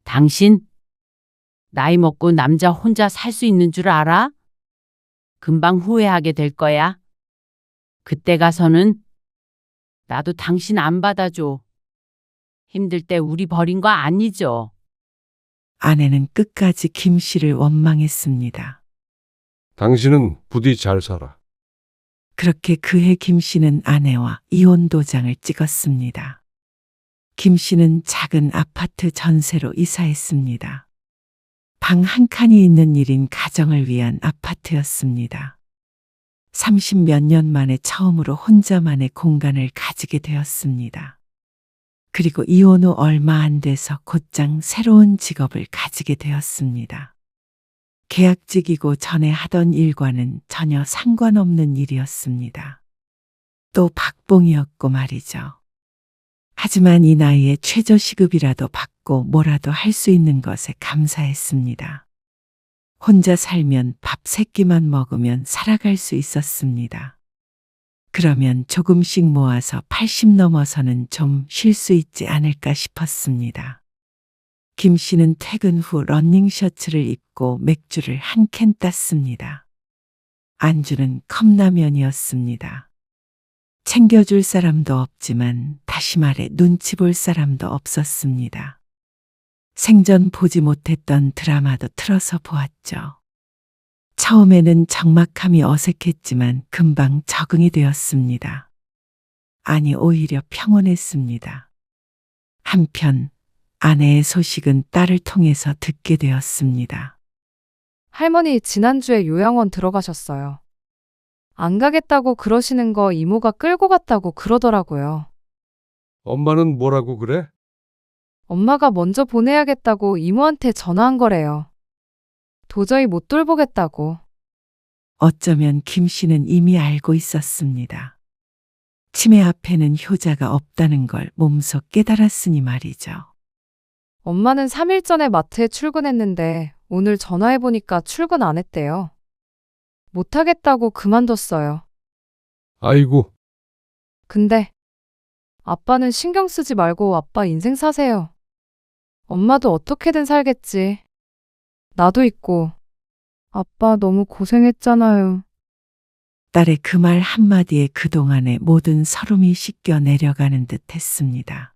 당신 나이 먹고 남자 혼자 살 수 있는 줄 알아? 금방 후회하게 될 거야. 그때 가서는 나도 당신 안 받아줘. 힘들 때 우리 버린 거 아니죠? 아내는 끝까지 김 씨를 원망했습니다. 당신은 부디 잘 살아. 그렇게 그해 김 씨는 아내와 이혼 도장을 찍었습니다. 김 씨는 작은 아파트 전세로 이사했습니다. 방 한 칸이 있는 1인 가정을 위한 아파트였습니다. 30몇 년 만에 처음으로 혼자만의 공간을 가지게 되었습니다. 그리고 이혼 후 얼마 안 돼서 곧장 새로운 직업을 가지게 되었습니다. 계약직이고 전에 하던 일과는 전혀 상관없는 일이었습니다. 또 박봉이었고 말이죠. 하지만 이 나이에 최저시급이라도 받고 뭐라도 할 수 있는 것에 감사했습니다. 혼자 살면 밥 3끼만 먹으면 살아갈 수 있었습니다. 그러면 조금씩 모아서 80 넘어서는 좀 쉴 수 있지 않을까 싶었습니다. 김 씨는 퇴근 후 러닝 셔츠를 입고 맥주를 한 캔 땄습니다. 안주는 컵라면이었습니다. 챙겨줄 사람도 없지만 다시 말해 눈치 볼 사람도 없었습니다. 생전 보지 못했던 드라마도 틀어서 보았죠. 처음에는 적막함이 어색했지만 금방 적응이 되었습니다. 아니, 오히려 평온했습니다. 한편 아내의 소식은 딸을 통해서 듣게 되었습니다. 할머니 지난주에 요양원 들어가셨어요. 안 가겠다고 그러시는 거 이모가 끌고 갔다고 그러더라고요. 엄마는 뭐라고 그래? 엄마가 먼저 보내야겠다고 이모한테 전화한 거래요. 도저히 못 돌보겠다고. 어쩌면 김 씨는 이미 알고 있었습니다. 치매 앞에는 효자가 없다는 걸 몸소 깨달았으니 말이죠. 엄마는 3일 전에 마트에 출근했는데 오늘 전화해보니까 출근 안 했대요. 못하겠다고 그만뒀어요. 아이고, 근데 아빠는 신경 쓰지 말고 아빠 인생 사세요. 엄마도 어떻게든 살겠지. 나도 있고. 아빠 너무 고생했잖아요. 딸의 그 말 한마디에 그동안의 모든 서름이 씻겨 내려가는 듯 했습니다.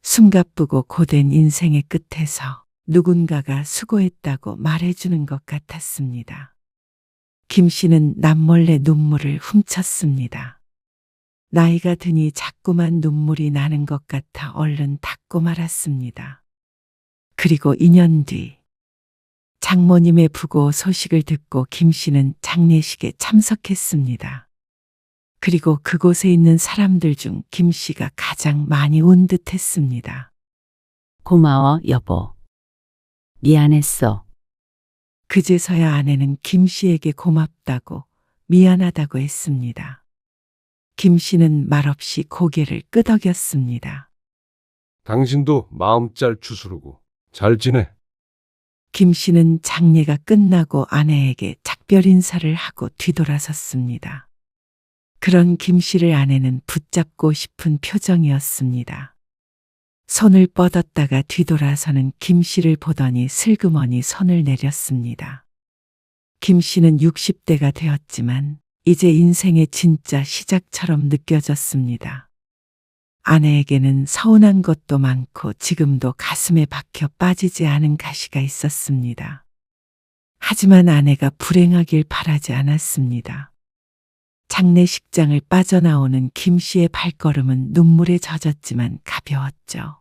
숨가쁘고 고된 인생의 끝에서 누군가가 수고했다고 말해주는 것 같았습니다. 김 씨는 남몰래 눈물을 훔쳤습니다. 나이가 드니 자꾸만 눈물이 나는 것 같아 얼른 닦고 말았습니다. 그리고 2년 뒤 장모님의 부고 소식을 듣고 김 씨는 장례식에 참석했습니다. 그리고 그곳에 있는 사람들 중 김 씨가 가장 많이 운 듯했습니다. 고마워, 여보. 미안했어. 그제서야 아내는 김 씨에게 고맙다고 미안하다고 했습니다. 김 씨는 말없이 고개를 끄덕였습니다. 당신도 마음 잘 추스르고 잘 지내. 김 씨는 장례가 끝나고 아내에게 작별 인사를 하고 뒤돌아섰습니다. 그런 김 씨를 아내는 붙잡고 싶은 표정이었습니다. 손을 뻗었다가 뒤돌아서는 김 씨를 보더니 슬그머니 손을 내렸습니다. 김 씨는 60대가 되었지만 이제 인생의 진짜 시작처럼 느껴졌습니다. 아내에게는 서운한 것도 많고 지금도 가슴에 박혀 빠지지 않은 가시가 있었습니다. 하지만 아내가 불행하길 바라지 않았습니다. 장례식장을 빠져나오는 김 씨의 발걸음은 눈물에 젖었지만 가벼웠죠.